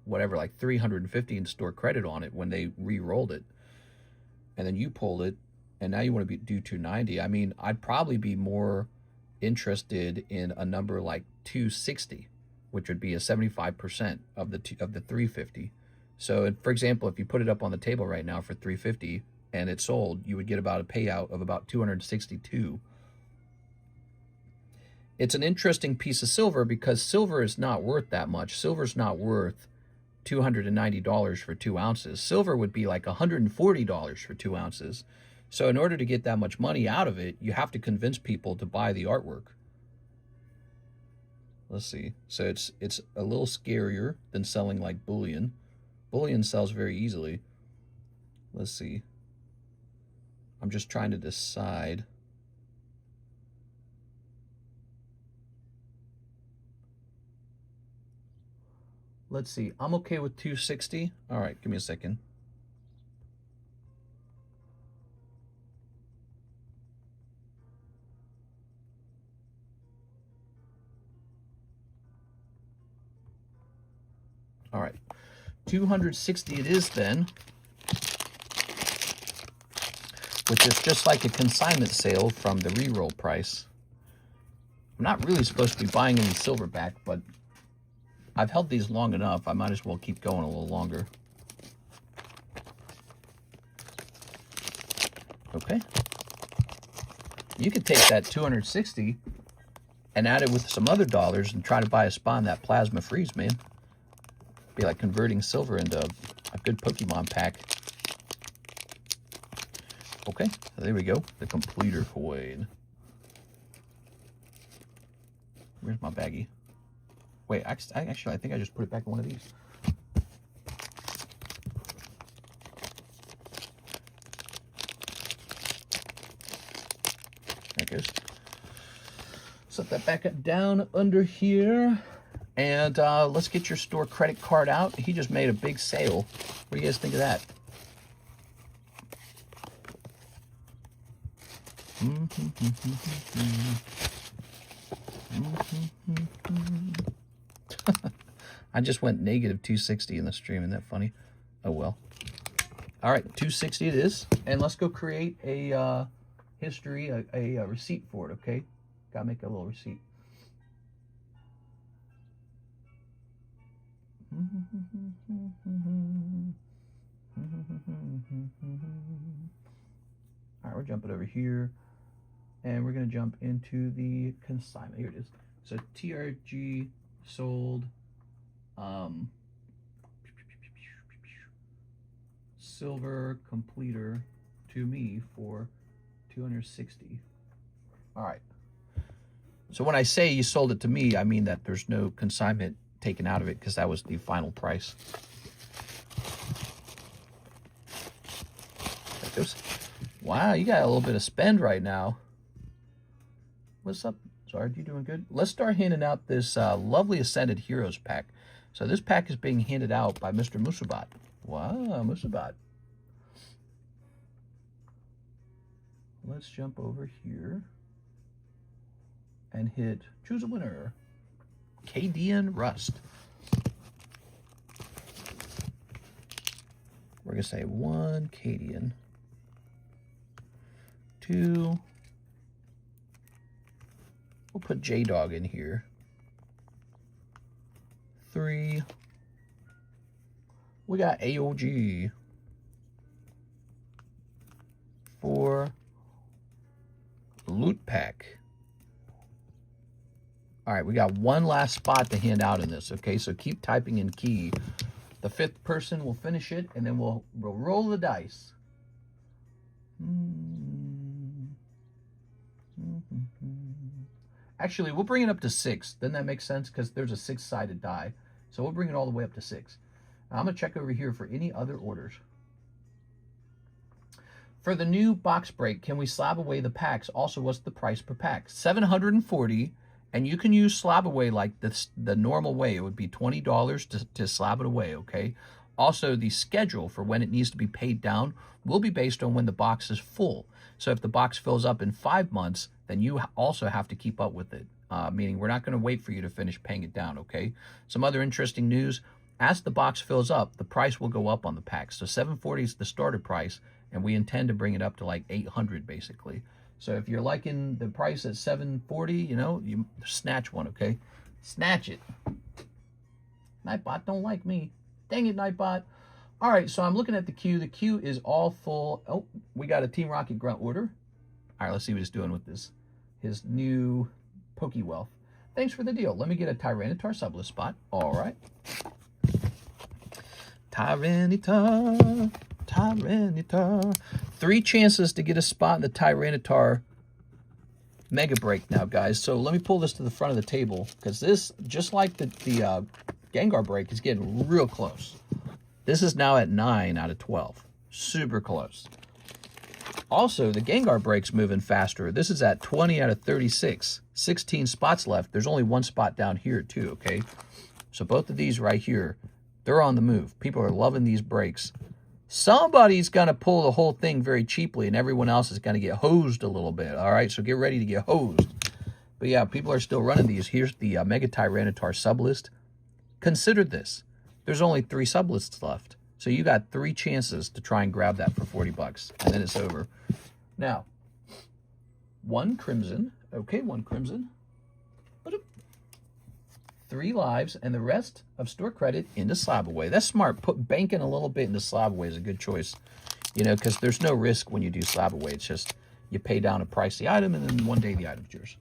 Speaker 1: whatever, like 350 in store credit on it when they re-rolled it. And then you pulled it, and now you want to do 290. I mean, I'd probably be more interested in a number like 260, which would be a 75% of the 350. So, for example, if you put it up on the table right now for 350 and it sold, you would get about a payout of about 262. It's an interesting piece of silver because silver is not worth that much. Silver's not worth $290 for 2 ounces. Silver would be like $140 for 2 ounces. So in order to get that much money out of it, you have to convince people to buy the artwork. Let's see. So it's a little scarier than selling like bullion. Bullion sells very easily. Let's see. I'm just trying to decide. Let's see. I'm okay with 260. All right, give me a second. All right, 260 it is then, which is just like a consignment sale from the re-roll price. I'm not really supposed to be buying any silver back, but I've held these long enough. I might as well keep going a little longer. Okay. You could take that 260 and add it with some other dollars and try to buy a spawn that plasma freeze, man. Be like converting silver into a good Pokemon pack. Okay, there we go. The completer coin. Where's my baggie? Wait, actually, I think I just put it back in one of these. There it goes. Set that back up down under here. And let's get your store credit card out. He just made a big sale. What do you guys think of that? I just went negative 260 in the stream. Isn't that funny? Oh, well. All right, 260 it is. And let's go create a history, a receipt for it, okay? Gotta make a little receipt. All right, we're jumping over here, and we're going to jump into the consignment. Here it is. So TRG sold silver completer to me for 260. All right. So when I say you sold it to me, I mean that there's no consignment taken out of it because that was the final price. There it goes. Wow, you got a little bit of spend right now. What's up, Zard? You doing good? Let's start handing out this lovely Ascended Heroes pack. So this pack is being handed out by Mr. Musabat. Wow, Musabat. Let's jump over here and hit choose a winner. Cadian Rust. We're going to say 1 Cadian. 2. We'll put J-Dog in here. 3. We got AOG. 4. Loot Pack. All right, we got one last spot to hand out in this, okay? So keep typing in key. The 5th person will finish it, and then we'll roll the dice. Actually, we'll bring it up to 6. Doesn't that make sense? Because there's a 6-sided die. So we'll bring it all the way up to 6. Now, I'm going to check over here for any other orders. For the new box break, can we slab away the packs? Also, what's the price per pack? $740, and you can use slab away like this, the normal way. It would be $20 to slab it away, okay? Also, the schedule for when it needs to be paid down will be based on when the box is full. So if the box fills up in 5 months, then you also have to keep up with it, meaning we're not going to wait for you to finish paying it down, okay? Some other interesting news, as the box fills up, the price will go up on the pack. So $740 is the starter price, and we intend to bring it up to like $800 basically. So if you're liking the price at $740, you know, you snatch one, okay? Snatch it. Nightbot don't like me. Dang it, Nightbot. All right, so I'm looking at the queue. The queue is all full. Oh, we got a Team Rocket grunt order. All right, let's see what he's doing with this. His new PokeWealth. Thanks for the deal. Let me get a Tyranitar sublist spot. All right. Tyranitar. 3 chances to get a spot in the Tyranitar Mega Break now, guys. So let me pull this to the front of the table, because this, just like the Gengar Break, is getting real close. This is now at 9 out of 12. Super close. Also, the Gengar Break's moving faster. This is at 20 out of 36. 16 spots left. There's only 1 spot down here, too, okay? So both of these right here, they're on the move. People are loving these breaks. Somebody's going to pull the whole thing very cheaply, and everyone else is going to get hosed a little bit, all right? So get ready to get hosed. But yeah, people are still running these. Here's the Mega Tyranitar sublist. Consider this. There's only 3 sublists left. So you got 3 chances to try and grab that for 40 bucks, and then it's over. Now, 1 Crimson. Okay, 1 Crimson. 3 lives, and the rest of store credit into slab away. That's smart. Banking a little bit into slab away is a good choice, you know, because there's no risk when you do slab away. It's just you pay down a pricey item, and then one day the item's yours.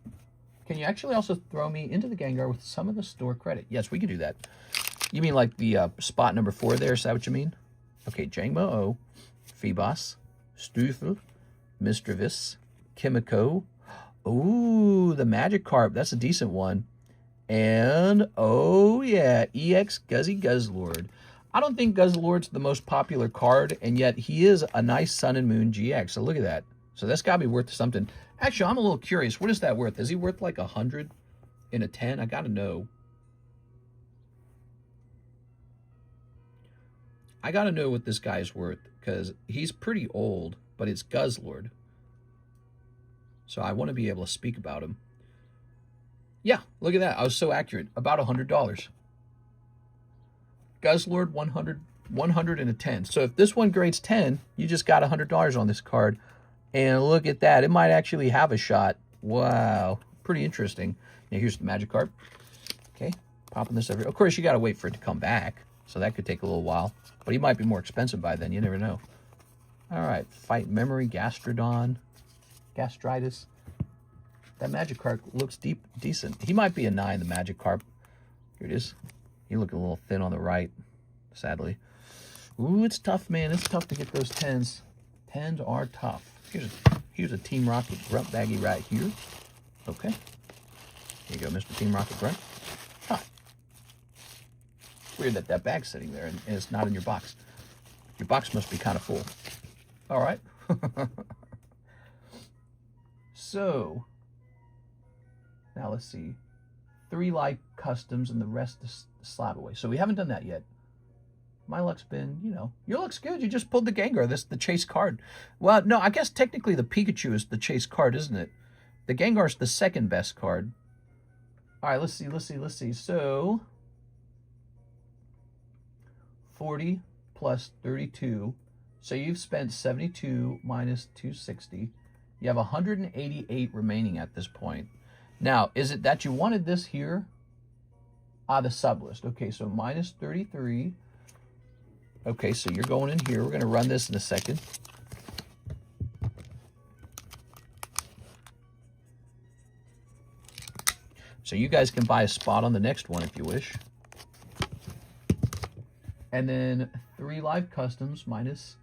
Speaker 1: Can you actually also throw me into the Gengar with some of the store credit? Yes, we can do that. You mean like the spot number 4 there? Is that what you mean? Okay, Jangmo-O, Phoebos, Stufel, Misdreavus, Kimiko. Ooh, the Magikarp. That's a decent one. And, oh yeah, EX Guzzy Guzzlord. I don't think Guzzlord's the most popular card, and yet he is a nice Sun and Moon GX. So look at that. So that's got to be worth something. Actually, I'm a little curious. What is that worth? Is he worth like 100 in a 10? I got to know. I got to know what this guy's worth, because he's pretty old, but it's Guzzlord. So I want to be able to speak about him. Yeah, look at that. I was so accurate. About $100. Guzzlord, 100 and a 10. So if this one grades 10, you just got $100 on this card. And look at that. It might actually have a shot. Wow. Pretty interesting. Now here's the Magikarp. Okay. Popping this over. Of course, you got to wait for it to come back. So that could take a little while. But he might be more expensive by then. You never know. All right. Fight Memory, Gastrodon, Gastritis. That Magikarp looks decent. He might be a 9, the Magikarp. Here it is. He look a little thin on the right, sadly. Ooh, it's tough, man. It's tough to get those 10s. 10s are tough. Here's a Team Rocket Grunt baggie right here. Okay. Here you go, Mr. Team Rocket Grunt. Huh. Weird that that bag's sitting there and it's not in your box. Your box must be kind of full. All right. So, now let's see. 3 life customs and the rest is slab away. So we haven't done that yet. My luck's been, you know, your luck's good. You just pulled the Gengar. This the chase card. Well, no, I guess technically the Pikachu is the chase card, isn't it? The Gengar's the second best card. All right, let's see. So, 40 plus 32. So you've spent 72 minus 260. You have 188 remaining at this point. Now, is it that you wanted this here? The sublist. Okay, so minus 33. Okay, so you're going in here. We're going to run this in a second. So you guys can buy a spot on the next one if you wish. And then 3 live customs minus,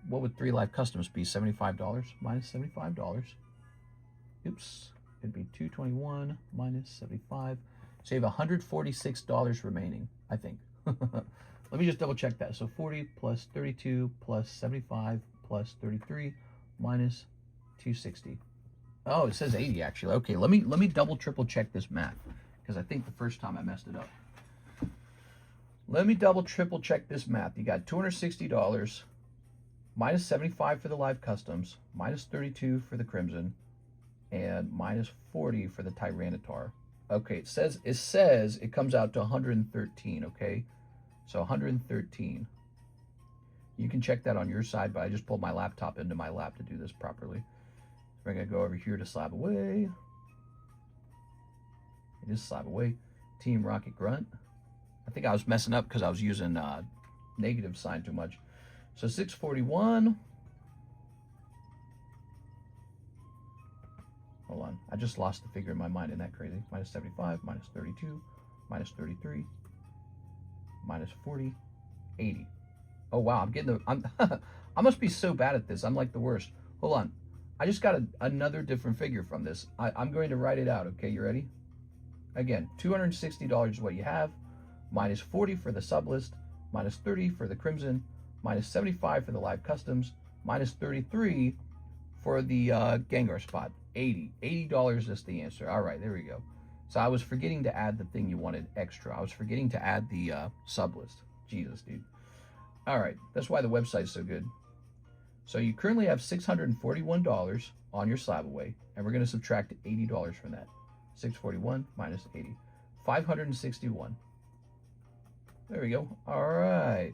Speaker 1: what would 3 live customs be? $75 minus $75. Oops. It'd be 221 minus 75. So you have $146 remaining, I think. Let me just double check that. So 40 plus 32 plus 75 plus 33, minus 260. Oh, it says 80 actually. Okay, let me double triple check this math because I think the first time I messed it up. Let me double triple check this math. You got $260 minus 75 for the live customs, minus 32 for the crimson, and minus 40 for the Tyranitar. Okay, it says it comes out to 113, okay? So 113. You can check that on your side, but I just pulled my laptop into my lap to do this properly. We're gonna go over here to Slab Away. It is Slab Away. Team Rocket Grunt. I think I was messing up because I was using negative sign too much. So 641. Hold on. I just lost the figure in my mind. Isn't that crazy? Minus 75, minus 32, minus 33, minus 40, 80. Oh, wow. I'm getting the... I must be so bad at this. I'm like the worst. Hold on. I just got another different figure from this. I'm going to write it out. Okay, you ready? Again, $260 is what you have. Minus 40 for the sub list. Minus 30 for the crimson. Minus 75 for the live customs. Minus 33 for the Gengar spot. 80. $80 is the answer. All right, there we go. So I was forgetting to add the thing you wanted extra. I was forgetting to add the sub list. Jesus, dude. All right, that's why the website's so good. So you currently have $641 on your slab away, and we're going to subtract $80 from that. 641 minus 80. 561. There we go. All right.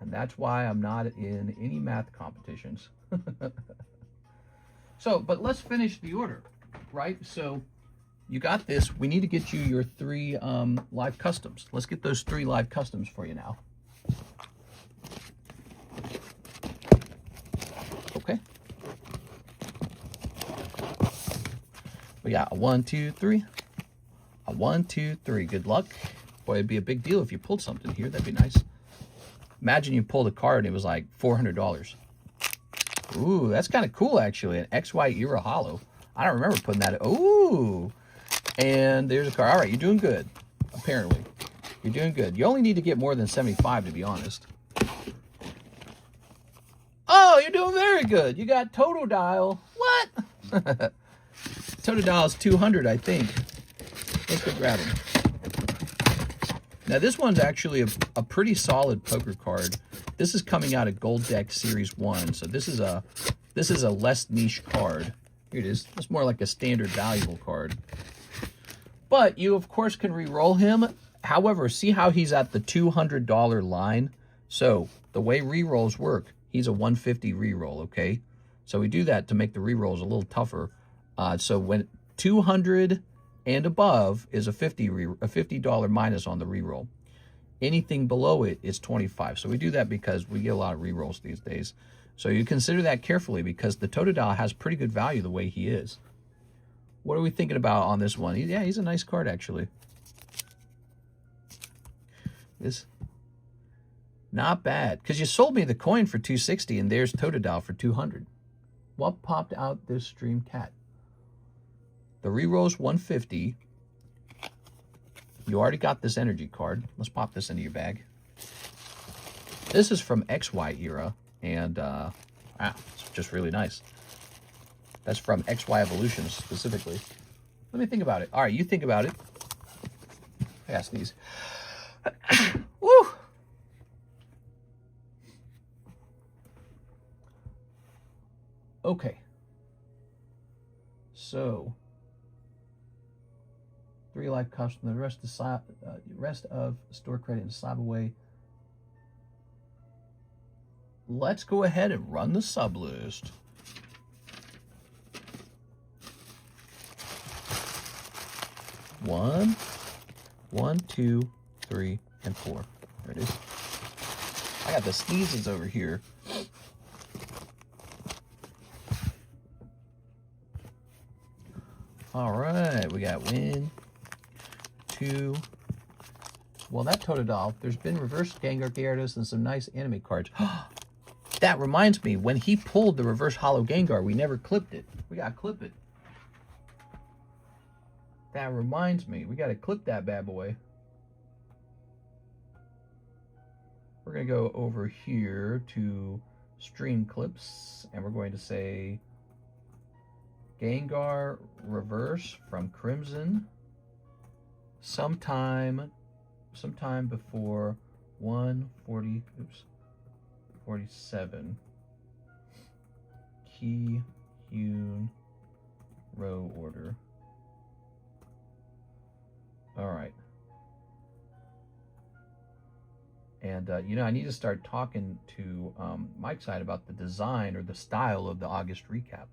Speaker 1: And that's why I'm not in any math competitions. So, but let's finish the order, right? So you got this. We need to get you your 3 live customs. Let's get those 3 live customs for you now. Okay. We got a 1, 2, 3. A 1, 2, 3. Good luck. Boy, it'd be a big deal if you pulled something here. That'd be nice. Imagine you pulled a card and it was like $400. Ooh, that's kind of cool, actually. An XY era holo. I don't remember putting that. Ooh. And there's a card. All right, you're doing good, apparently. You're doing good. You only need to get more than 75, to be honest. Oh, you're doing very good. You got Totodile. What? Totodile is 200, I think. Let's go grab him. Now, this one's actually a pretty solid poker card. This is coming out of Gold Deck Series 1, so this is a less niche card. Here it is. It's more like a standard valuable card. But you, of course, can re-roll him. However, see how he's at the $200 line? So the way re-rolls work, he's a 150 re-roll, okay? So we do that to make the re-rolls a little tougher. So when 200 and above is a $50 minus on the re-roll. Anything below it is 25. So we do that because we get a lot of re-rolls these days. So you consider that carefully because the Totodile has pretty good value the way he is. What are we thinking about on this one? Yeah, he's a nice card, actually. This, not bad. Because you sold me the coin for $260 and there's Totodile for $200. What popped out this stream cat? The re-roll's 150. You already got this energy card. Let's pop this into your bag. This is from XY era, and it's just really nice. That's from XY Evolution specifically. Let me think about it. All right, you think about it. I gotta sneeze. Woo! Okay. So 3 life custom, the rest of store credit and slab away. Let's go ahead and run the sub list. One, 2, 3, and 4. There it is. I got the sneezes over here. All right, we got win. 2. Well, that Totodile, there's been reverse Gengar Gyarados and some nice anime cards. That reminds me, when he pulled the reverse holo Gengar, we never clipped it. We gotta clip it. That reminds me, we gotta clip that bad boy. We're gonna go over here to stream clips, and we're going to say Gengar reverse from Crimson sometime before 1:47 key Yoon row order. All right. And, you know, I need to start talking to Mike's side about the design or the style of the August recap.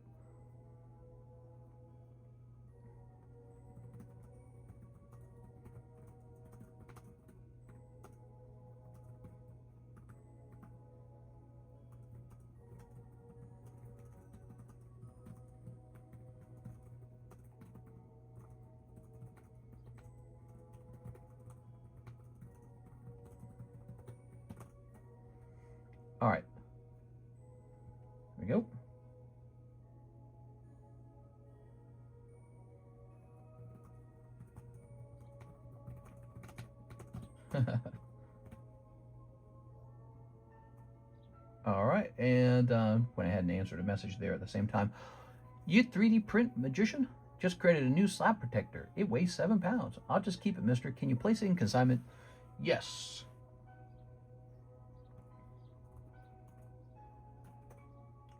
Speaker 1: All right, here we go. All right, and went ahead and answered a message there at the same time. You 3D print magician? Just created a new slab protector. It weighs 7 pounds. I'll just keep it, mister. Can you place it in consignment? Yes.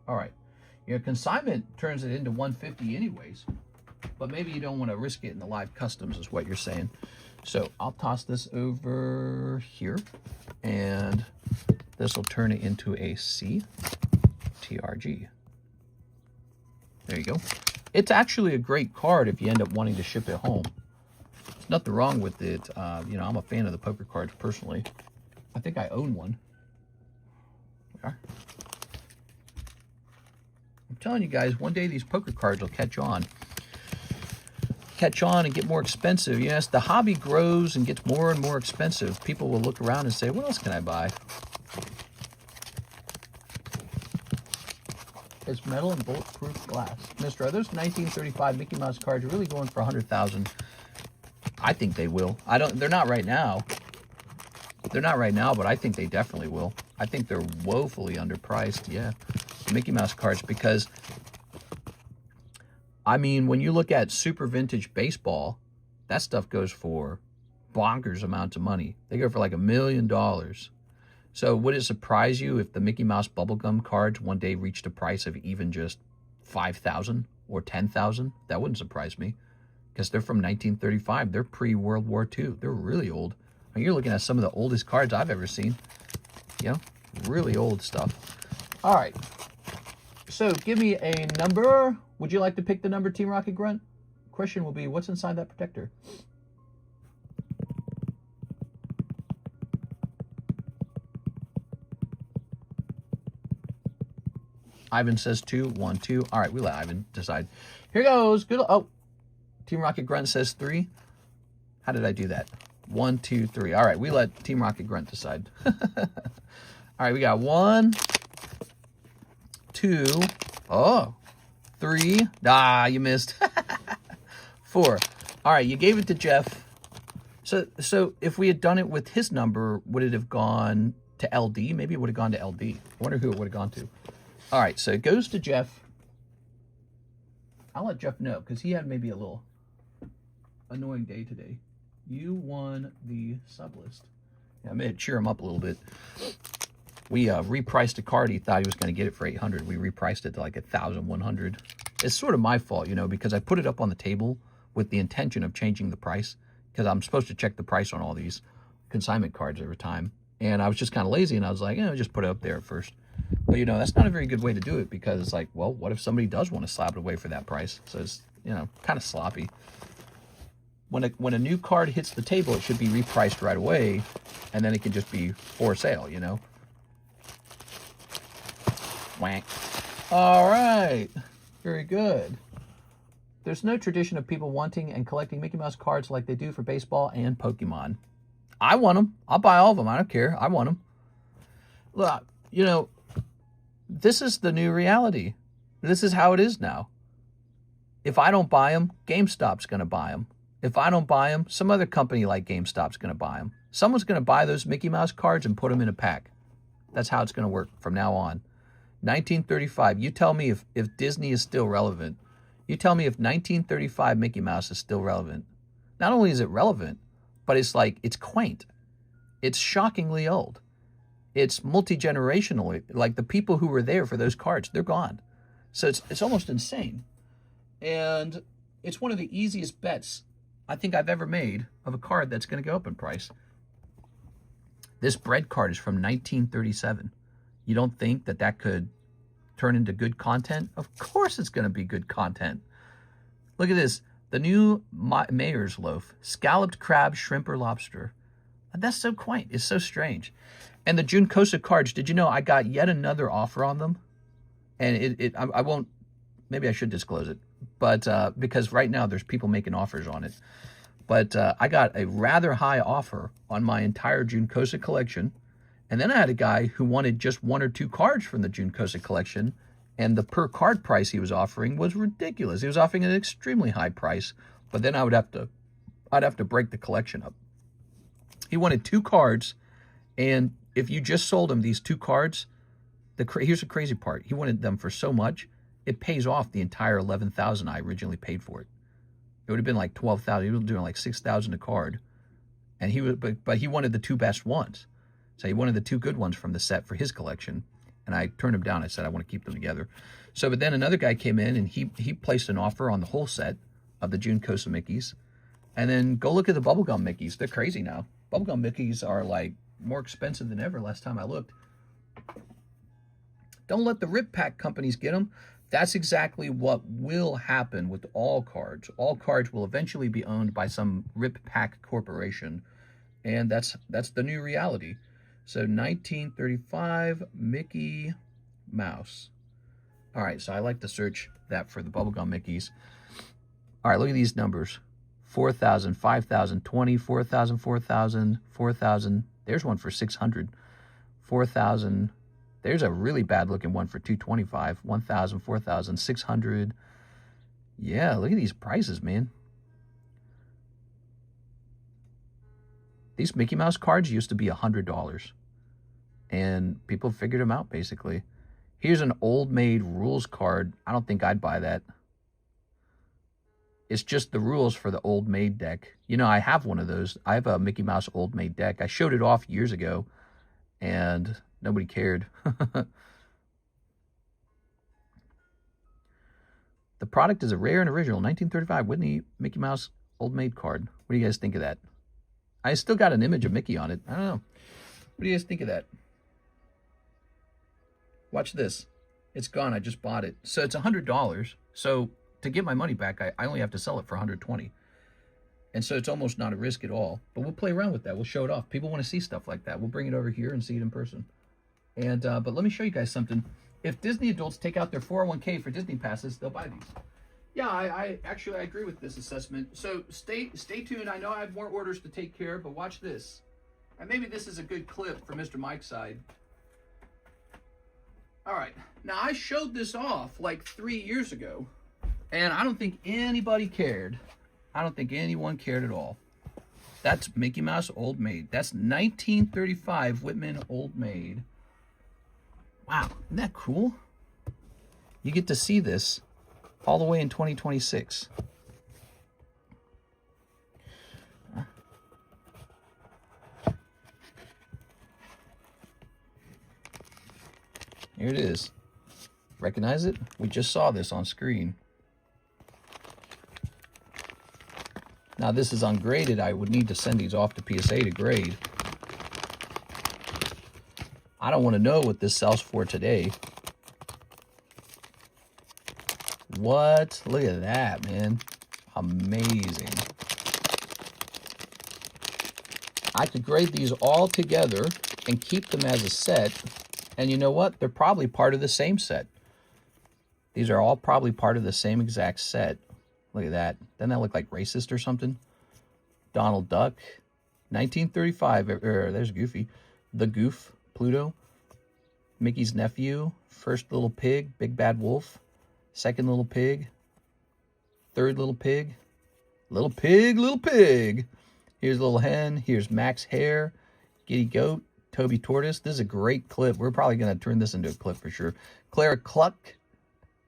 Speaker 1: All right. You know, consignment turns it into 150 anyways, but maybe you don't want to risk it in the live customs is what you're saying. So I'll toss this over here, and this will turn it into a CTRG. There you go. It's actually a great card if you end up wanting to ship it home. There's nothing wrong with it. You know, I'm a fan of the poker cards personally. I think I own one. There. I'm telling you guys, one day these poker cards will catch on. Catch on and get more expensive. Yes, the hobby grows and gets more and more expensive. People will look around and say, what else can I buy? It's metal and bulletproof glass. Mister, are those 1935 Mickey Mouse cards really going for 100,000? I think they will. They're not right now. They're not right now, but I think they definitely will. I think they're woefully underpriced, yeah. The Mickey Mouse cards, because I mean, when you look at super vintage baseball, that stuff goes for bonkers amounts of money. They go for like $1 million. So would it surprise you if the Mickey Mouse bubblegum cards one day reached a price of even just 5,000 or 10,000? That wouldn't surprise me, because they're from 1935. They're pre-World War II. They're really old. I mean, you're looking at some of the oldest cards I've ever seen. You know, really old stuff. All right. So give me a number. Would you like to pick the number, Team Rocket Grunt? Question will be, what's inside that protector? Ivan says 2, 1, 2. All right, we let Ivan decide. Here goes. Good. Oh, Team Rocket Grunt says 3. How did I do that? 1, 2, 3. All right, we let Team Rocket Grunt decide. All right, we got 1, 2, 3. Ah, you missed. 4. All right, you gave it to Jeff. So if we had done it with his number, would it have gone to LD? Maybe it would have gone to LD. I wonder who it would have gone to. All right, so it goes to Jeff. I'll let Jeff know, because he had maybe a little annoying day today. You won the sub list. Yeah, I may cheer him up a little bit. We repriced a card. He thought he was going to get it for 800. We repriced it to like 1,100. It's sort of my fault, you know, because I put it up on the table with the intention of changing the price, because I'm supposed to check the price on all these consignment cards every time. And I was just kind of lazy, and I was like, just put it up there at first. But, you know, that's not a very good way to do it, because it's like, well, what if somebody does want to slap it away for that price? So it's, you know, kind of sloppy. When a new card hits the table, it should be repriced right away, and then it can just be for sale, you know? Wank. All right. Very good. There's no tradition of people wanting and collecting Mickey Mouse cards like they do for baseball and Pokemon. I want them. I'll buy all of them. I don't care. I want them. Look, you know, this is the new reality. This is how it is now. If I don't buy them, GameStop's going to buy them. If I don't buy them, some other company like GameStop's going to buy them. Someone's going to buy those Mickey Mouse cards and put them in a pack. That's how it's going to work from now on. 1935. You tell me if Disney is still relevant. You tell me if 1935 Mickey Mouse is still relevant. Not only is it relevant, but it's like, it's quaint. It's shockingly old. It's multi-generational. Like the people who were there for those cards, they're gone. So it's almost insane. And it's one of the easiest bets I think I've ever made of a card that's going to go up in price. This bread card is from 1937. You don't think that that could turn into good content? Of course it's going to be good content. Look at this. The new Mayor's Loaf. Scalloped crab, shrimp, or lobster. That's so quaint. It's so strange. And the Junkosa cards, did you know I got yet another offer on them? And I won't, maybe I should disclose it. But because right now there's people making offers on it. But I got a rather high offer on my entire Junkosa collection. And then I had a guy who wanted just 1 or 2 cards from the Junkosa collection. And the per card price he was offering was ridiculous. He was offering an extremely high price. But then I'd have to break the collection up. He wanted 2 cards. And if you just sold him these 2 cards, here's the crazy part. He wanted them for so much, it pays off the entire $11,000 I originally paid for it. It would have been like $12,000. He was doing like $6,000 a card, and but he wanted the 2 best ones. So he wanted the 2 good ones from the set for his collection, and I turned him down. I said I want to keep them together. So, but then another guy came in and he placed an offer on the whole set of the Junkosa Mickeys, and then go look at the bubblegum Mickeys. They're crazy now. Bubblegum Mickeys are like more expensive than ever. Last time I looked. Don't let the rip pack companies get them. That's exactly what will happen with all cards. All cards will eventually be owned by some rip pack corporation, and that's the new reality. So 1935 Mickey Mouse. All right, so I like to search that for the bubblegum Mickeys. All right, look at these numbers. 4,000, 5,000, 20, 4,000, 4,000, 4,000. There's one for 600. 4,000. There's a really bad looking one for 225, 1,000, 4,000, 600. Yeah, look at these prices, man. These Mickey Mouse cards used to be $100, and people figured them out, basically. Here's an Old Maid rules card. I don't think I'd buy that. It's just the rules for the Old Maid deck. You know, I have one of those. I have a Mickey Mouse Old Maid deck. I showed it off years ago, and nobody cared. The product is a rare and original 1935 Whitney Mickey Mouse Old Maid card. What do you guys think of that? I still got an image of Mickey on it. I don't know. What do you guys think of that? Watch this. It's gone. I just bought it. So it's $100. So to get my money back, I only have to sell it for $120. And so it's almost not a risk at all. But we'll play around with that. We'll show it off. People want to see stuff like that. We'll bring it over here and see it in person. And but let me show you guys something. If Disney adults take out their 401k for Disney passes, they'll buy these. Yeah, I actually agree with this assessment. So stay tuned. I know I have more orders to take care of, but watch this. And maybe this is a good clip for Mr. Mike's side. All right. Now, I showed this off like 3 years ago, and I don't think anybody cared. I don't think anyone cared at all. That's Mickey Mouse Old Maid. That's 1935 Whitman Old Maid. Wow, isn't that cool? You get to see this all the way in 2026. Here it is. Recognize it? We just saw this on screen. Now this is ungraded. I would need to send these off to PSA to grade. I don't want to know what this sells for today. What? Look at that, man. Amazing. I could grade these all together and keep them as a set. And you know what? They're probably part of the same set. These are all probably part of the same exact set. Look at that. Doesn't that look like racist or something? Donald Duck. 1935. There's Goofy. The Goof. Pluto. Mickey's nephew. First little pig. Big Bad Wolf. Second little pig. Third little pig. Little pig, little pig. Here's little hen. Here's Max Hare. Giddy Goat. Toby Tortoise. This is a great clip. We're probably going to turn this into a clip for sure. Clara Cluck,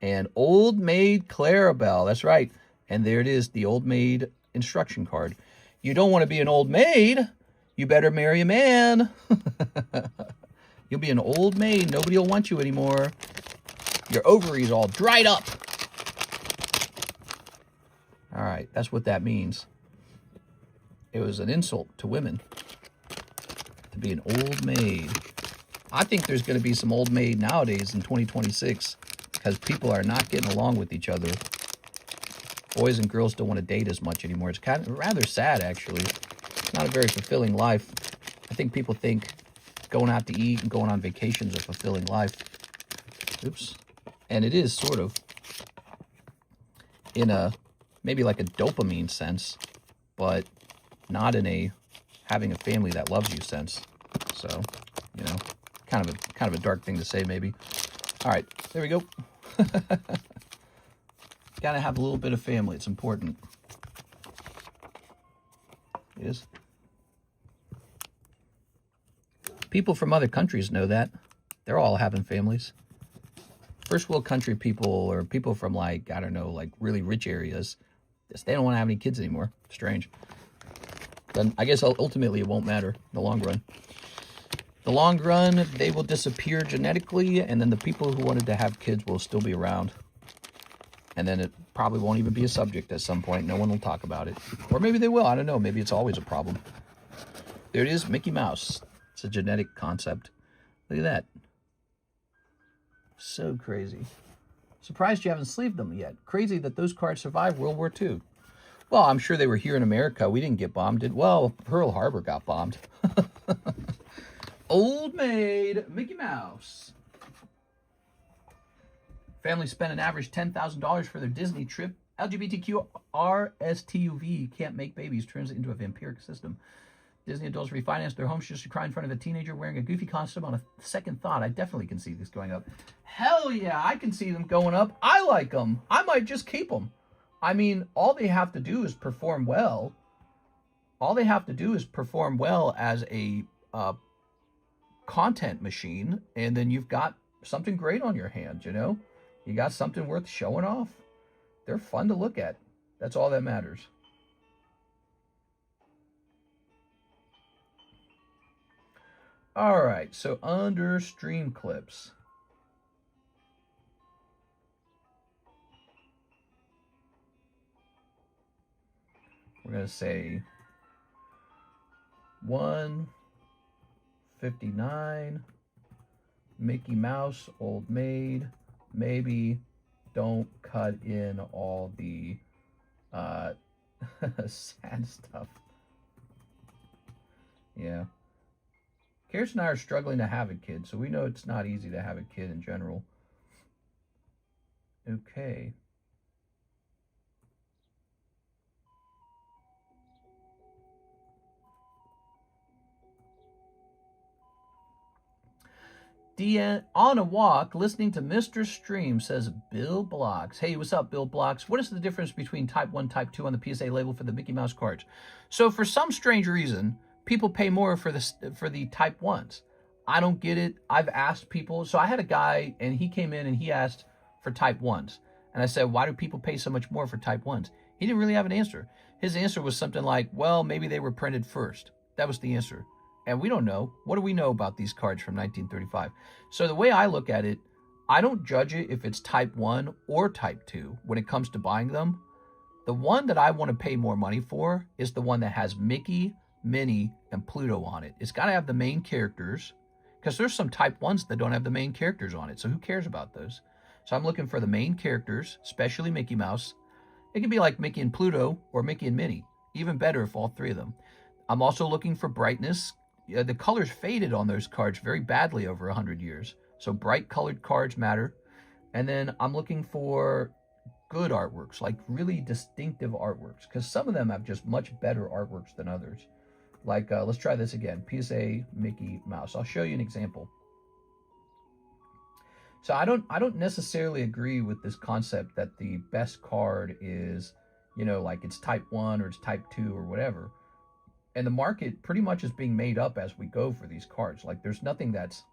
Speaker 1: and Old Maid Clarabelle. That's right. And there it is, the Old Maid instruction card. You don't want to be an old maid. You better marry a man. You'll be an old maid. Nobody will want you anymore. Your ovaries all dried up. All right, that's what that means. It was an insult to women to be an old maid. I think there's going to be some old maid nowadays in 2026 because people are not getting along with each other. Boys and girls don't want to date as much anymore. It's kind of rather sad, actually. It's not a very fulfilling life. I think people think going out to eat and going on vacations is a fulfilling life. Oops. And it is sort of in a maybe like a dopamine sense, but not in a having a family that loves you sense. So, you know, kind of a dark thing to say maybe. All right, there we go. Gotta have a little bit of family. It's important. It is. People from other countries know that. They're all having families. First world country people or people from like, I don't know, like really rich areas, they don't want to have any kids anymore. Strange. Then I guess ultimately it won't matter in the long run. The long run, they will disappear genetically, and then the people who wanted to have kids will still be around. And then it probably won't even be a subject at some point. No one will talk about it. Or maybe they will. I don't know. Maybe it's always a problem. There it is, Mickey Mouse. It's a genetic concept. Look at that. So crazy. Surprised you haven't sleeved them yet. Crazy that those cards survived World War II. Well, I'm sure they were here in America. We didn't get bombed. Well, Pearl Harbor got bombed. Old Maid Mickey Mouse. Family spent an average $10,000 for their Disney trip. LGBTQ RSTUV can't make babies turns it into a vampiric system. Disney adults refinanced their homes just to cry in front of a teenager wearing a goofy costume. On a second thought, I definitely can see this going up. Hell yeah, I can see them going up. I like them. I might just keep them. I mean, all they have to do is perform well. All they have to do is perform well as a content machine, and then you've got something great on your hands, you know? You got something worth showing off. They're fun to look at. That's all that matters. All right, so under stream clips. We're going to say 159, Mickey Mouse, Old Maid, maybe don't cut in all the sad stuff. Yeah. Kirsten and I are struggling to have a kid, so we know it's not easy to have a kid in general. Okay. On a walk, listening to Mr. Stream, says Bill Blocks. Hey, what's up, Bill Blocks? What is the difference between Type 1, Type 2 on the PSA label for the Mickey Mouse cards? So for some strange reason, people pay more for the Type 1s. I don't get it. I've asked people. So I had a guy, and he came in, and he asked for Type 1s. And I said, why do people pay so much more for Type 1s? He didn't really have an answer. His answer was something like, well, maybe they were printed first. That was the answer. And we don't know. What do we know about these cards from 1935? So the way I look at it, I don't judge it if it's Type 1 or Type 2 when it comes to buying them. The one that I want to pay more money for is the one that has Mickey, Minnie, and Pluto on it. It's got to have the main characters, because there's some Type 1s that don't have the main characters on it. So who cares about those? So I'm looking for the main characters, especially Mickey Mouse. It can be like Mickey and Pluto or Mickey and Minnie. Even better if all three of them. I'm also looking for brightness. The colors faded on those cards very badly over 100 years. So bright colored cards matter. And then I'm looking for good artworks, like really distinctive artworks, because some of them have just much better artworks than others. Like, let's try this again. PSA Mickey Mouse. I'll show you an example. So I don't necessarily agree with this concept that the best card is, you know, like it's Type 1 or it's Type 2 or whatever. And the market pretty much is being made up as we go for these cards. Like there's nothing that's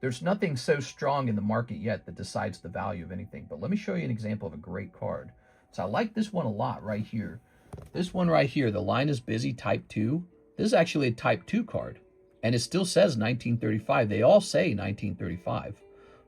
Speaker 1: There's nothing so strong in the market yet that decides the value of anything. But let me show you an example of a great card. So I like this one a lot right here. This one right here, the line is busy, type 2. This is actually a type 2 card. And it still says 1935. They all say 1935.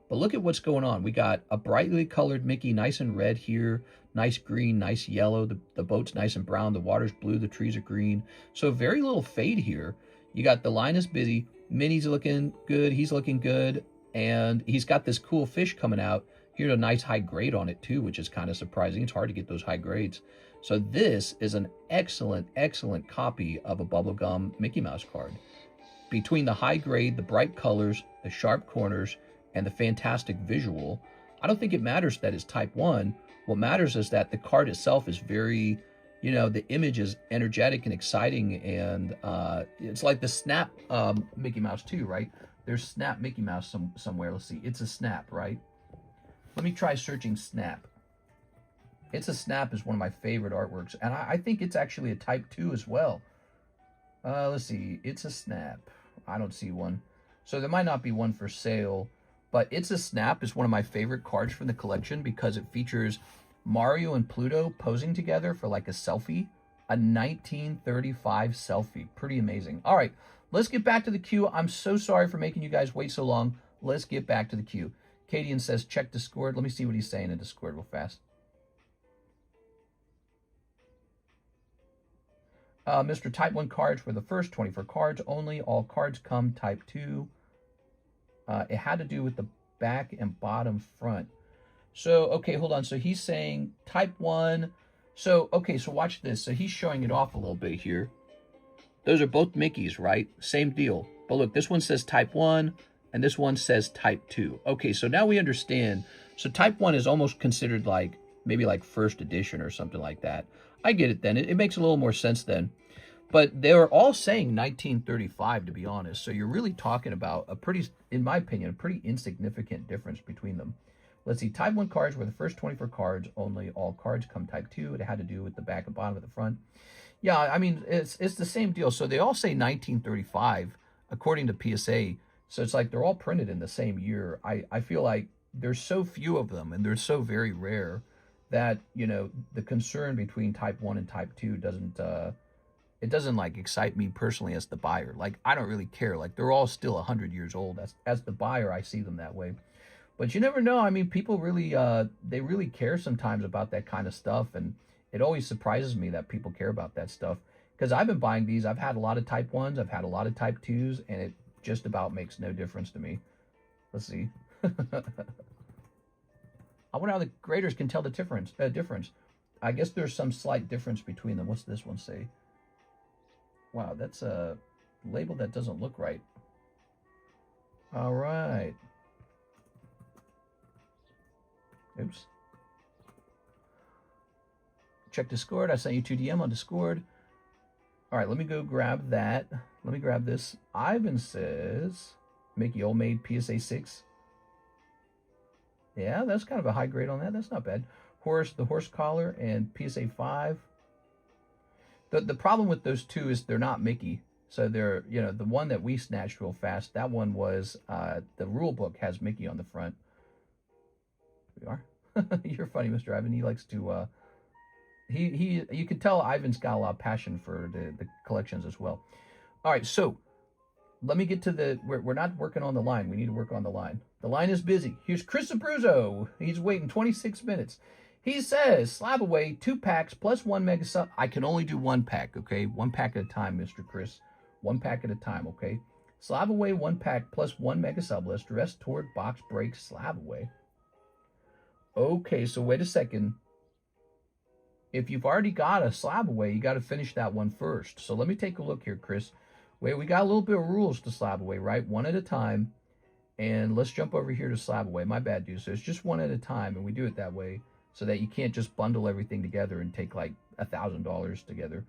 Speaker 1: But look at what's going on. We got a brightly colored Mickey, nice and red here, nice green, nice yellow. The boat's nice and brown. The water's blue. The trees are green. So very little fade here. You got the line is busy. Minnie's looking good. He's looking good. And he's got this cool fish coming out. Here's a nice high grade on it too, which is kind of surprising. It's hard to get those high grades. So this is an excellent, excellent copy of a bubblegum Mickey Mouse card. Between the high grade, the bright colors, the sharp corners, and the fantastic visual, I don't think it matters that it's type 1. What matters is that the card itself is very, you know, the image is energetic and exciting, and it's like the Snap Mickey Mouse too, right? There's Snap Mickey Mouse somewhere. Let's see. It's a Snap, right? Let me try searching Snap. It's a Snap is one of my favorite artworks, and I think it's actually a type 2 as well. Let's see. It's a Snap. I don't see one. So there might not be one for sale, but It's a Snap is one of my favorite cards from the collection because it features Mario and Pluto posing together for like a selfie, a 1935 selfie. Pretty amazing. All right, let's get back to the queue. I'm so sorry for making you guys wait so long. Let's get back to the queue. Cadian says, check Discord. Let me see what he's saying in Discord real fast. Mr. Type 1 cards were the first 24 cards only. All cards come Type 2. It had to do with the back and bottom front. So, okay, hold on. So he's saying Type 1. So, okay, so watch this. So he's showing it off a little bit here. Those are both Mickeys, right? Same deal. But look, this one says Type 1, and this one says Type 2. Okay, so now we understand. So Type 1 is almost considered like, maybe like first edition or something like that. I get it then. It makes a little more sense then. But they were all saying 1935, to be honest. So you're really talking about a pretty, in my opinion, a pretty insignificant difference between them. Let's see. Type 1 cards were the first 24 cards only. All cards come Type 2. It had to do with the back and bottom of the front. Yeah, I mean, it's the same deal. So they all say 1935, according to PSA. So it's like they're all printed in the same year. I feel like there's so few of them, and they're so very rare, that, you know, the concern between Type 1 and Type 2 doesn't, it doesn't, like, excite me personally as the buyer. Like, I don't really care. Like, they're all still 100 years old. As the buyer, I see them that way. But you never know. I mean, people really, they really care sometimes about that kind of stuff, and it always surprises me that people care about that stuff. Because I've been buying these. I've had a lot of Type 1s. I've had a lot of Type 2s, and it just about makes no difference to me. Let's see. I wonder how the graders can tell the difference. I guess there's some slight difference between them. What's this one say? Wow, that's a label that doesn't look right. All right. Oops. Check Discord. I sent you 2 DM on Discord. All right, let me go grab that. Let me grab this. Ivan says, Mickey Old Maid PSA 6. Yeah, that's kind of a high grade on that. That's not bad. Horace, the horse collar, and PSA 5. The problem with those two is they're not Mickey. So they're, you know, the one that we snatched real fast, that one was, the rule book has Mickey on the front. We are. You're funny, Mr. Ivan. He likes to, you can tell Ivan's got a lot of passion for the collections as well. All right, so let me get to the, we're not working on the line. We need to work on the line. The line is busy. Here's Chris Abruzzo. He's waiting 26 minutes. He says, slab away, 2 packs plus 1 mega sub. I can only do 1 pack, okay? 1 pack at a time, Mr. Chris. 1 pack at a time, okay? Slab away, 1 pack plus 1 mega sub list. Rest toward box break, slab away. Okay, so wait a second. If you've already got a slab away, you got to finish that one first. So let me take a look here, Chris. Wait, we got a little bit of rules to slab away, right? 1 at a time. And let's jump over here to slab away. My bad, dude. So it's just 1 at a time, and we do it that way so that you can't just bundle everything together and take like $1,000 together.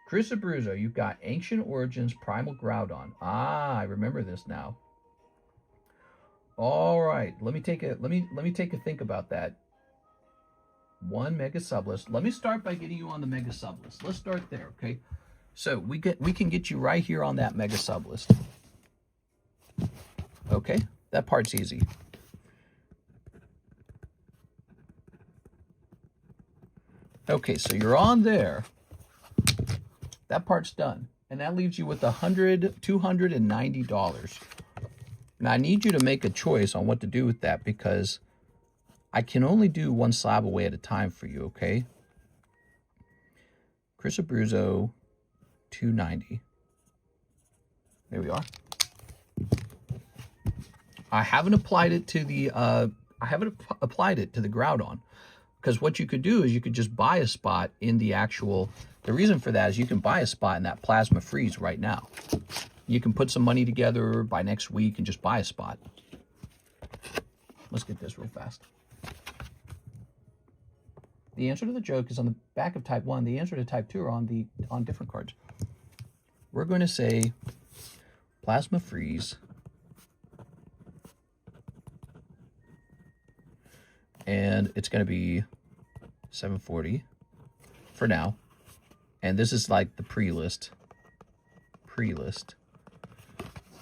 Speaker 1: Chris Abruzzo, you've got Ancient Origins Primal Groudon. Ah, I remember this now. All right, let me take a think about that. 1 mega sublist. Let me start by getting you on the mega sublist. Let's start there, okay? So we can get you right here on that mega sublist. Okay, that part's easy. Okay, so you're on there. That part's done. And that leaves you with $290. Now, I need you to make a choice on what to do with that because I can only do one slab away at a time for you, okay? CASHAPP, $290. There we are. I haven't applied it to the Groudon, because what you could do is you could just buy a spot in the actual. The reason for that is you can buy a spot in that plasma freeze right now. You can put some money together by next week and just buy a spot. Let's get this real fast. The answer to the joke is on the back of type 1. The answer to type 2 are on different cards. We're going to say plasma freeze. And it's going to be 740 for now. And this is like the pre-list.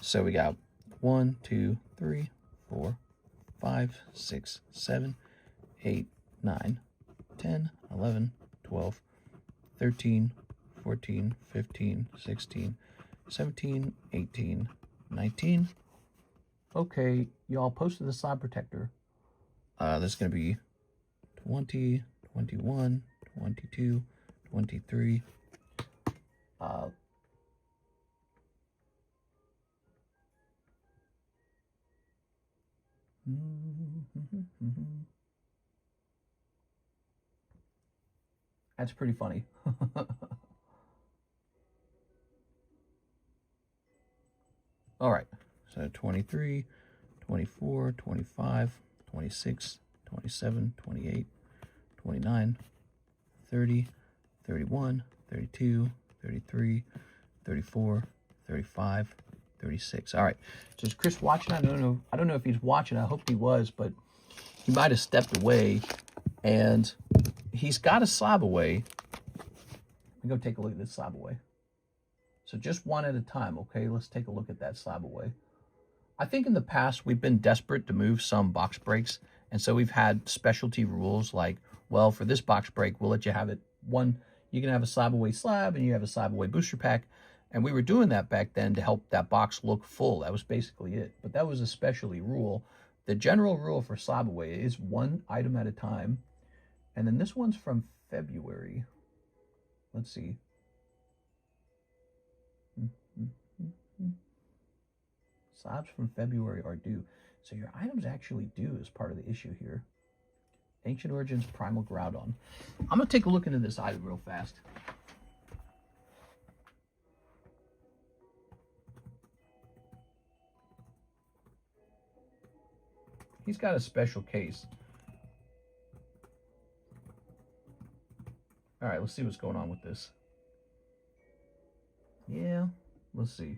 Speaker 1: So we got 1, 2, 3, 4, 5, 6, 7, 8, 9, 10, 11, 12, 13, 14, 15, 16, 17, 18, 19. Okay, y'all posted the slab protector. This is going to be 20, 21, 22, 23. That's pretty funny. All right, so 23, 24, 25, 26, 27, 28, 29, 30, 31, 32, 33, 34, 35, 36. All right. So is Chris watching? I don't know if he's watching. I hope he was, but he might have stepped away. And he's got a slab away. Let me go take a look at this slab away. So just one at a time, okay? Let's take a look at that slab away. I think in the past we've been desperate to move some box breaks, and so we've had specialty rules like, well, for this box break, we'll let you have it one. You can have a slab away slab, and you have a slab away booster pack, and we were doing that back then to help that box look full. That was basically it. But that was a specialty rule. The general rule for slab away is one item at a time, and then this one's from February. Let's see. Slabs from February are due. So your item's actually due as part of the issue here. Ancient Origins Primal Groudon. I'm going to take a look into this item real fast. He's got a special case. All right, let's see what's going on with this. Yeah, let's see.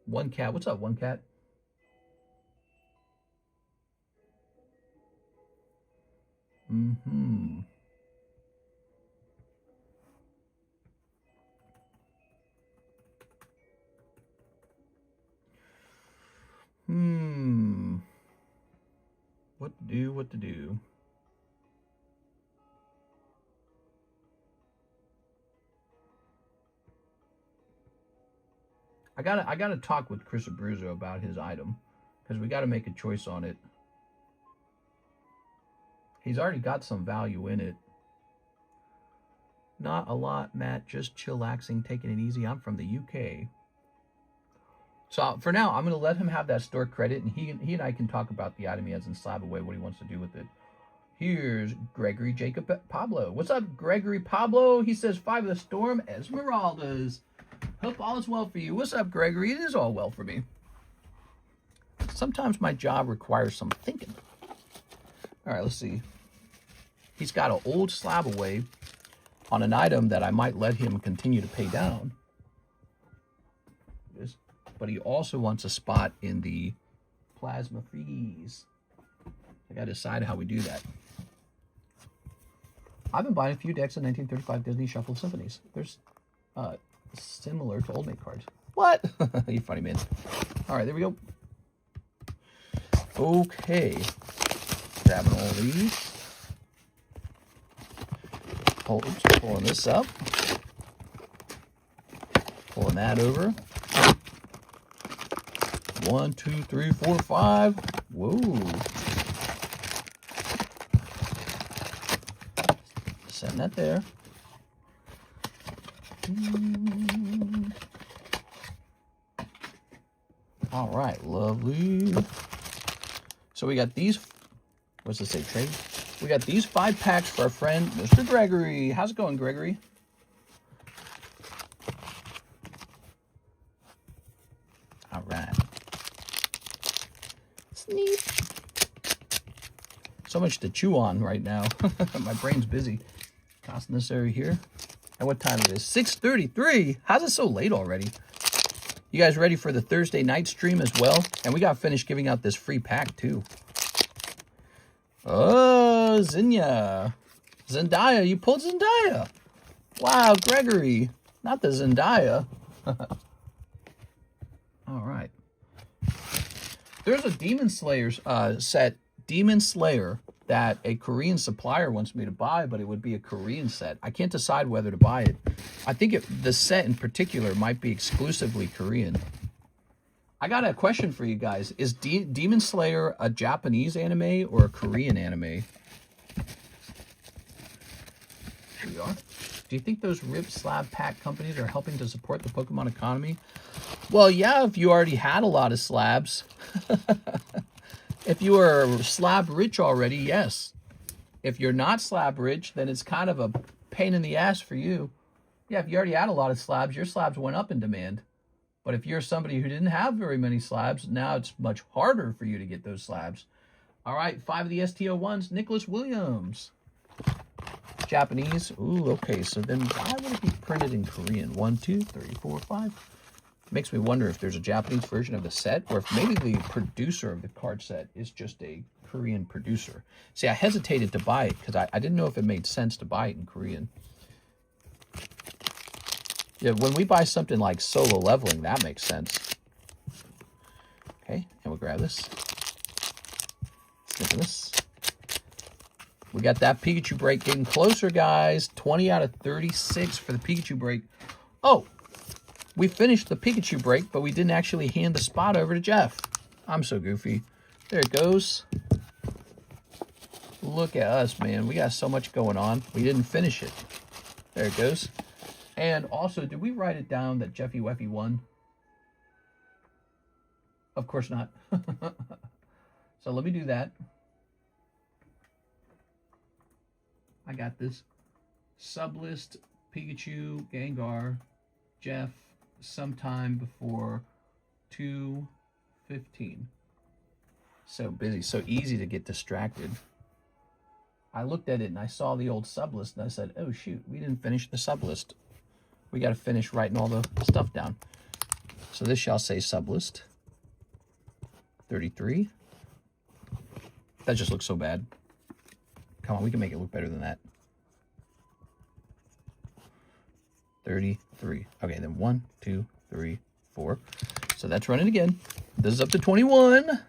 Speaker 1: One cat. What's up, one cat? What to do? I gotta talk with CASHAPP about his item, because we gotta make a choice on it. He's already got some value in it. Not a lot, Matt. Just chillaxing, taking it easy. I'm from the UK. So for now, I'm going to let him have that store credit, and he and I can talk about the item he has in slab away, what he wants to do with it. Here's Gregory Jacob Pablo. What's up, Gregory Pablo? He says 5 of the Storm Esmeraldas. Hope all is well for you. What's up, Gregory? It is all well for me. Sometimes my job requires some thinking. All right, let's see. He's got an old slab away on an item that I might let him continue to pay down. But he also wants a spot in the plasma freeze. I got to decide how we do that. I've been buying a few decks of 1935 Disney Shuffle Symphonies. There's similar to Old Mate cards. What? You funny man. All right, there we go. Okay. Grabbing all these. Pulling this up. Pulling that over. 1, 2, 3, 4, 5. Whoa. Setting that there. All right, lovely. So we got these, what's it say, trade? We got these 5 packs for our friend, Mr. Gregory. How's it going, Gregory? All right. Sneak. So much to chew on right now. My brain's busy. Cost necessary here. And what time it is? 6:33. How's it so late already? You guys ready for the Thursday night stream as well? And we got finished giving out this free pack too. Oh, Zinnia. Zendaya. You pulled Zendaya. Wow, Gregory. Not the Zendaya. All right. There's a Demon Slayer set, Demon Slayer, that a Korean supplier wants me to buy, but it would be a Korean set. I can't decide whether to buy it. I think the set in particular might be exclusively Korean. I got a question for you guys. Is Demon Slayer a Japanese anime or a Korean anime? Here we are. Do you think those RIP slab pack companies are helping to support the Pokemon economy? Well, yeah, if you already had a lot of slabs. If you are slab rich already, yes. If you're not slab rich, then it's kind of a pain in the ass for you. Yeah, if you already had a lot of slabs, your slabs went up in demand. But if you're somebody who didn't have very many slabs, now it's much harder for you to get those slabs. All right, 5 of the STO1s, Nicholas Williams. Japanese. Ooh, okay, so then why would it be printed in Korean? 1, 2, 3, 4, 5. Makes me wonder if there's a Japanese version of the set, or if maybe the producer of the card set is just a Korean producer. See, I hesitated to buy it because I didn't know if it made sense to buy it in Korean. Yeah, when we buy something like Solo Leveling, that makes sense. Okay, and we'll grab this. Look at this. We got that Pikachu break getting closer, guys. 20 out of 36 for the Pikachu break. Oh! We finished the Pikachu break, but we didn't actually hand the spot over to Jeff. I'm so goofy. There it goes. Look at us, man. We got so much going on. We didn't finish it. There it goes. And also, did we write it down that Jeffy Weffy won? Of course not. So let me do that. I got this. Sublist, Pikachu, Gengar, Jeff, sometime before 2:15. So busy, so easy to get distracted. I looked at it and I saw the old sub list and I said, oh shoot, we didn't finish the sub list. We got to finish writing all the stuff down. So this shall say sub list 33. That just looks so bad. Come on, we can make it look better than that. 33. Okay, then 1, 2, 3, 4. So that's running again. This is up to 21.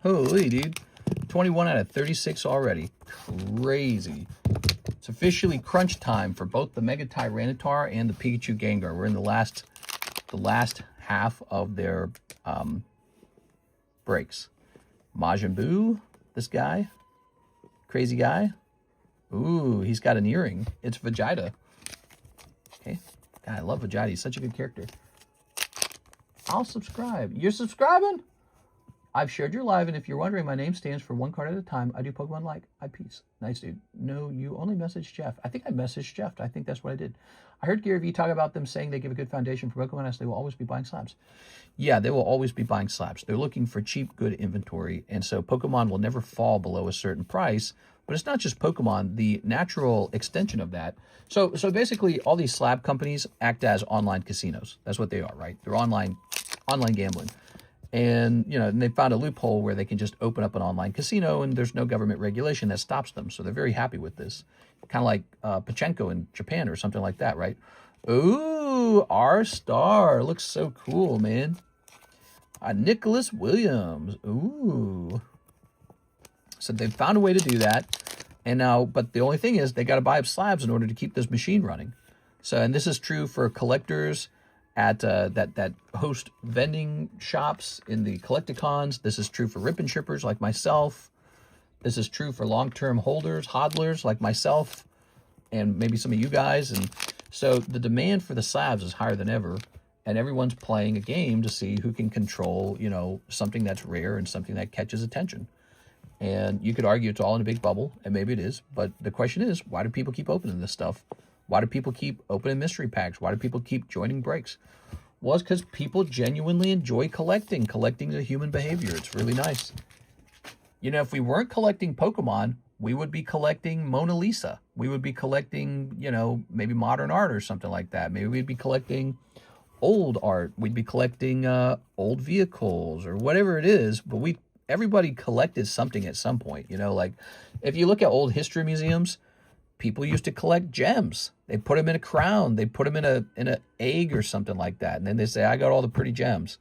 Speaker 1: Holy, dude. 21 out of 36 already. Crazy. It's officially crunch time for both the Mega Tyranitar and the Pikachu Gengar. We're in the last half of their breaks. Majin Buu, this guy. Crazy guy. Ooh, he's got an earring. It's Vegeta. Okay. God, I love Vegeta. He's such a good character. I'll subscribe. You're subscribing? I've shared your live, and if you're wondering, my name stands for one card at a time. I do Pokemon like. I peace. Nice, dude. No, you only messaged Jeff. I think I messaged Jeff. I think that's what I did. I heard Gary Vee talk about them saying they give a good foundation for Pokemon as they will always be buying slabs. Yeah, they will always be buying slabs. They're looking for cheap, good inventory, and so Pokemon will never fall below a certain price. But it's not just Pokemon, the natural extension of that. So basically, all these slab companies act as online casinos. That's what they are, right? They're online gambling. And, you know, and they found a loophole where they can just open up an online casino and there's no government regulation that stops them. So they're very happy with this. Kind of like Pachinko in Japan or something like that, right? Ooh, R-Star. Looks so cool, man. Nicholas Williams. Ooh. So they found a way to do that. And now, but the only thing is they got to buy up slabs in order to keep this machine running. So, and this is true for collectors at that host vending shops in the collecticons. This is true for rip and shippers like myself. This is true for long-term holders, hodlers like myself, and maybe some of you guys. And so the demand for the slabs is higher than ever, and everyone's playing a game to see who can control, you know, something that's rare and something that catches attention. And you could argue it's all in a big bubble, and maybe it is, but the question is, why do people keep opening this stuff? Why do people keep opening mystery packs? Why do people keep joining breaks? Well, it's because people genuinely enjoy collecting. Collecting is a human behavior. It's really nice. You know, if we weren't collecting Pokemon, we would be collecting Mona Lisa. We would be collecting, you know, maybe modern art or something like that. Maybe we'd be collecting old art. We'd be collecting old vehicles or whatever it is. But everybody collected something at some point. You know, like if you look at old history museums, people used to collect gems. They put them in a crown. They put them in an egg or something like that. And then they say, I got all the pretty gems.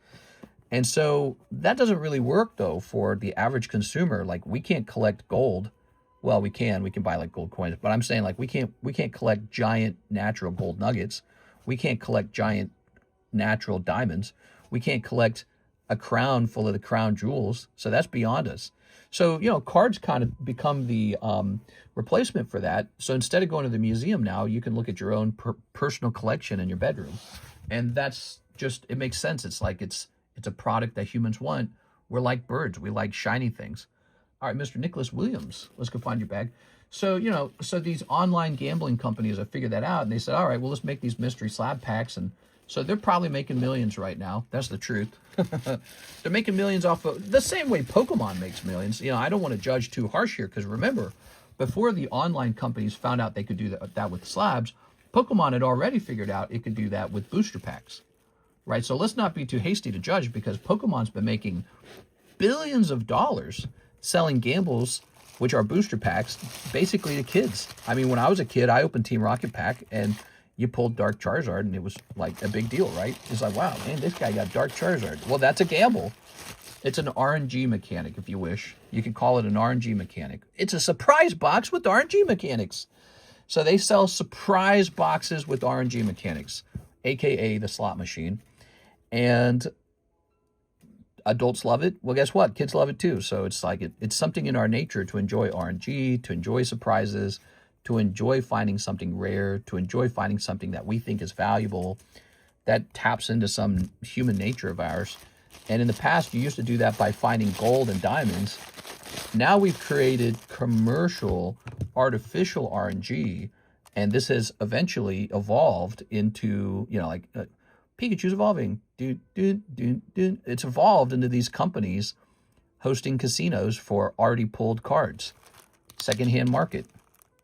Speaker 1: And so that doesn't really work, though, for the average consumer. Like, we can't collect gold. Well, we can buy like gold coins. But I'm saying, like, we can't collect giant natural gold nuggets. We can't collect giant natural diamonds. We can't collect a crown full of the crown jewels. So that's beyond us. So, you know, cards kind of become the replacement for that. So instead of going to the museum now, you can look at your own personal collection in your bedroom. And that's just, it makes sense. It's like it's a product that humans want. We're like birds. We like shiny things. All right, Mr. Nicholas Williams, let's go find your bag. So, you know, so these online gambling companies have figured that out. And they said, all right, well, let's make these mystery slab packs. And so they're probably making millions right now. That's the truth. They're making millions off of the same way Pokemon makes millions. You know, I don't want to judge too harsh here because remember, before the online companies found out they could do that with slabs, Pokemon had already figured out it could do that with booster packs, right? So let's not be too hasty to judge because Pokemon's been making billions of dollars selling gambles, which are booster packs, basically to kids. I mean, when I was a kid, I opened Team Rocket Pack and you pulled Dark Charizard, and it was like a big deal, right? It's like, wow, man, this guy got Dark Charizard. Well, that's a gamble. It's an RNG mechanic, if you wish. You could call it an RNG mechanic. It's a surprise box with RNG mechanics. So they sell surprise boxes with RNG mechanics, aka the slot machine. And adults love it. Well, guess what? Kids love it too. So it's like it's something in our nature to enjoy RNG, to enjoy surprises, to enjoy finding something rare, to enjoy finding something that we think is valuable, that taps into some human nature of ours. And in the past, you used to do that by finding gold and diamonds. Now we've created commercial, artificial RNG, and this has eventually evolved into, you know, like Pikachu's evolving. It's evolved into these companies hosting casinos for already pulled cards, secondhand market.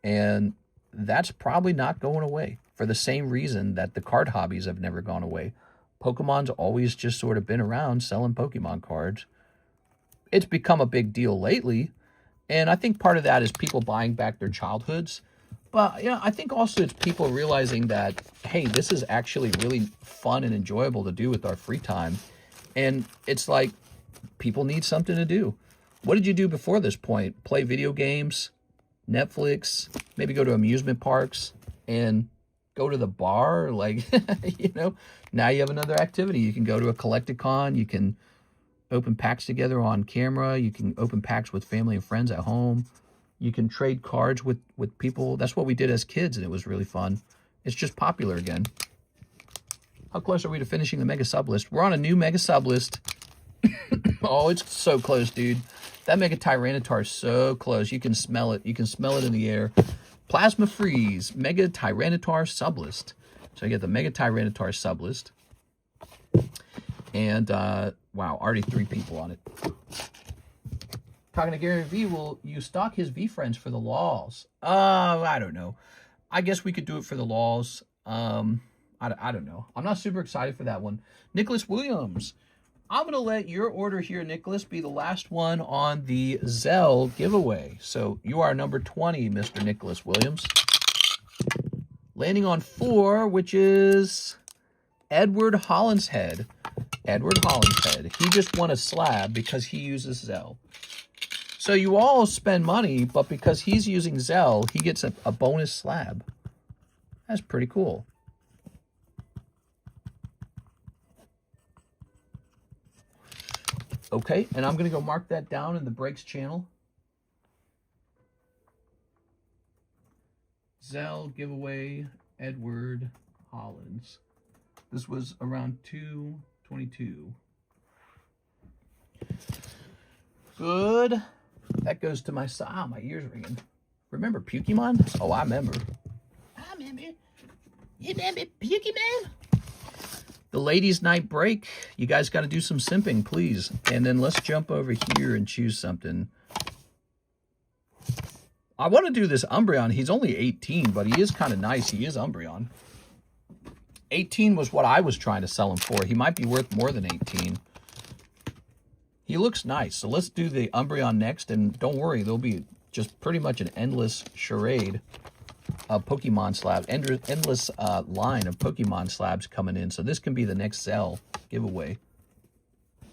Speaker 1: And that's probably not going away for the same reason that the card hobbies have never gone away. Pokemon's always just sort of been around selling Pokemon cards. It's become a big deal lately. And I think part of that is people buying back their childhoods. But yeah, I think also it's people realizing that, hey, this is actually really fun and enjoyable to do with our free time. And it's like people need something to do. What did you do before this point? Play video games? Netflix, maybe go to amusement parks and go to the bar, like, you know, now you have another activity. You can go to a collecticon, you can open packs together on camera, you can open packs with family and friends at home, you can trade cards with people. That's what we did as kids, and it was really fun. It's just popular again. How close are we to finishing the mega sub list? We're on a new mega sub list. Oh, it's so close, dude. That Mega Tyranitar is so close. You can smell it. You can smell it in the air. Plasma Freeze, Mega Tyranitar Sublist. So I get the Mega Tyranitar Sublist. And, wow, already 3 people on it. Talking to Gary V, will you stock his V-Friends for the laws? I don't know. I guess we could do it for the laws. I don't know. I'm not super excited for that one. Nicholas Williams. I'm going to let your order here, Nicholas, be the last one on the ZELLE giveaway. So you are number 20, Mr. Nicholas Williams. Landing on 4, which is Edward Hollinshead. Edward Hollinshead. He just won a slab because he uses ZELLE. So you all spend money, but because he's using ZELLE, he gets a bonus slab. That's pretty cool. Okay, and I'm going to go mark that down in the breaks channel. ZELLE giveaway, Edward Hollins. This was around 2/22. Good. That goes to my side. Oh, my ear's ringing. Remember Pokemon? Oh, I remember. I remember. You remember Pokemon? The ladies' night break. You guys got to do some simping, please. And then let's jump over here and choose something. I want to do this Umbreon. He's only 18, but he is kind of nice. He is Umbreon. 18 was what I was trying to sell him for. He might be worth more than 18. He looks nice. So let's do the Umbreon next. And don't worry, there'll be just pretty much an endless charade of Pokemon slabs. Endless line of Pokemon slabs coming in. So this can be the next ZELLE giveaway.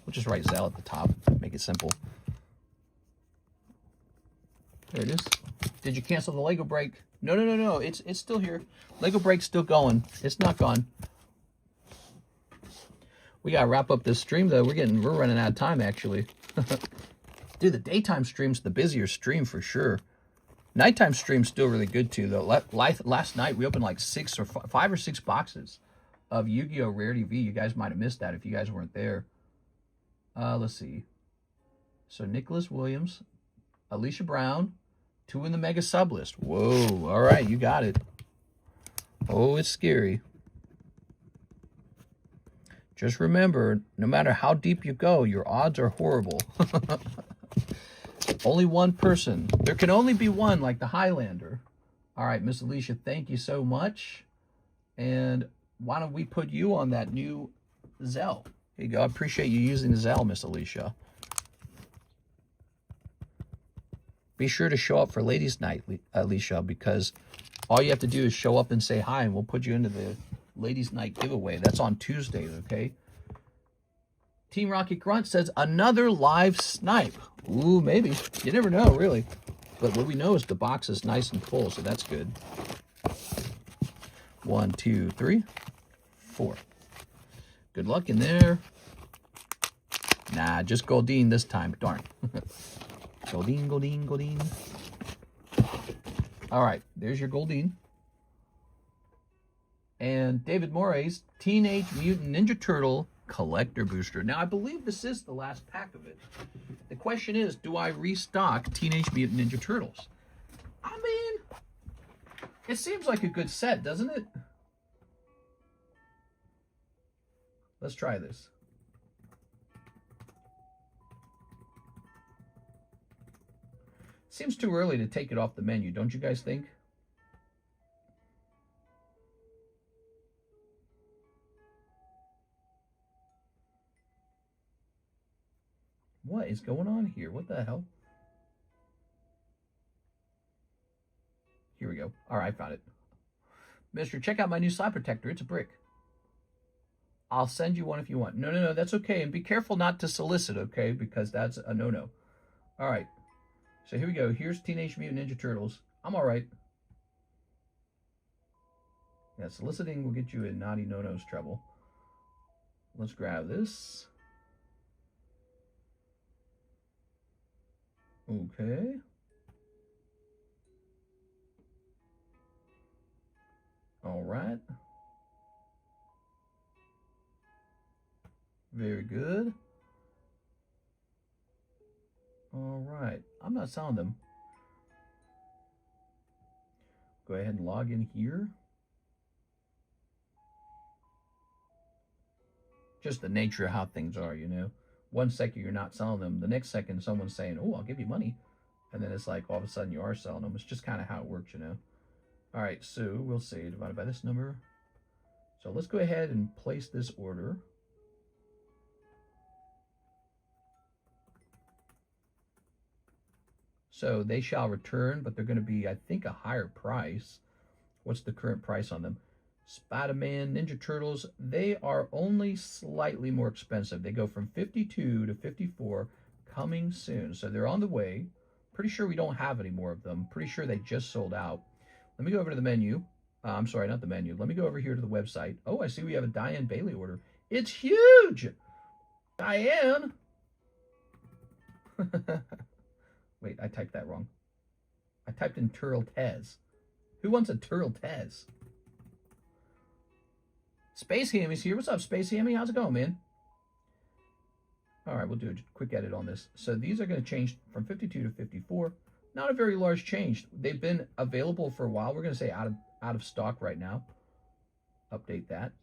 Speaker 1: We'll just write ZELLE at the top. Make it simple. There it is. Did you cancel the Lego break? No. It's still here. Lego break's still going. It's not gone. We gotta wrap up this stream though. We're running out of time actually. Dude, the daytime stream's the busier stream for sure. Nighttime stream's still really good too though. Last night we opened like 5 or 6 boxes of Yu-Gi-Oh! Rarity V. You guys might have missed that if you guys weren't there. Let's see. So Nicholas Williams, Alicia Brown, 2 in the mega sub list. Whoa, all right, you got it. Oh, it's scary. Just remember, no matter how deep you go, your odds are horrible. Only one person. There can only be one, like the Highlander. All right, Miss Alicia, thank you so much. And why don't we put you on that new ZELLE? Here you go. I appreciate you using the ZELLE, Miss Alicia. Be sure to show up for Ladies' Night, Alicia, because all you have to do is show up and say hi, and we'll put you into the Ladies' Night giveaway. That's on Tuesday, okay? Team Rocket Grunt says, another live snipe. Ooh, maybe. You never know, really. But what we know is the box is nice and full, so that's good. 1, 2, 3, 4. Good luck in there. Nah, just Goldeen this time. Darn. Goldeen, Goldeen, Goldeen. All right, there's your Goldeen. And David Moray's Teenage Mutant Ninja Turtle Collector Booster. Now, I believe this is the last pack of it. The question is, do I restock Teenage Mutant Ninja Turtles? I mean, it seems like a good set, doesn't it? Let's try this. Seems too early to take it off the menu, don't you guys think? What is going on here? What the hell? Here we go. All right, I found it. Mister, check out my new slide protector. It's a brick. I'll send you one if you want. No, that's okay. And be careful not to solicit, okay? Because that's a no-no. All right. So here we go. Here's Teenage Mutant Ninja Turtles. I'm all right. Yeah, soliciting will get you in naughty no-nos trouble. Let's grab this. Okay. All right. Very good. All right. I'm not selling them. Go ahead and log in here. Just the nature of how things are, you know. 1 second you're not selling them. The next second someone's saying, oh, I'll give you money. And then it's like all of a sudden you are selling them. It's just kind of how it works, you know. All right, so we'll say divided by this number. So let's go ahead and place this order. So they shall return, but they're going to be, I think, a higher price. What's the current price on them? Spider-Man, Ninja Turtles, they are only slightly more expensive. They go from 52 to 54, coming soon. So they're on the way. Pretty sure we don't have any more of them. Pretty sure they just sold out. Let me go over to the menu. I'm sorry, not the menu. Let me go over here to the website. Oh, I see we have a Diane Bailey order. It's huge! Diane! Wait, I typed that wrong. I typed in Turtle Tez. Who wants a Turtle Tez? Space Hammy's here. What's up, Space Hammy? How's it going, man? All right, we'll do a quick edit on this. So these are going to change from 52 to 54. Not a very large change. They've been available for a while. We're going to say out of stock right now. Update that.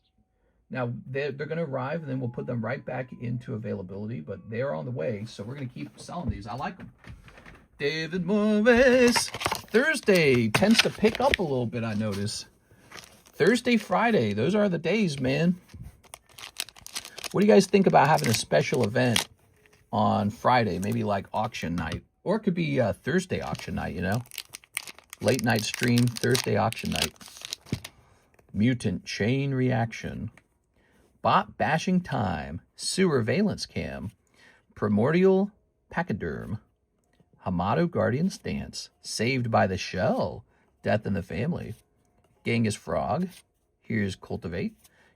Speaker 1: Now, they're going to arrive, and then we'll put them right back into availability, but they're on the way, so we're going to keep selling these. I like them. David Morris. Thursday tends to pick up a little bit, I notice. Thursday, Friday, those are the days, man. What do you guys think about having a special event on Friday? Maybe like auction night. Or it could be Thursday auction night, you know? Late night stream, Thursday auction night. Mutant Chain Reaction. Bot Bashing Time. Sewer Valence Cam. Primordial Pachyderm. Hamato Guardian's Dance. Saved by the Shell. Death in the Family. Genghis Frog. Here's Cultivate.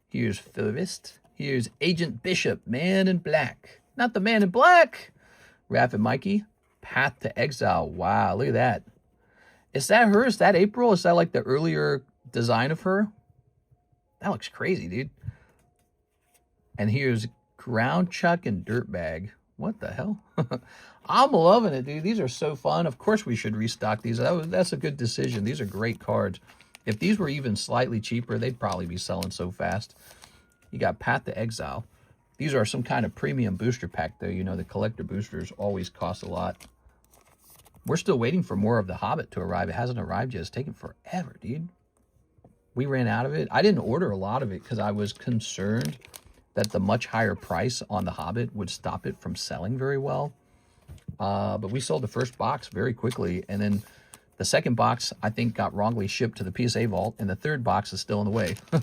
Speaker 1: Here's Philivist. Here's Agent Bishop, Man in Black. Not the Man in Black. Raph and Mikey. Path to Exile. Wow, look at that. Is that her? Is that April? Is that like the earlier design of her? That looks crazy, dude. And here's Ground Chuck and Dirtbag. What the hell? I'm loving it, dude. These are so fun. Of course we should restock these. That's a good decision. These are great cards. If these were even slightly cheaper, they'd probably be selling so fast. You got Path to Exile. These are some kind of premium booster pack, though. You know, the collector boosters always cost a lot. We're still waiting for more of the Hobbit to arrive. It hasn't arrived yet. It's taken forever, dude. We ran out of it. I didn't order a lot of it because I was concerned that the much higher price on the Hobbit would stop it from selling very well. But we sold the first box very quickly, and then the second box, I think, got wrongly shipped to the PSA vault, and the third box is still on the way. I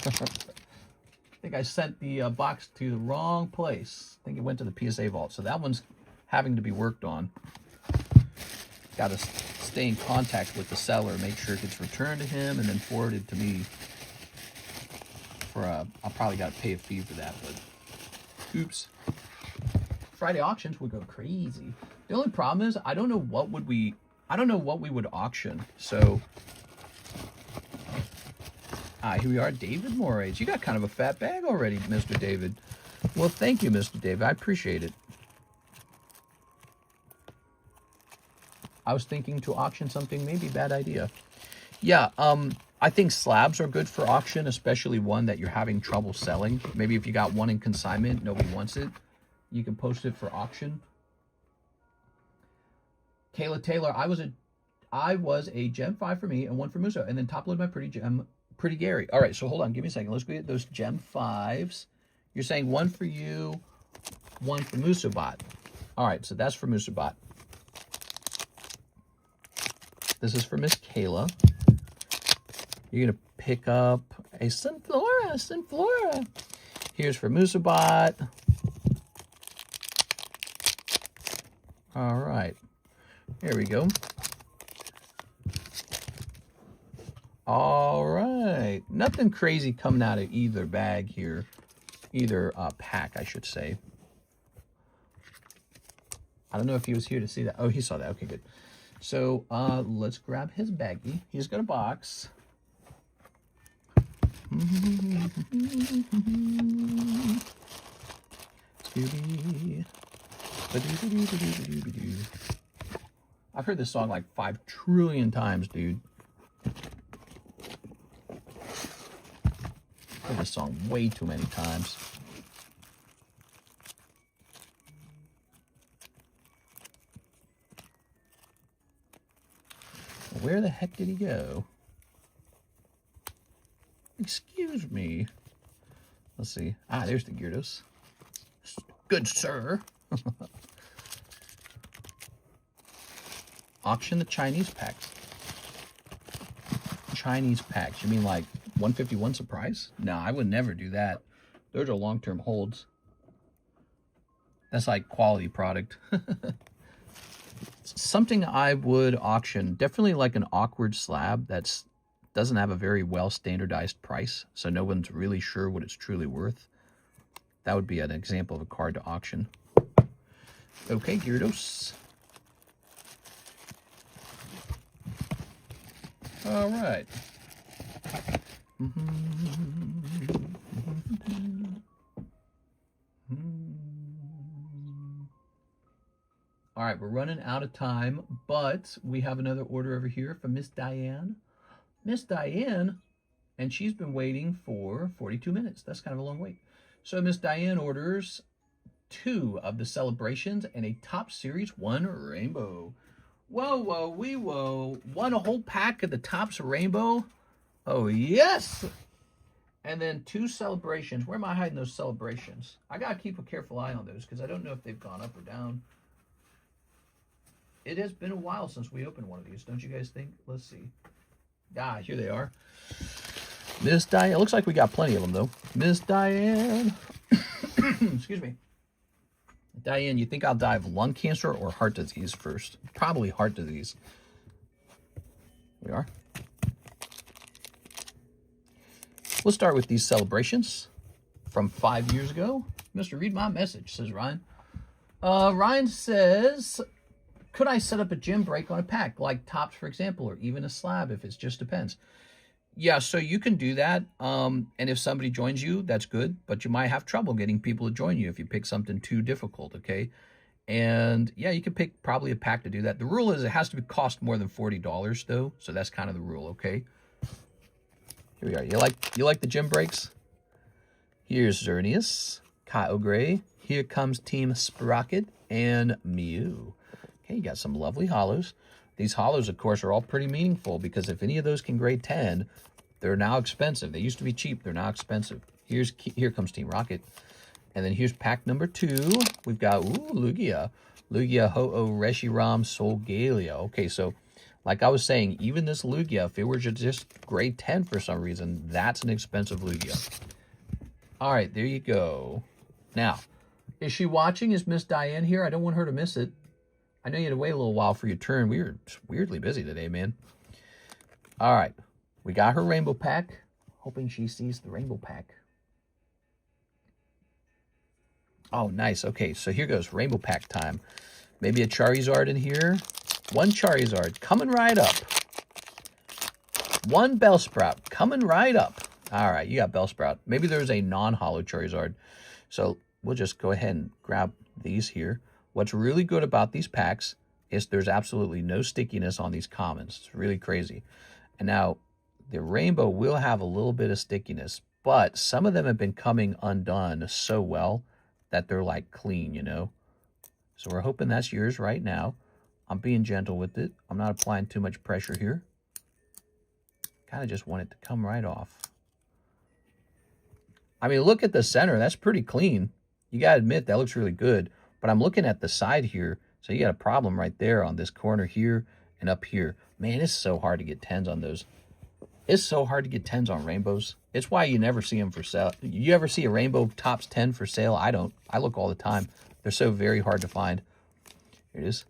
Speaker 1: think I sent the box to the wrong place. I think it went to the PSA vault, so that one's having to be worked on. Got to stay in contact with the seller, make sure it gets returned to him, and then forwarded to me. I'll probably got to pay a fee for that, but oops. Friday auctions would go crazy. The only problem is I don't know what we would auction. So here we are, David Moraes. You got kind of a fat bag already, Mr. David. Well, thank you, Mr. David. I appreciate it. I was thinking to auction something, maybe bad idea. Yeah, I think slabs are good for auction, especially one that you're having trouble selling. Maybe if you got one in consignment, nobody wants it, you can post it for auction. Kayla Taylor, I was a Gem 5 for me and one for Muso, and then top load my Pretty Gary. All right, so hold on, give me a second. Let's get those Gem 5s. You're saying one for you, one for Musabot. All right, so that's for Musabot. This is for Miss Kayla. You're going to pick up a Sunflora. Here's for Musabot. All right. Here we go. All right. Nothing crazy coming out of either bag here. Either pack, I should say. I don't know if he was here to see that. Oh, he saw that. Okay, good. So let's grab his baggie. He's got a box. I've heard this song like 5 trillion times, dude. I've heard this song way too many times. Where the heck did he go? Excuse me. Let's see. Ah, there's the Gyarados. Good sir. auction the Chinese packs. Chinese packs. You mean like 151 surprise? No, I would never do that. Those are long-term holds. That's like quality product. Something I would auction, definitely like an awkward slab that's doesn't have a very well standardized price, so no one's really sure what it's truly worth. That would be an example of a card to auction. Okay, Gyarados. All right. All right, we're running out of time, but we have another order over here from Miss Diane. Miss Diane, and she's been waiting for 42 minutes. That's kind of a long wait. So Miss Diane orders 2 of the celebrations and a top series 1 rainbow. Whoa, whoa, wee, whoa. 1 whole pack of the Topps rainbow. Oh, yes. And then 2 celebrations. Where am I hiding those celebrations? I got to keep a careful eye on those because I don't know if they've gone up or down. It has been a while since we opened one of these, don't you guys think? Let's see. Ah, here they are. Miss Diane. It looks like we got plenty of them, though. Miss Diane. Excuse me. Diane, you think I'll die of lung cancer or heart disease first? Probably heart disease. We are. We'll start with these celebrations from 5 years ago. Mr. Read my message, says Ryan. Ryan says, could I set up a gym break on a pack, like Topps, for example, or even a slab if it just depends? Yeah, so you can do that. And if somebody joins you, that's good. But you might have trouble getting people to join you if you pick something too difficult, okay? And yeah, you can pick probably a pack to do that. The rule is it has to cost more than $40, though. So that's kind of the rule, okay? Here we are. You like the gym breaks? Here's Xerneas, Kyogre. Here comes Team Sprocket and Mew. Okay, you got some lovely hollows. These hollows, of course, are all pretty meaningful because if any of those can grade 10, they're now expensive. They used to be cheap. They're now expensive. Here comes Team Rocket. And then here's pack number 2. We've got, Lugia. Lugia, Ho-Oh, Reshiram, Solgaleo. Okay, so like I was saying, even this Lugia, if it were just grade 10 for some reason, that's an expensive Lugia. All right, there you go. Now, is she watching? Is Miss Diane here? I don't want her to miss it. I know you had to wait a little while for your turn. We were weirdly busy today, man. All right. We got her rainbow pack. Hoping she sees the rainbow pack. Oh, nice. Okay, so here goes. Rainbow pack time. Maybe a Charizard in here. 1 Charizard coming right up. 1 Bellsprout coming right up. All right, you got Bellsprout. Maybe there's a non-hollow Charizard. So we'll just go ahead and grab these here. What's really good about these packs is there's absolutely no stickiness on these commons. It's really crazy. And now, the rainbow will have a little bit of stickiness, but some of them have been coming undone so well that they're like clean, you know? So we're hoping that's yours right now. I'm being gentle with it. I'm not applying too much pressure here. Kind of just want it to come right off. I mean, look at the center. That's pretty clean. You got to admit, that looks really good. But I'm looking at the side here, so you got a problem right there on this corner here and up here. Man, it's so hard to get 10s on those. It's so hard to get 10s on rainbows. It's why you never see them for sale. You ever see a rainbow Topps 10 for sale? I don't. I look all the time. They're so very hard to find. Here it is.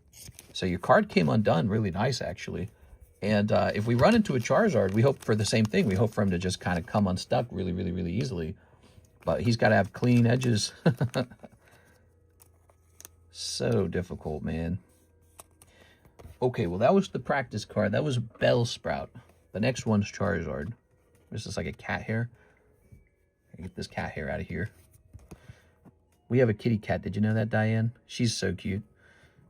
Speaker 1: So your card came undone really nice, actually. And if we run into a Charizard, we hope for the same thing. We hope for him to just kind of come unstuck really, really, really easily. But he's got to have clean edges. So difficult, man. Okay, well, that was the practice card. That was Bellsprout. The next one's Charizard. This is like a cat hair. Get this cat hair out of here. We have a kitty cat. Did you know that, Diane? She's so cute.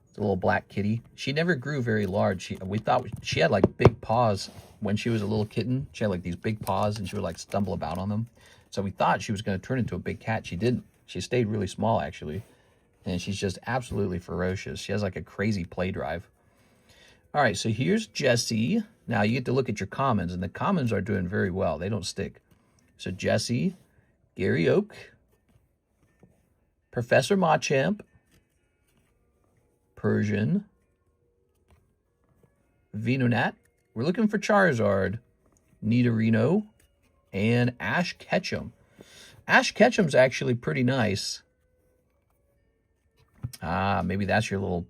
Speaker 1: It's a little black kitty. She never grew very large. We thought she had like big paws when she was a little kitten. She had like these big paws and she would like stumble about on them. So we thought she was going to turn into a big cat. She didn't. She stayed really small, actually. And she's just absolutely ferocious. She has like a crazy play drive. All right, so here's Jessie. Now you get to look at your commons, and the commons are doing very well. They don't stick. So Jessie, Gary Oak, Professor Machamp, Persian, Venonat. We're looking for Charizard, Nidorino, and Ash Ketchum. Ash Ketchum's actually pretty nice. Ah, maybe that's your little...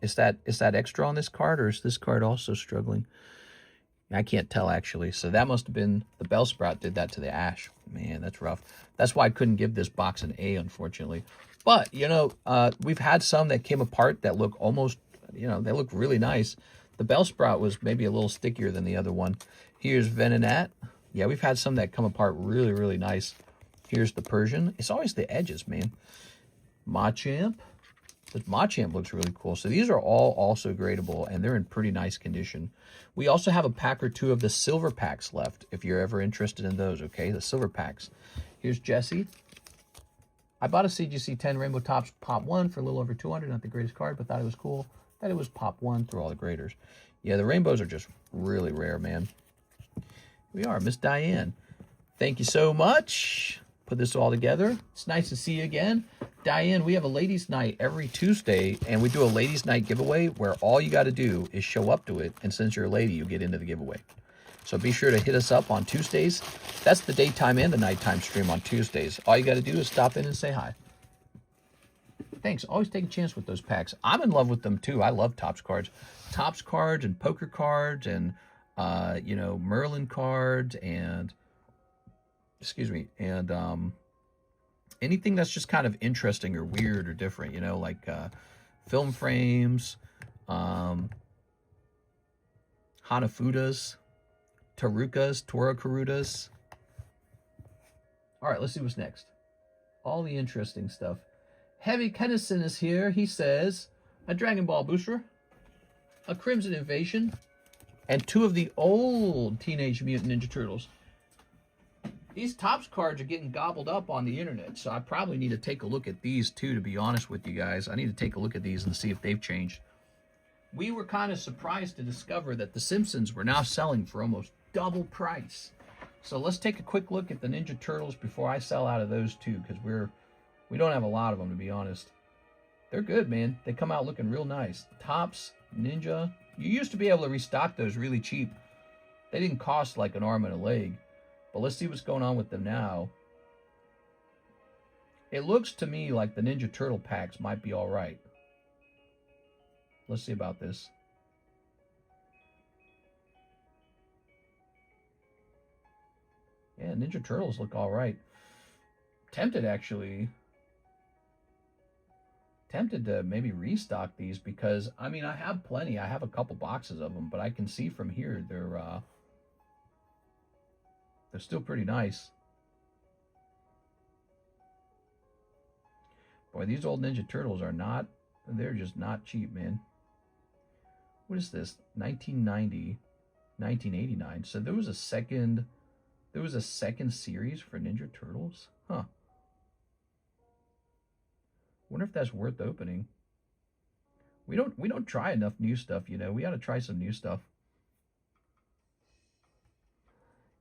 Speaker 1: Is that extra on this card, or is this card also struggling? I can't tell, actually. So that must have been... The Bellsprout did that to the Ash. Man, that's rough. That's why I couldn't give this box an A, unfortunately. But, you know, we've had some that came apart that look almost... You know, they look really nice. The Bellsprout was maybe a little stickier than the other one. Here's Venonat. Yeah, we've had some that come apart really, really nice. Here's the Persian. It's always the edges, man. Machamp. This Machamp looks really cool. So these are all also gradable, and they're in pretty nice condition. We also have a pack or two of the silver packs left, if you're ever interested in those, okay? The silver packs. Here's Jesse. I bought a CGC 10 Rainbow Tops Pop 1 for a little over 200. Not the greatest card, but thought it was cool. That it was Pop 1 through all the graders. Yeah, the rainbows are just really rare, man. Here we are, Miss Diane. Thank you so much. Put this all together. It's nice to see you again. Diane, we have a ladies' night every Tuesday, and we do a ladies' night giveaway where all you got to do is show up to it, and since you're a lady, you get into the giveaway. So be sure to hit us up on Tuesdays. That's the daytime and the nighttime stream on Tuesdays. All you got to do is stop in and say hi. Thanks. Always take a chance with those packs. I'm in love with them, too. I love Topps cards. Topps cards and poker cards and, you know, Merlin cards and, excuse me, and anything that's just kind of interesting or weird or different, you know, like film frames, Hanafudas, Tarukas, Torokarutas. All right, let's see what's next. All the interesting stuff. Heavy Kennison is here. He says, a Dragon Ball booster, a Crimson Invasion, and 2 of the old Teenage Mutant Ninja Turtles. These Topps cards are getting gobbled up on the internet, so I probably need to take a look at these too, to be honest with you guys. I need to take a look at these and see if they've changed. We were kind of surprised to discover that the Simpsons were now selling for almost double price. So let's take a quick look at the Ninja Turtles before I sell out of those two, because we don't have a lot of them, to be honest. They're good, man. They come out looking real nice. Topps, Ninja. You used to be able to restock those really cheap. They didn't cost like an arm and a leg. But let's see what's going on with them now. It looks to me like the Ninja Turtle packs might be all right. Let's see about this. Yeah, Ninja Turtles look all right. Tempted, actually. Tempted to maybe restock these because, I mean, I have plenty. I have a couple boxes of them, but I can see from here they're still pretty nice. Boy, these old Ninja Turtles are not, they're just not cheap, man. What is this? 1990, 1989. So there was a second series for Ninja Turtles? Huh. Wonder if that's worth opening. We don't try enough new stuff, you know. We ought to try some new stuff.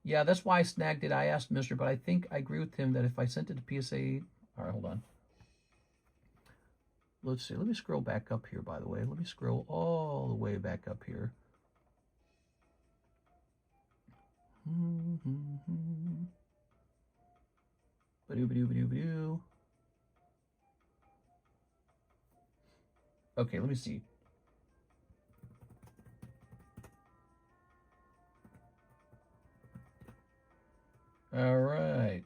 Speaker 1: Yeah, that's why I snagged it. I asked Mister, but I think I agree with him that if I sent it to PSA... All right, hold on. Let's see. Let me scroll back up here, by the way. Let me scroll all the way back up here. Ba-doo-ba-doo-ba-doo-ba-doo. Okay, let me see. All right.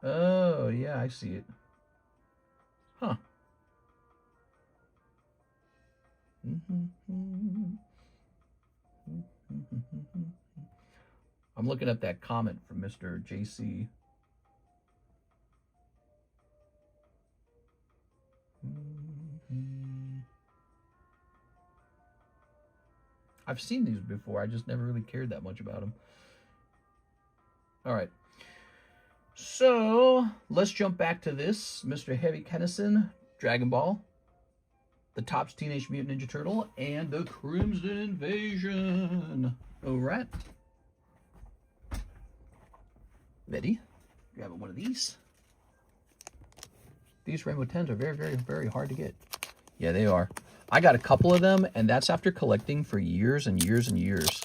Speaker 1: Oh, yeah, I see it. Huh. I'm looking up that comment from Mr. JC. I've seen these before. I just never really cared that much about them. All right. So let's jump back to this. Mr. Heavy Kennison, Dragon Ball, the Topps Teenage Mutant Ninja Turtle, and the Crimson Invasion. All right. Ready? Grab one of these. These Rainbow 10s are very, very, very hard to get. Yeah, they are. I got a couple of them, and that's after collecting for years and years and years.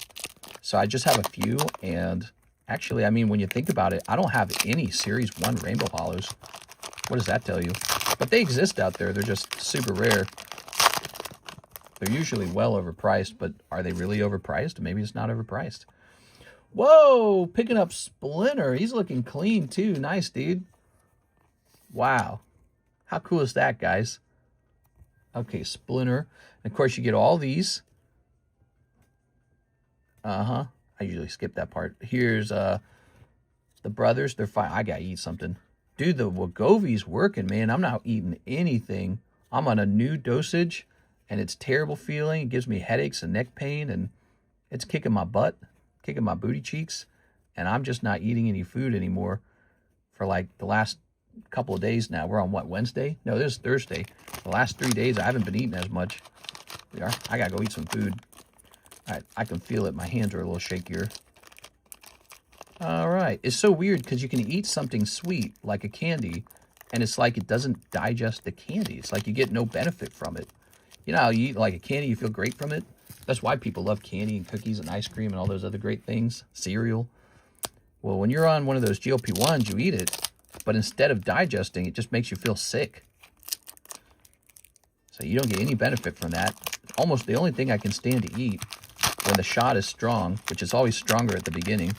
Speaker 1: So I just have a few, and actually, I mean, when you think about it, I don't have any Series 1 Rainbow Hollows. What does that tell you? But they exist out there. They're just super rare. They're usually well overpriced, but are they really overpriced? Maybe it's not overpriced. Whoa, picking up Splinter. He's looking clean, too. Nice, dude. Wow. How cool is that, guys? Okay, Splinter. And of course, you get all these. I usually skip that part. Here's the brothers. They're fine. I gotta eat something. Dude, the Wagovi's working, man. I'm not eating anything. I'm on a new dosage, and it's terrible feeling. It gives me headaches and neck pain, and it's kicking my butt, kicking my booty cheeks, and I'm just not eating any food anymore for like the last couple of days now. We're on what, Wednesday? No, this is Thursday. The last 3 days, I haven't been eating as much. I gotta go eat some food. All right, I can feel it. My hands are a little shakier. All right. It's so weird because you can eat something sweet like a candy, and it's like it doesn't digest the candy. It's like you get no benefit from it. You know how you eat like a candy, you feel great from it? That's why people love candy and cookies and ice cream and all those other great things. Cereal. Well, when you're on one of those GLP-1s, you eat it, but instead of digesting, it just makes you feel sick. So you don't get any benefit from that. Almost the only thing I can stand to eat when the shot is strong, which is always stronger at the beginning,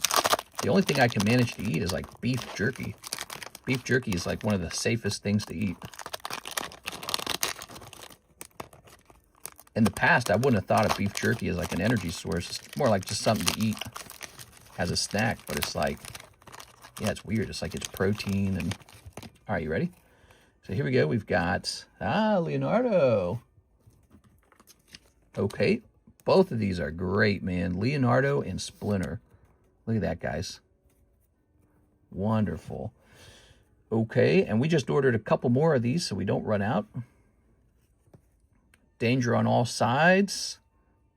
Speaker 1: the only thing I can manage to eat is like beef jerky. Beef jerky is like one of the safest things to eat. In the past, I wouldn't have thought of beef jerky as like an energy source. It's more like just something to eat as a snack, but it's like, yeah, it's weird. It's like it's protein and... All right, you ready? So here we go. We've got, Leonardo. Okay. Both of these are great, man. Leonardo and Splinter. Look at that, guys. Wonderful. Okay, and we just ordered a couple more of these so we don't run out. Danger on All Sides.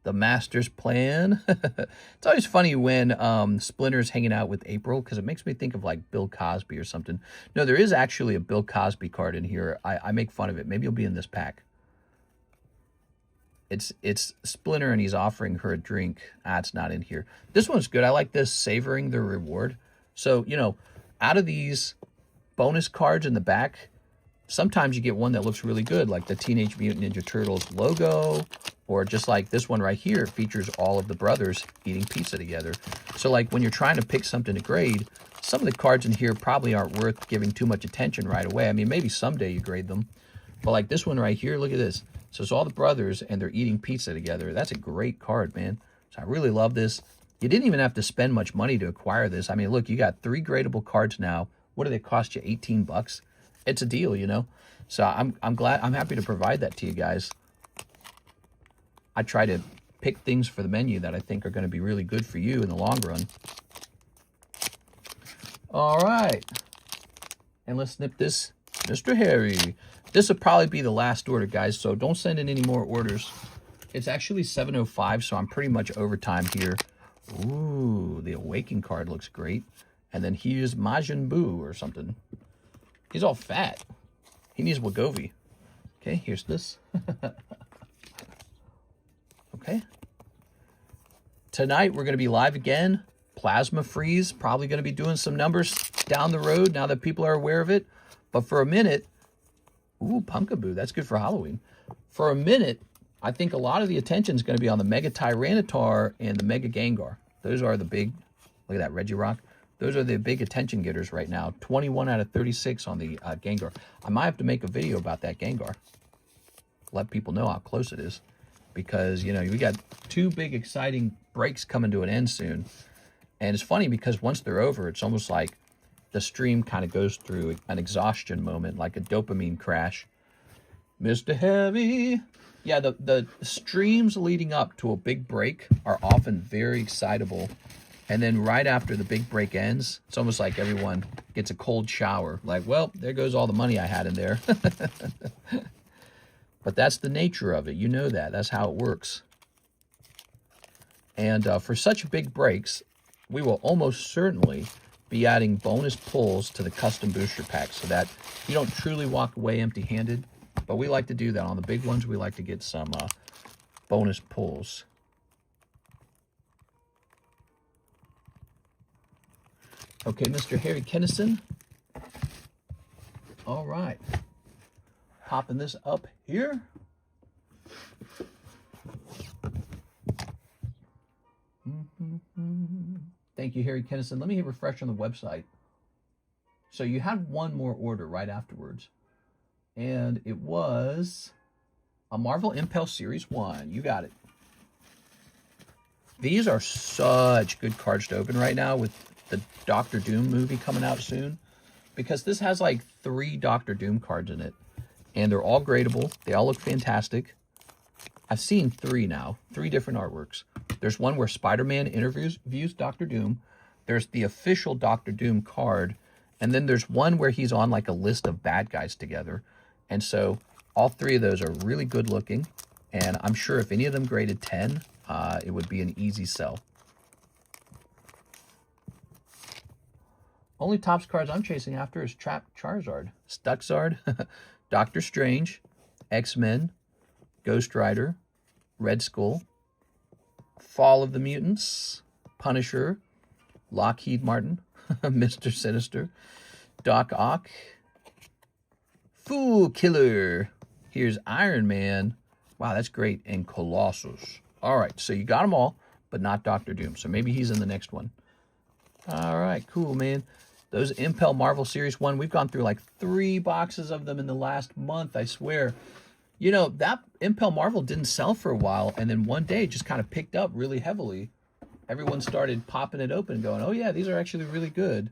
Speaker 1: The Master's Plan. It's always funny when Splinter's hanging out with April because it makes me think of like Bill Cosby or something. No, there is actually a Bill Cosby card in here. I make fun of it. Maybe it'll be in this pack. It's Splinter and he's offering her a drink. It's not in here. This one's good. I like this, Savoring the Reward. So, you know, out of these bonus cards in the back, sometimes you get one that looks really good, like the Teenage Mutant Ninja Turtles logo, or just like this one right here, features all of the brothers eating pizza together. So like when you're trying to pick something to grade, some of the cards in here probably aren't worth giving too much attention right away. I mean, maybe someday you grade them. But like this one right here, look at this. So it's all the brothers and they're eating pizza together. That's a great card, man. So I really love this. You didn't even have to spend much money to acquire this. I mean, look, you got 3 gradable cards now. What do they cost you? 18 bucks? It's a deal, you know? So I'm glad, I'm happy to provide that to you guys. I try to pick things for the menu that I think are going to be really good for you in the long run. All right. And let's snip this, Mr. Harry. This will probably be the last order, guys, so don't send in any more orders. It's actually 7:05, so I'm pretty much overtime here. Ooh, the Awaken card looks great. And then here's Majin Buu or something. He's all fat. He needs Wagovi. Okay, here's this. Okay. Tonight, we're going to be live again. Plasma Freeze, probably going to be doing some numbers down the road now that people are aware of it. But for a minute, ooh, Pumpkaboo, that's good for Halloween. For a minute, I think a lot of the attention is going to be on the Mega Tyranitar and the Mega Gengar. Those are the big, look at that, Regirock. Those are the big attention getters right now. 21 out of 36 on the Gengar. I might have to make a video about that Gengar. Let people know how close it is. Because, you know, we got 2 big exciting breaks coming to an end soon. And it's funny because once they're over, it's almost like the stream kind of goes through an exhaustion moment, like a dopamine crash. Mr. Heavy. Yeah, the streams leading up to a big break are often very excitable. And then right after the big break ends, it's almost like everyone gets a cold shower. Like, well, there goes all the money I had in there. But that's the nature of it. You know that. That's how it works. And for such big breaks, we will almost certainly be adding bonus pulls to the custom booster pack so that you don't truly walk away empty-handed. But we like to do that. On the big ones, we like to get some bonus pulls. Okay, Mr. Harry Kennison. All right. Popping this up here. Thank you, Harry Kennison. Let me hit refresh on the website. So you had one more order right afterwards. And it was a Marvel Impel Series 1. You got it. These are such good cards to open right now with the Doctor Doom movie coming out soon. Because this has like 3 Doctor Doom cards in it. And they're all gradable. They all look fantastic. I've seen 3 now. 3 different artworks. There's one where Spider-Man interviews Doctor Doom. There's the official Doctor Doom card. And then there's one where he's on like a list of bad guys together. And so all 3 of those are really good looking. And I'm sure if any of them graded 10, it would be an easy sell. Only Topps cards I'm chasing after is Trap Charizard, Stuxzard, Doctor Strange, X-Men, Ghost Rider, Red Skull, Fall of the Mutants, Punisher, Lockheed Martin, Mr. Sinister, Doc Ock, Fool Killer. Here's Iron Man. Wow, that's great. And Colossus. All right, so you got them all, but not Doctor Doom. So maybe he's in the next one. All right, cool, man. Those Impel Marvel Series 1, we've gone through like 3 boxes of them in the last month, I swear. You know, that Impel Marvel didn't sell for a while, and then one day it just kind of picked up really heavily. Everyone started popping it open going, oh yeah, these are actually really good.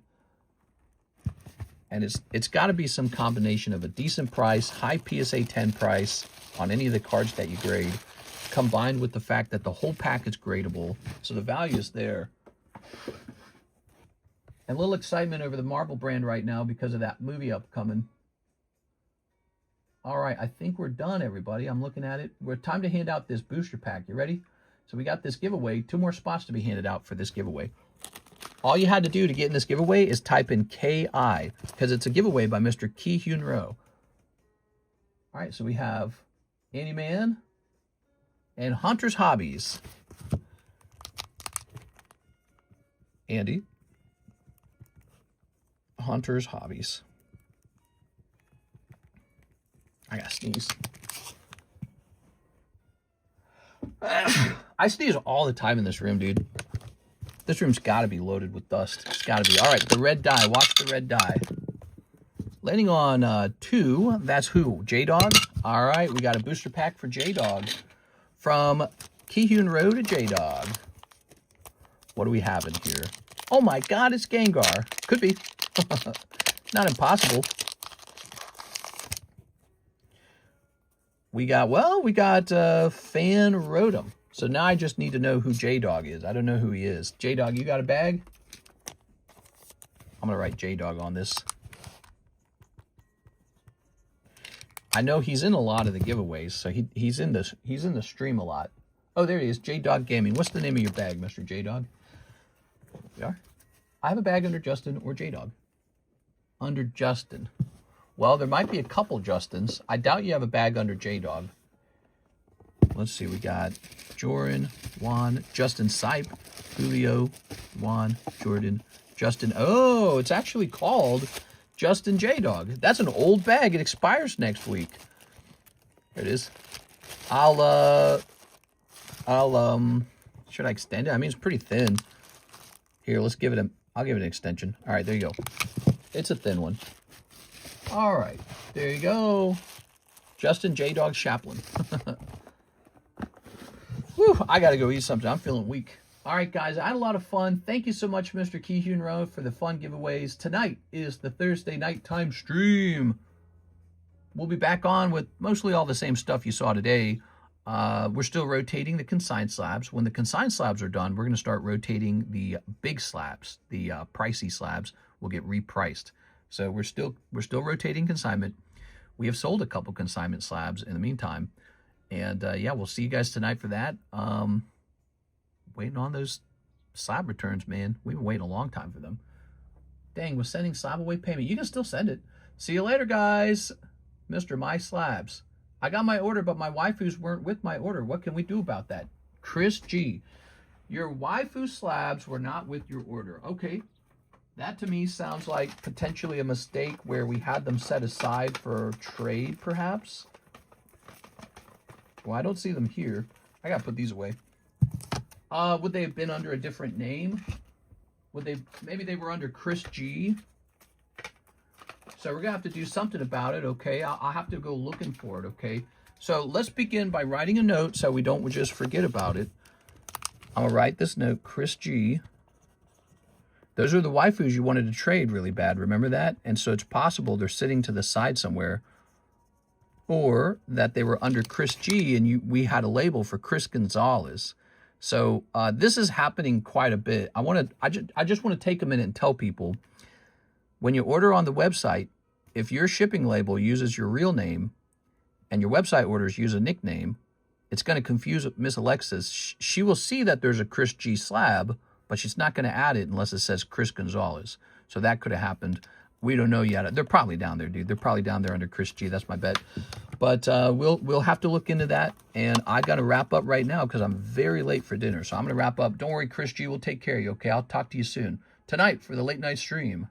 Speaker 1: And it's got to be some combination of a decent price, high PSA 10 price on any of the cards that you grade, combined with the fact that the whole pack is gradable, so the value is there. And a little excitement over the Marvel brand right now because of that movie upcoming. All right, I think we're done, everybody. I'm looking at it. We're time to hand out this booster pack. You ready? So we got this giveaway. 2 more spots to be handed out for this giveaway. All you had to do to get in this giveaway is type in KI, because it's a giveaway by Mr. Ki-Hyun Roh. All right, so we have Andy Man and Hunter's Hobbies. Andy. Hunter's Hobbies. I gotta sneeze. I sneeze all the time in this room, dude. This room's gotta be loaded with dust. It's gotta be. All right, the red die. Watch the red die. Landing on 2. That's who? J-Dog? All right, we got a booster pack for J-Dog. From Ki-Hyun Roh to J-Dog. What do we have in here? Oh my god, it's Gengar. Could be. Not impossible. We got Fan Rotom. So now I just need to know who J-Dog is. I don't know who he is. J-Dog, you got a bag? I'm going to write J-Dog on this. I know he's in a lot of the giveaways, so he's in the stream a lot. Oh, there he is, J-Dog Gaming. What's the name of your bag, Mr. J-Dog? We are. I have a bag under Justin or J-Dog. Under Justin. Well, there might be a couple Justins. I doubt you have a bag under J-Dog. Let's see, we got Jordan, Juan, Justin Sipe, Julio, Juan, Jordan, Justin. Oh, it's actually called Justin J-Dog. That's an old bag. It expires next week. There it is. Should I extend it? I mean, it's pretty thin. Here, let's give it I'll give it an extension. All right, there you go. It's a thin one. All right, there you go. Justin J-Dog Chaplin. Whew, I got to go eat something. I'm feeling weak. All right, guys, I had a lot of fun. Thank you so much, Mr. Ki-Hyun Roh, for the fun giveaways. Tonight is the Thursday nighttime stream. We'll be back on with mostly all the same stuff you saw today. We're still rotating the consigned slabs. When the consigned slabs are done, we're going to start rotating the big slabs. The pricey slabs will get repriced. So we're still rotating consignment. We have sold a couple consignment slabs in the meantime. And yeah, we'll see you guys tonight for that. Waiting on those slab returns, man. We've been waiting a long time for them. Dang, we're sending slab away payment. You can still send it. See you later, guys. Mr. My Slabs. I got my order, but my waifus weren't with my order. What can we do about that? Chris G. Your waifu slabs were not with your order. Okay. That to me sounds like potentially a mistake where we had them set aside for trade, perhaps. Well, I don't see them here. I gotta put these away. Would they have been under a different name? Maybe they were under Chris G. So we're gonna have to do something about it, okay? I'll have to go looking for it, okay? So let's begin by writing a note so we don't just forget about it. I'm gonna write this note, Chris G. Those are the waifus you wanted to trade really bad, remember that? And so it's possible they're sitting to the side somewhere, or that they were under Chris G and we had a label for Chris Gonzalez. So this is happening quite a bit. I just want to take a minute and tell people, when you order on the website, if your shipping label uses your real name and your website orders use a nickname, it's going to confuse Miss Alexis. She will see that there's a Chris G slab, but she's not going to add it unless it says Chris Gonzalez. So that could have happened. We don't know yet. They're probably down there, dude. They're probably down there under Chris G. That's my bet. But we'll have to look into that. And I got to wrap up right now because I'm very late for dinner. So I'm going to wrap up. Don't worry, Chris G will take care of you, okay? I'll talk to you soon. Tonight for the late night stream.